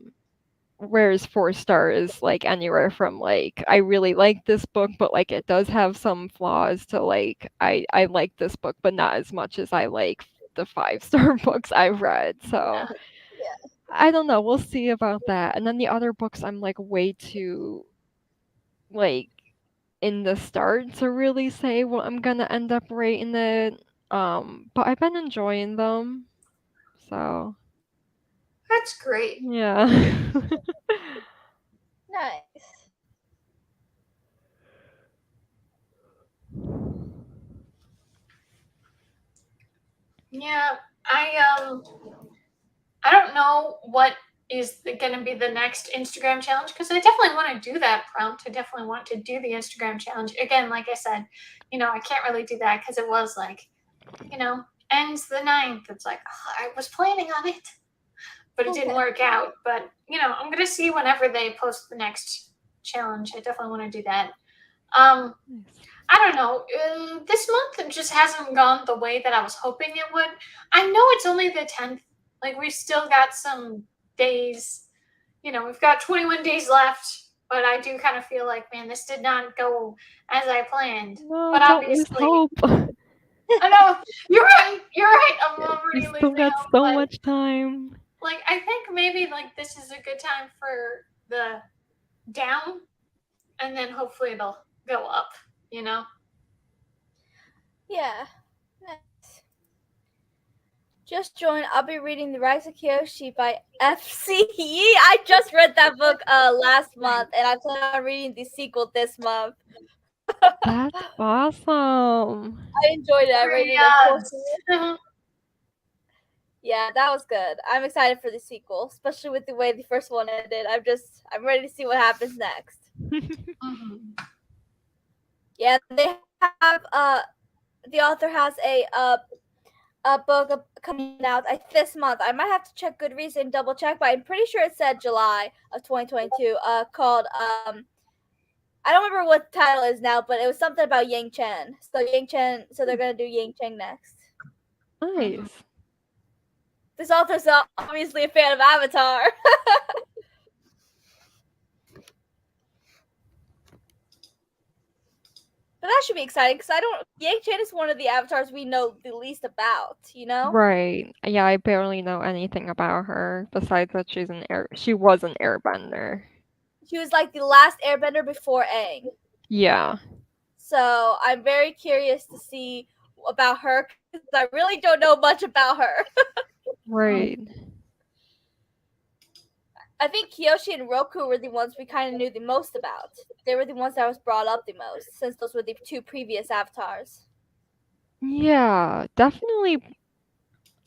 Speaker 2: Whereas 4-star is like anywhere from like I really like this book, but like it does have some flaws to like I like this book, but not as much as I like the 5-star books I've read. So
Speaker 1: Yeah.
Speaker 2: I don't know. We'll see about that. And then the other books, I'm like way too like in the start to really say what I'm gonna end up rating it. But I've been enjoying them. So
Speaker 3: That's great.
Speaker 2: yeah.
Speaker 1: Nice.
Speaker 3: Yeah, I don't know what is going to be the next Instagram challenge because I definitely want to do that prompt. I definitely want to do the Instagram challenge again. Like I said, I can't really do that because it was like, ends the 9th. It's like I was planning on it, but it didn't
Speaker 1: Okay.
Speaker 3: work out. But I'm gonna see whenever they post the next challenge. I definitely want to do that. Um, I don't know. This month it just hasn't gone the way that I was hoping it would. I know it's only the 10th. Like we've still got some days. We've got 21 days left. But I do kind of feel like, man, this did not go as I planned.
Speaker 2: No,
Speaker 3: But
Speaker 2: don't lose
Speaker 3: obviously,
Speaker 2: hope.
Speaker 3: I know you're right. You're right. I'm
Speaker 2: You
Speaker 3: already
Speaker 2: still
Speaker 3: losing
Speaker 2: got
Speaker 3: hope.
Speaker 2: so
Speaker 3: But
Speaker 2: much time.
Speaker 3: like, I think maybe like this is a good time for the down, and then hopefully it'll go up. You know.
Speaker 1: Yeah. Nice. Just joined. I'll be reading The Rise of Kyoshi by FCE. I just read that book last month, and I plan on reading the sequel this month.
Speaker 2: That's awesome.
Speaker 1: I enjoyed it. I rated it 4.
Speaker 3: Yes.
Speaker 1: Yeah, that was good. I'm excited for the sequel, especially with the way the first one ended. I'm ready to see what happens next.
Speaker 3: Mhm.
Speaker 1: Yeah, they have the author has a book coming out this month. I might have to check Goodreads and double check, but I'm pretty sure it said July of 2022. Called I don't remember what the title is now, but it was something about Yang Chen. So they're gonna do Yang Chen next.
Speaker 2: Nice.
Speaker 1: This author's obviously a fan of Avatar. But that should be exciting because Yang Chen is one of the avatars we know the least about, you know?
Speaker 2: Right. Yeah, I barely know anything about her besides that she was an airbender.
Speaker 1: She was like the last airbender before Aang.
Speaker 2: Yeah.
Speaker 1: So I'm very curious to see about her because I really don't know much about her.
Speaker 2: Right.
Speaker 1: I think Kyoshi and Roku were the ones we kind of knew the most about. They were the ones that was brought up the most since those were the 2 previous avatars.
Speaker 2: Yeah, definitely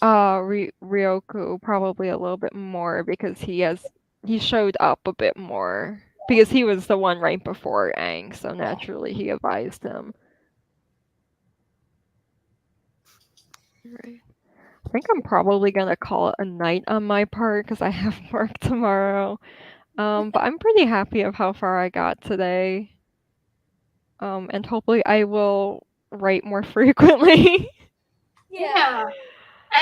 Speaker 2: Ryoku probably a little bit more because he showed up a bit more because he was the one right before Aang, so naturally he advised him. Right. I think I'm probably gonna call it a night on my part because I have work tomorrow. But I'm pretty happy of how far I got today. And hopefully I will write more frequently.
Speaker 3: Yeah.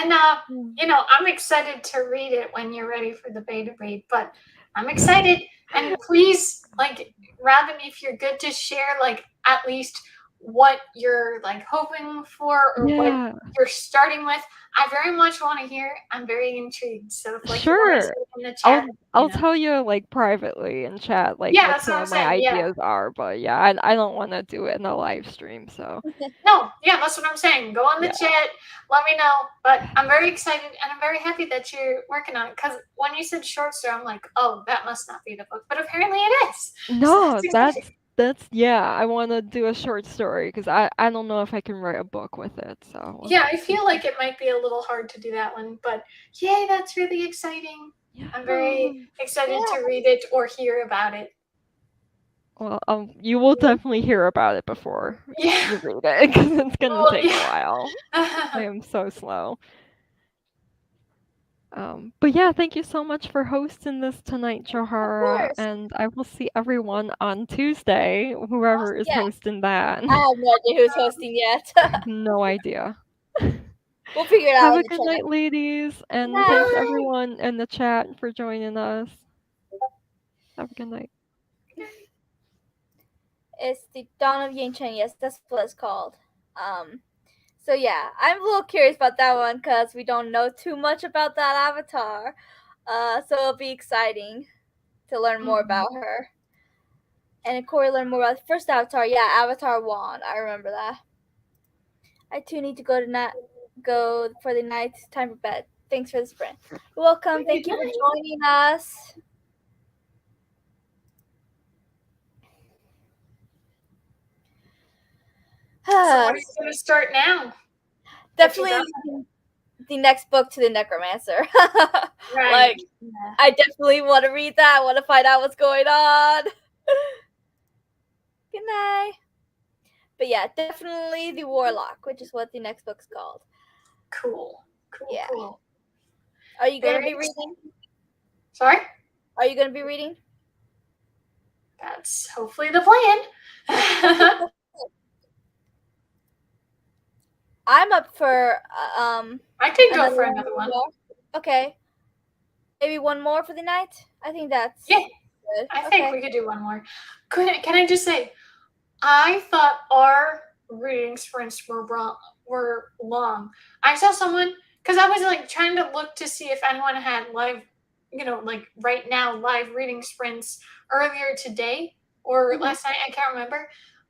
Speaker 3: And I'm excited to read it when you're ready for the beta read. But I'm excited, and please, like, Robin, if you're good, just share like at least what you're like hoping for or what
Speaker 2: Yeah,
Speaker 3: you're starting with. I very much want to hear. I'm very intrigued. So if like you want to
Speaker 2: sure.
Speaker 3: say it in the chat,
Speaker 2: I'll tell you like privately in chat like
Speaker 3: yeah,
Speaker 2: what
Speaker 3: that's
Speaker 2: some
Speaker 3: what I'm
Speaker 2: of my
Speaker 3: saying. Yeah.
Speaker 2: ideas are, but yeah, I don't want to do it in a live stream, so
Speaker 3: No, yeah, that's what I'm saying. Go on the
Speaker 2: yeah.
Speaker 3: chat, let me know. But I'm very excited and I'm very happy that you're working on it. Because when you said short story, I'm like, oh, that must not be the book. But apparently it is. So
Speaker 2: No,
Speaker 3: that's exciting.
Speaker 2: that's yeah, I want to do a short story because I don't know if I can write a book with it, so we'll
Speaker 3: Yeah, I
Speaker 2: see.
Speaker 3: feel like it might be a little hard to do that one. But yay, that's really exciting.
Speaker 2: Yeah.
Speaker 3: I'm very excited to read it or hear about it.
Speaker 2: Well, you will definitely hear about it before
Speaker 3: Yeah.
Speaker 2: you read it because it's gonna
Speaker 3: Well,
Speaker 2: take a
Speaker 3: yeah.
Speaker 2: while. I am so slow. But yeah, thank you so much for hosting this tonight,
Speaker 1: Of
Speaker 2: Johara,
Speaker 1: course.
Speaker 2: and I will see everyone on Tuesday, whoever is
Speaker 1: Yeah.
Speaker 2: hosting that.
Speaker 1: I have no idea who's hosting yet.
Speaker 2: No idea.
Speaker 1: We'll figure it out
Speaker 2: Have
Speaker 1: in
Speaker 2: a
Speaker 1: the
Speaker 2: good
Speaker 1: chat.
Speaker 2: night, ladies, and thanks
Speaker 1: Bye.
Speaker 2: everyone in the chat for joining us. Have a good night.
Speaker 1: It's the Dawn of Yin Chen. Yes, that's what it's called. So yeah, I'm a little curious about that one because we don't know too much about that avatar. So it'll be exciting to learn more about her. And Corey learned more about the first avatar. Yeah, Avatar Wand. I remember that. I too need to go for the night. Time for bed. Thanks for the sprint. You're welcome. Thank you for joining us.
Speaker 3: So what are you going to start now?
Speaker 1: Definitely the next book to the Necromancer.
Speaker 3: Right.
Speaker 1: Like, I definitely want to read that. I want to find out what's going on. Good night. But yeah, definitely the Warlock, which is what the next book's called.
Speaker 3: Cool.
Speaker 1: Yeah.
Speaker 3: Cool.
Speaker 1: Are you going to be reading?
Speaker 3: Sorry?
Speaker 1: Are you going to be reading?
Speaker 3: That's hopefully the plan.
Speaker 1: I'm up for
Speaker 3: I can go for another one.
Speaker 1: More. Okay. Maybe one more for the night? I think that's
Speaker 3: good.
Speaker 1: I
Speaker 3: think we could do one more. Can I just say, I thought our reading sprints were long. I saw someone, because I was like trying to look to see if anyone had live, like right now live reading sprints earlier today or last night. I can't remember,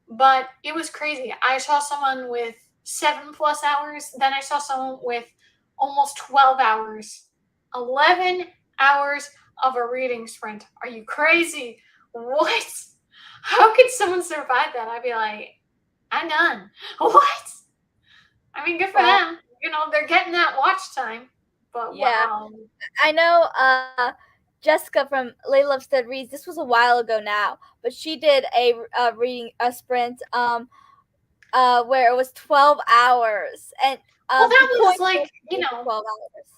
Speaker 3: but it was crazy. I saw someone with 7+ hours. Then I saw someone with almost 12 hours, 11 hours of a reading sprint. Are you crazy? What? How could someone survive that? I'd be like, I'm done. What? I mean, good for them. They're getting that watch time. But
Speaker 1: yeah.
Speaker 3: wow.
Speaker 1: I know Jessica from Lady Lovestead Reads, this was a while ago now, but she did a sprint where it was 12 hours. And
Speaker 3: well, that was like,
Speaker 1: 12 hours.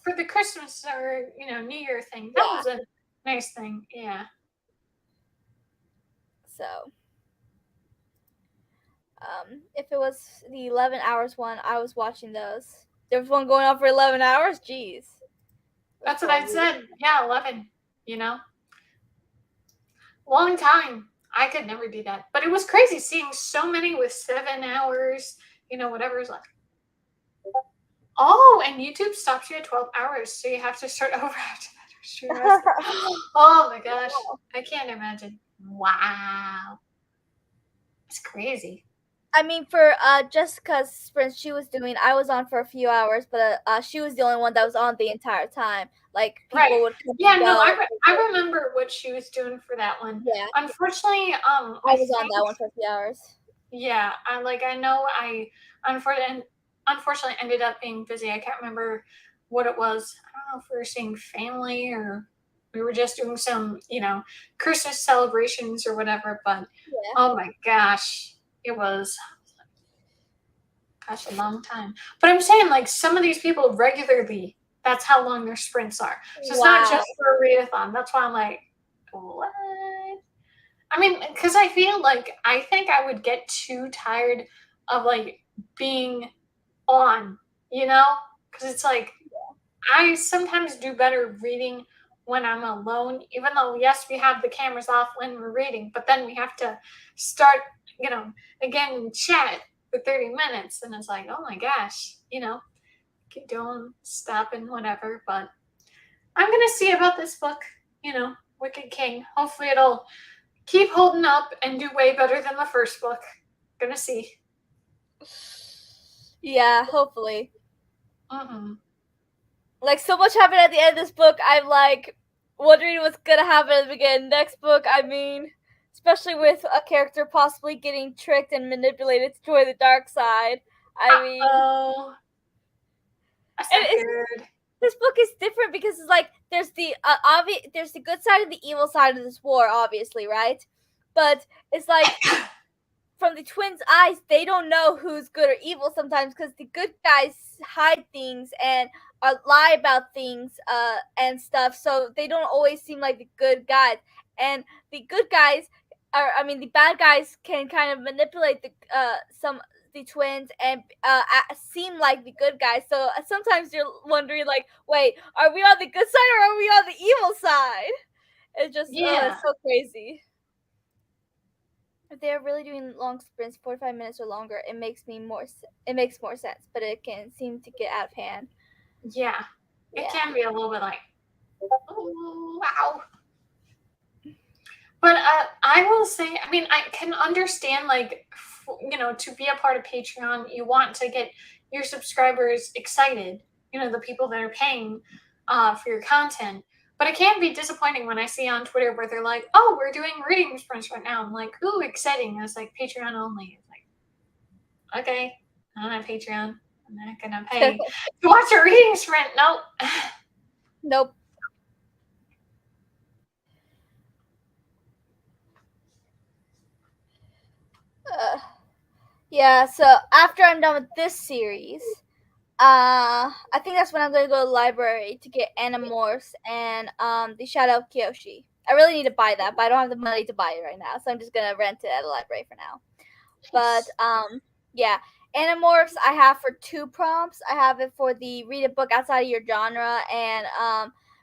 Speaker 3: For the Christmas or, New Year thing. That was a nice thing. Yeah.
Speaker 1: So, if it was the 11 hours one, I was watching those. There was one going on for 11 hours? Jeez.
Speaker 3: That's what I said. Yeah, 11, Long time. I could never do that. But it was crazy seeing so many with 7 hours, whatever is left. Oh, and YouTube stops you at 12 hours, so you have to start over after that. Oh my gosh. I can't imagine. Wow. It's crazy.
Speaker 1: I mean, for Jessica's sprint she was doing, I was on for a few hours, but she was the only one that was on the entire time. Like, people would come
Speaker 3: and go. I remember what she was doing for that one.
Speaker 1: Yeah.
Speaker 3: Unfortunately,
Speaker 1: I was on that one for a few hours.
Speaker 3: Yeah, I know I unfortunately ended up being busy. I can't remember what it was. I don't know if we were seeing family or we were just doing some, Christmas celebrations or whatever. But oh my gosh, it was a long time. But I'm saying, like, some of these people regularly, that's how long their sprints are. So it's not just for a readathon. That's why I'm like, what? I mean, because I feel like I think I would get too tired of like being on, because it's like I sometimes do better reading when I'm alone, even though, yes, we have the cameras off when we're reading, but then we have to start, again, chat for 30 minutes. And it's like, oh my gosh, keep doing, stopping, whatever. But I'm going to see about this book, Wicked King. Hopefully it'll keep holding up and do way better than the first book. Gonna see.
Speaker 1: Yeah, hopefully.
Speaker 3: Mm-hmm.
Speaker 1: Like, so much happened at the end of this book. I'm like wondering what's gonna happen at the beginning. Next book, I mean, especially with a character possibly getting tricked and manipulated to join the dark side. I mean,
Speaker 3: that's not good.
Speaker 1: This book is different because it's like there's the there's the good side and the evil side of this war, obviously, right? but it's like from the twins' eyes, they don't know who's good or evil sometimes because the good guys hide things and lie about things and stuff, so they don't always seem like the good guys. And the good guys the bad guys can kind of manipulate the twins and seem like the good guys. So sometimes you're wondering, like, wait, are we on the good side or are we on the evil side? It's just it's so crazy. If they're really doing long sprints, 45 minutes or longer, it makes more sense, but it can seem to get out of hand.
Speaker 3: Yeah. It can be a little bit like, oh, wow. But I will say, I mean, I can understand, like, to be a part of Patreon, you want to get your subscribers excited, the people that are paying for your content. But it can be disappointing when I see on Twitter where they're like, oh, we're doing reading sprints right now. I'm like, ooh, exciting. And it's like Patreon only. It's like, okay, I don't have Patreon. I'm not going to pay to watch a reading sprint. Nope.
Speaker 1: Nope. Yeah, so after I'm done with this series, I think that's when I'm going to go to the library to get Animorphs and the Shadow of Kyoshi. I really need to buy that, but I don't have the money to buy it right now, so I'm just going to rent it at the library for now. But, yeah, Animorphs I have for 2 prompts. I have it for the read a book outside of your genre and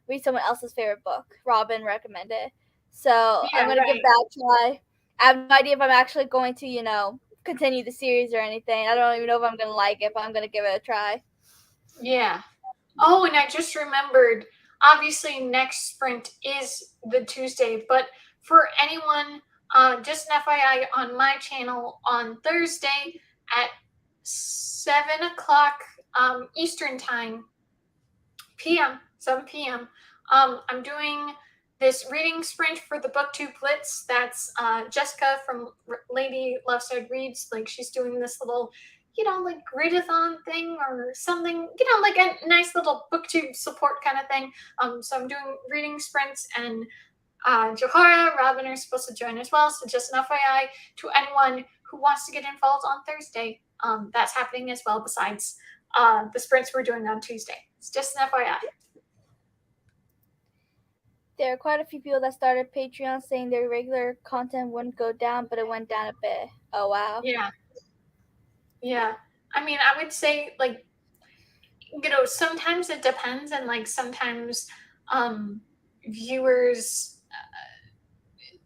Speaker 1: read someone else's favorite book. Robin recommended. So I'm going to give that a try. I have no idea if I'm actually going to, continue the series or anything. I don't even know if I'm going to like it, but I'm going to give it a try.
Speaker 3: Yeah. Oh, and I just remembered, obviously next sprint is the Tuesday, but for anyone, just an FYI, on my channel on Thursday at 7 o'clock Eastern time, 7 p.m., I'm doing this reading sprint for the BookTube Blitz. That's Jessica from Lady Loveside Reads. Like, she's doing this little, like readathon thing or something, like a nice little BookTube support kind of thing. So I'm doing reading sprints, and Johara, Robin are supposed to join as well. So just an FYI to anyone who wants to get involved on Thursday. That's happening as well, besides the sprints we're doing on Tuesday. It's just an FYI.
Speaker 1: There are quite a few people that started Patreon saying their regular content wouldn't go down, but it went down a bit. Oh, wow.
Speaker 3: Yeah. I mean, I would say, like, sometimes it depends, and, like, sometimes viewers,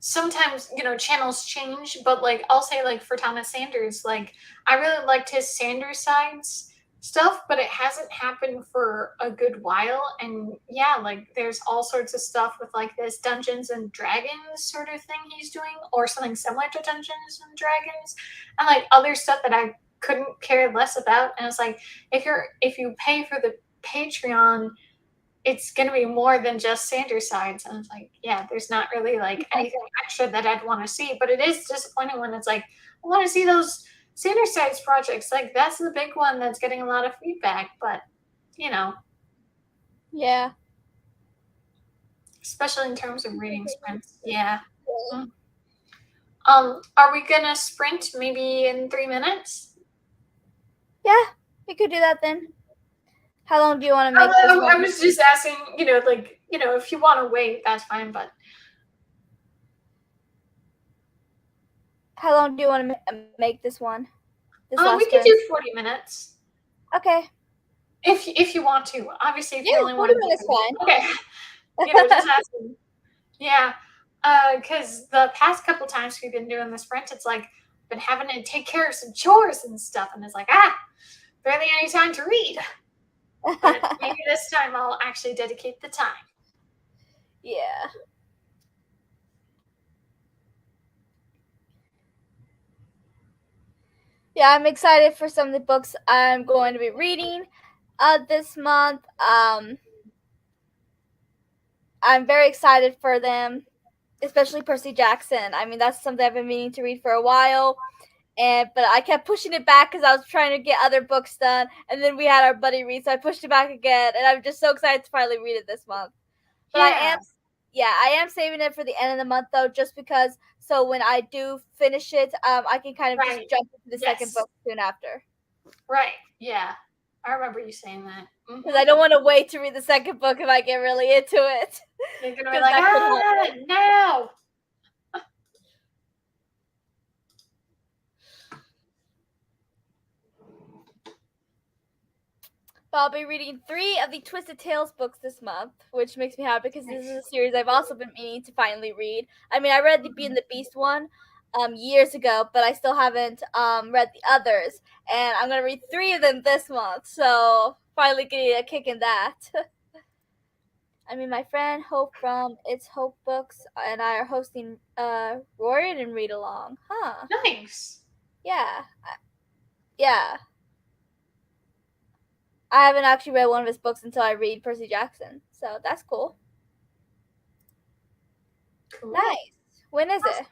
Speaker 3: sometimes, channels change, but, like, I'll say, like, for Thomas Sanders, like, I really liked his Sanders Sides stuff, but it hasn't happened for a good while. And yeah, like, there's all sorts of stuff with, like, this Dungeons and Dragons sort of thing he's doing, or something similar to Dungeons and Dragons, and, like, other stuff that I couldn't care less about. And it's like, if you pay for the Patreon, it's going to be more than just Sanders Sides. And it's like, yeah, there's not really, like, anything extra that I'd want to see. But it is disappointing when it's like, I want to see those Sanders Sides projects. Like, that's the big one that's getting a lot of feedback. But,
Speaker 1: Yeah.
Speaker 3: Especially in terms of reading sprints. Yeah. Are we going to sprint maybe in 3 minutes?
Speaker 1: Yeah, we could do that then. How long do you want to make this one?
Speaker 3: I was just asking, if you want to wait, that's fine, but...
Speaker 1: How long do you want to make this one?
Speaker 3: We could do 40 minutes.
Speaker 1: Okay.
Speaker 3: If you want to. Obviously, if you only want
Speaker 1: 40 minutes fine.
Speaker 3: Okay. Just asking. Yeah. Because the past couple times we've been doing the sprint, it's like, been having to take care of some chores and stuff, and it's like, barely any time to read. But maybe this time I'll actually dedicate the time.
Speaker 1: Yeah. Yeah, I'm excited for some of the books I'm going to be reading this month. I'm very excited for them, especially Percy Jackson. I mean, that's something I've been meaning to read for a while. But I kept pushing it back because I was trying to get other books done, and then we had our buddy read, so I pushed it back again, and I'm just so excited to finally read it this month. But I am saving it for the end of the month, though, just because So when I do finish it, I can kind of just
Speaker 3: Right.
Speaker 1: jump into the second
Speaker 3: Yes.
Speaker 1: book soon after.
Speaker 3: Right. Yeah. I remember you saying that.
Speaker 1: Because I don't want to wait to read the second book if I get really into it.
Speaker 3: You're gonna be
Speaker 1: 'Cause
Speaker 3: like,
Speaker 1: that could happen.
Speaker 3: now.
Speaker 1: But I'll be reading 3 of the Twisted Tales books this month, which makes me happy because this is a series I've also been meaning to finally read. I mean, I read the Beauty and the Beast one years ago, but I still haven't read the others. And I'm going to read 3 of them this month, so finally getting a kick in that. I mean, my friend Hope from It's Hope Books and I are hosting Roared and Read Along. Huh.
Speaker 3: Nice.
Speaker 1: Yeah. Yeah. I haven't actually read one of his books until I read Percy Jackson, so that's cool.
Speaker 3: Cool.
Speaker 1: Nice. When is it?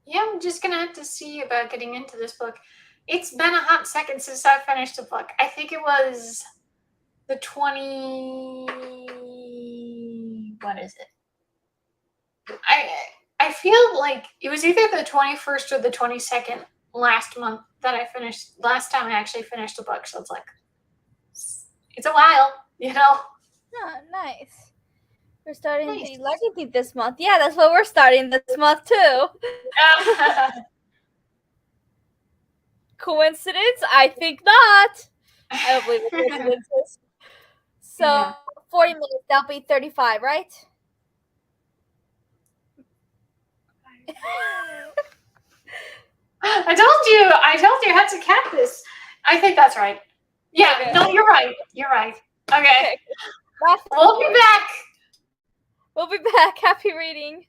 Speaker 3: Yeah, I'm just gonna have to see about getting into this book. It's been a hot second since I finished the book. I think it was the 20. What is it? I feel like it was either the 21st or the 22nd last month that I finished. Last time I actually finished the book, so it's like it's a while, you know.
Speaker 1: Oh, nice. We're starting the legacy this month. Yeah, that's what we're starting this month too. Coincidence? I think not. I don't believe in coincidences. So
Speaker 3: Yeah.
Speaker 1: 40 minutes, that'll be 35, right?
Speaker 3: I told you how to cap this. I think that's right. Yeah,
Speaker 1: Okay.
Speaker 3: no, you're right. You're right. Okay. We'll be back.
Speaker 1: We'll be back. Happy reading.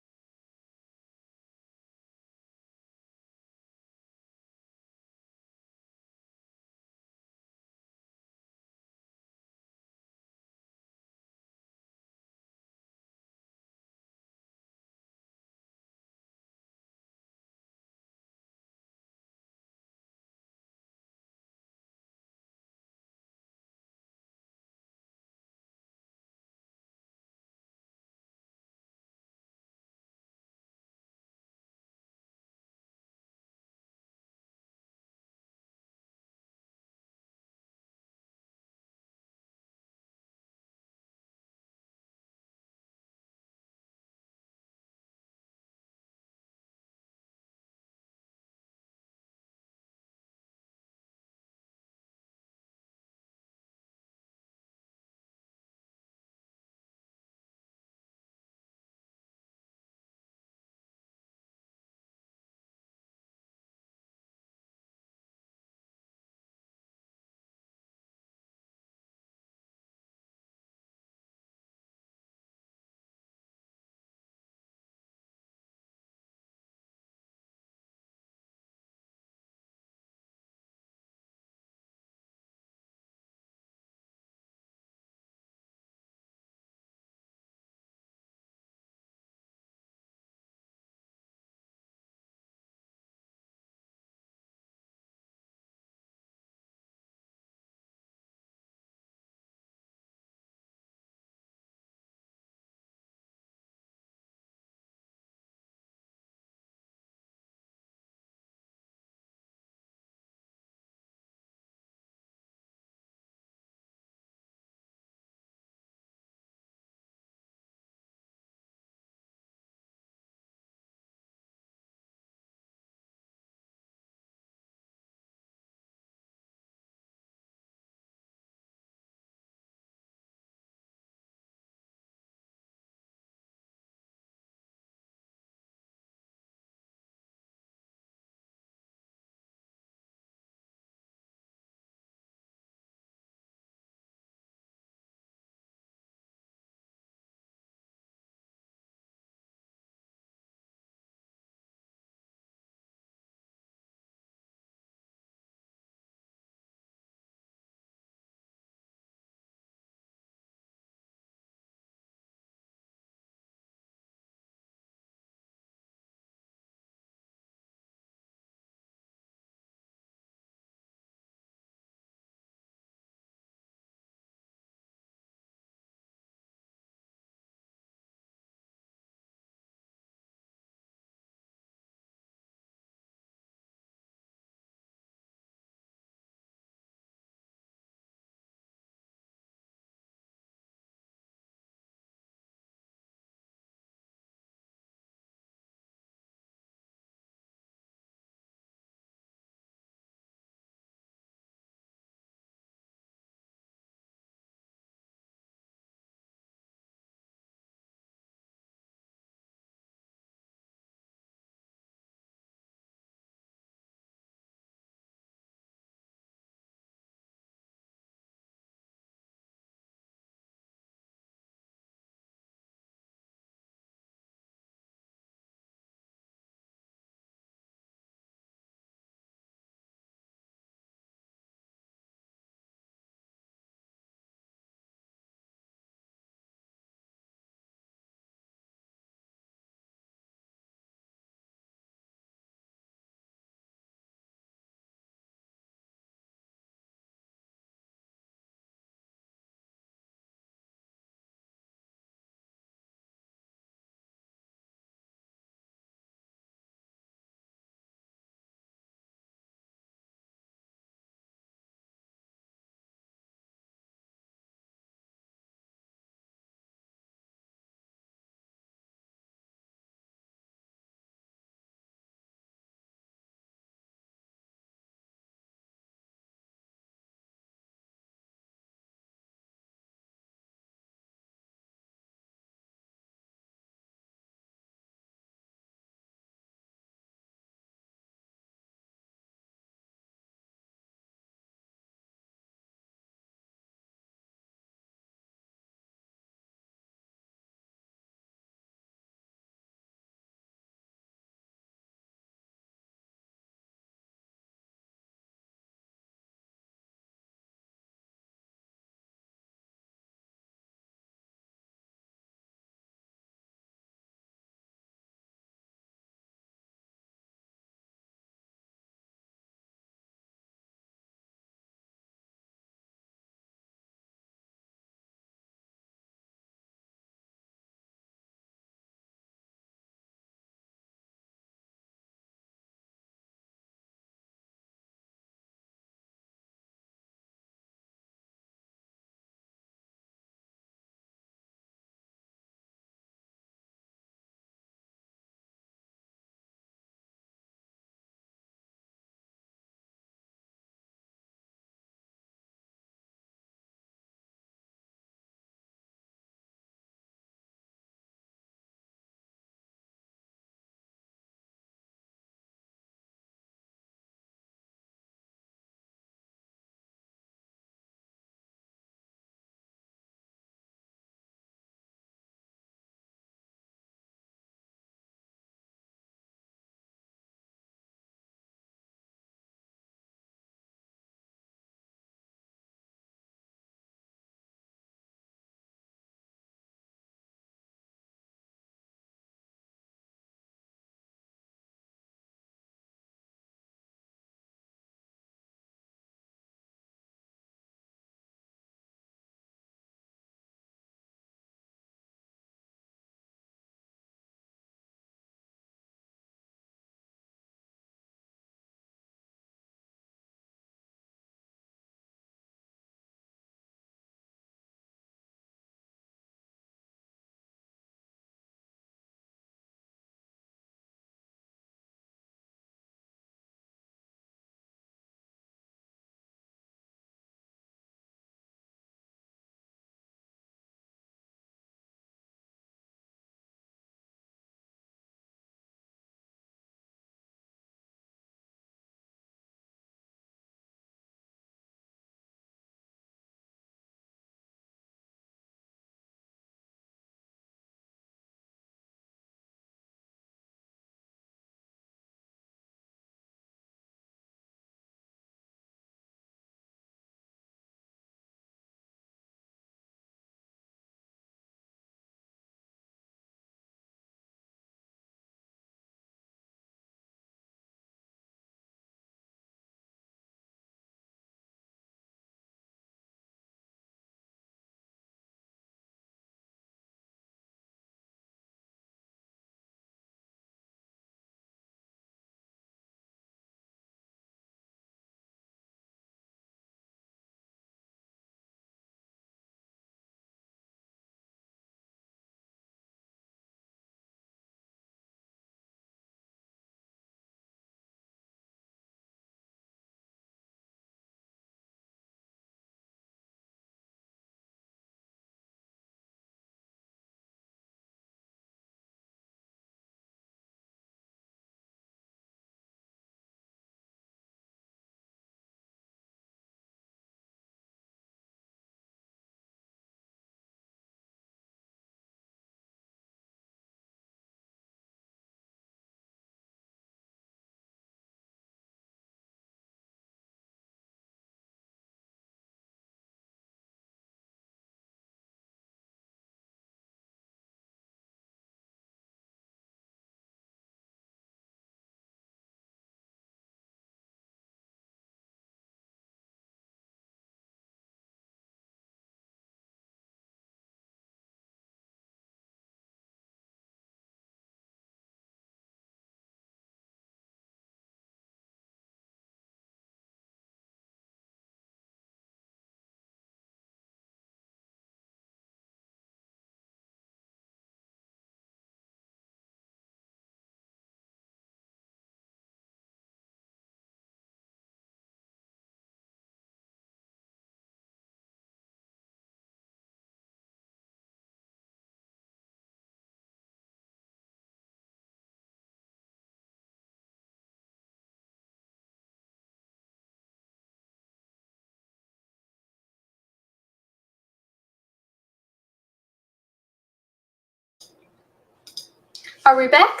Speaker 3: Are we back?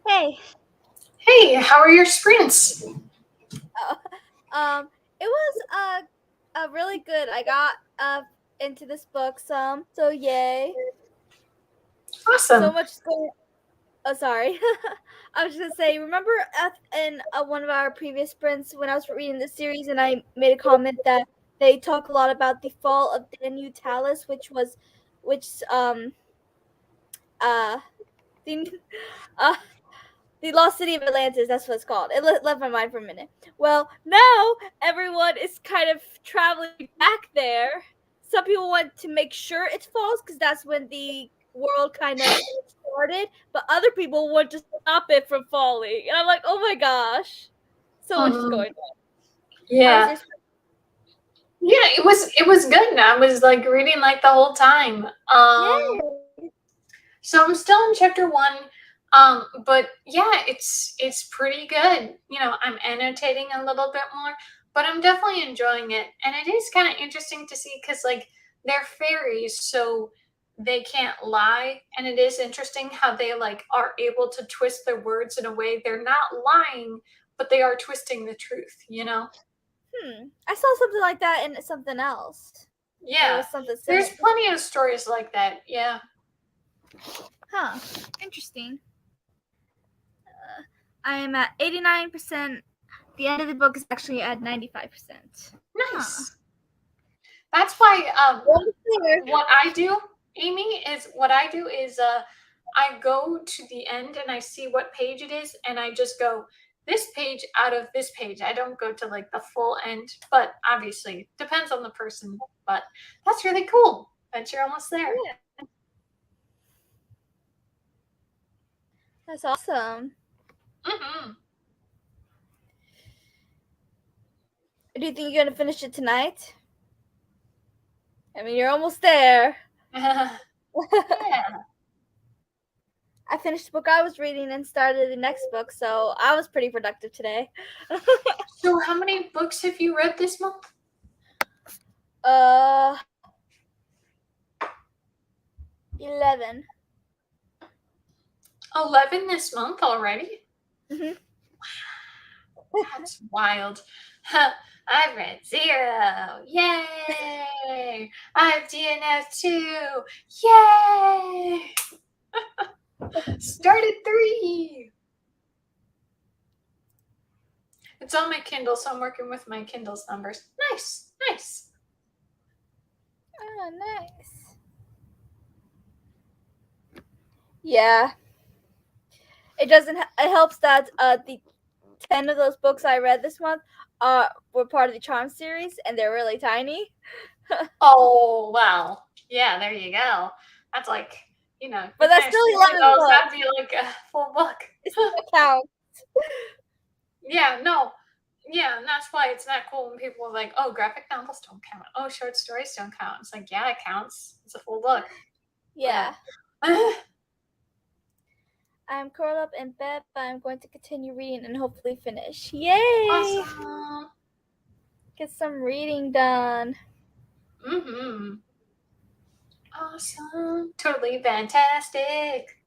Speaker 1: Hey.
Speaker 3: Hey, how are your sprints?
Speaker 1: It was really good. I got into this book some, so yay.
Speaker 3: Awesome.
Speaker 1: So much is going. Oh, sorry. I was just gonna say, remember in one of our previous sprints when I was reading the series and I made a comment that they talk a lot about the fall of Danu Talus, which the the lost city of Atlantis. That's what it's called. It left my mind for a minute. Well, now everyone is kind of traveling back there. Some people want to make sure it's false because that's when the world kind of started, but other people want to stop it from falling. And I'm like, oh my gosh, so much is going on.
Speaker 3: Yeah. Yeah, it was good. I was like reading like the whole time. So I'm still in chapter 1. But yeah, it's pretty good. You know, I'm annotating a little bit more, but I'm definitely enjoying it. And it is kind of interesting to see because like they're fairies, so they can't lie. And it is interesting how they like are able to twist their words in a way they're not lying, but they are twisting the truth, you know?
Speaker 1: I saw something like that in something else.
Speaker 3: Yeah.
Speaker 1: It was something similar.
Speaker 3: There's plenty of stories like that, yeah.
Speaker 1: Huh. Interesting. I am at 89%. The end of the book is actually at 95%.
Speaker 3: Nice.
Speaker 1: Huh.
Speaker 3: That's why what I do, Amy, is I go to the end and I see what page it is and I just go this page out of this page. I don't go to like the full end, but obviously depends on the person. But that's really cool that you're almost there.
Speaker 1: Yeah. That's awesome.
Speaker 3: Mm-hmm.
Speaker 1: Do you think you're gonna finish it tonight? I mean, you're almost there.
Speaker 3: Yeah.
Speaker 1: I finished the book I was reading and started the next book, so I was pretty productive today.
Speaker 3: So how many books have you read this month?
Speaker 1: 11.
Speaker 3: 11 this month already?
Speaker 1: Mm-hmm.
Speaker 3: Wow. That's wild. I've read 0. Yay! I have DNF 2. Yay! Started 3. It's on my Kindle, so I'm working with my Kindle's numbers. Nice, nice.
Speaker 1: Oh, nice. Yeah. It helps that the 10 of those books I read this month were part of the Charm series, and they're really tiny.
Speaker 3: Oh, wow. Yeah, there you go. That's like, you know.
Speaker 1: But that's still 11 books.
Speaker 3: That'd be like a full book.
Speaker 1: It still counts.
Speaker 3: Yeah, no. Yeah, and that's why it's not cool when people are like, oh, graphic novels don't count. Oh, short stories don't count. It's like, yeah, it counts. It's a full book.
Speaker 1: Yeah. I'm curled up in bed, but I'm going to continue reading and hopefully finish. Yay!
Speaker 3: Awesome.
Speaker 1: Get some reading done.
Speaker 3: Mm-hmm. Awesome. Totally fantastic.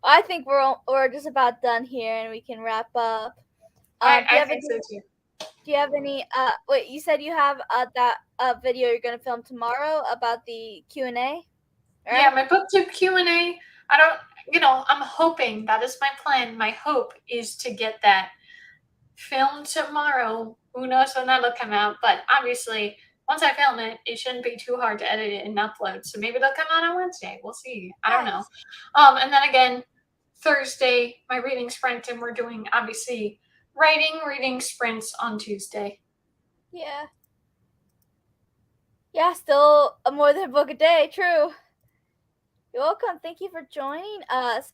Speaker 1: I think we're just about done here, and we can wrap up.
Speaker 3: I think so too.
Speaker 1: Do you have any? Wait, you said you have that video you're gonna film tomorrow about the Q&A. Right?
Speaker 3: Yeah, my BookTube Q&A. I don't. You know, I'm hoping that is my plan. My hope is to get that filmed tomorrow. Who knows when that'll come out? But obviously, once I film it, it shouldn't be too hard to edit it and upload. So maybe they'll come out on Wednesday. We'll see. I don't know. And then again, Thursday, my reading sprint, and we're doing obviously reading sprints on Tuesday.
Speaker 1: Yeah. Yeah, still more than a book a day. True. You're welcome. Thank you for joining us.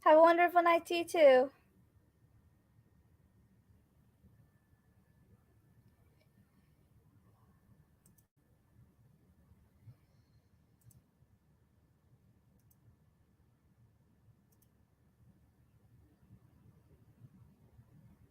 Speaker 1: Have a wonderful night to you too.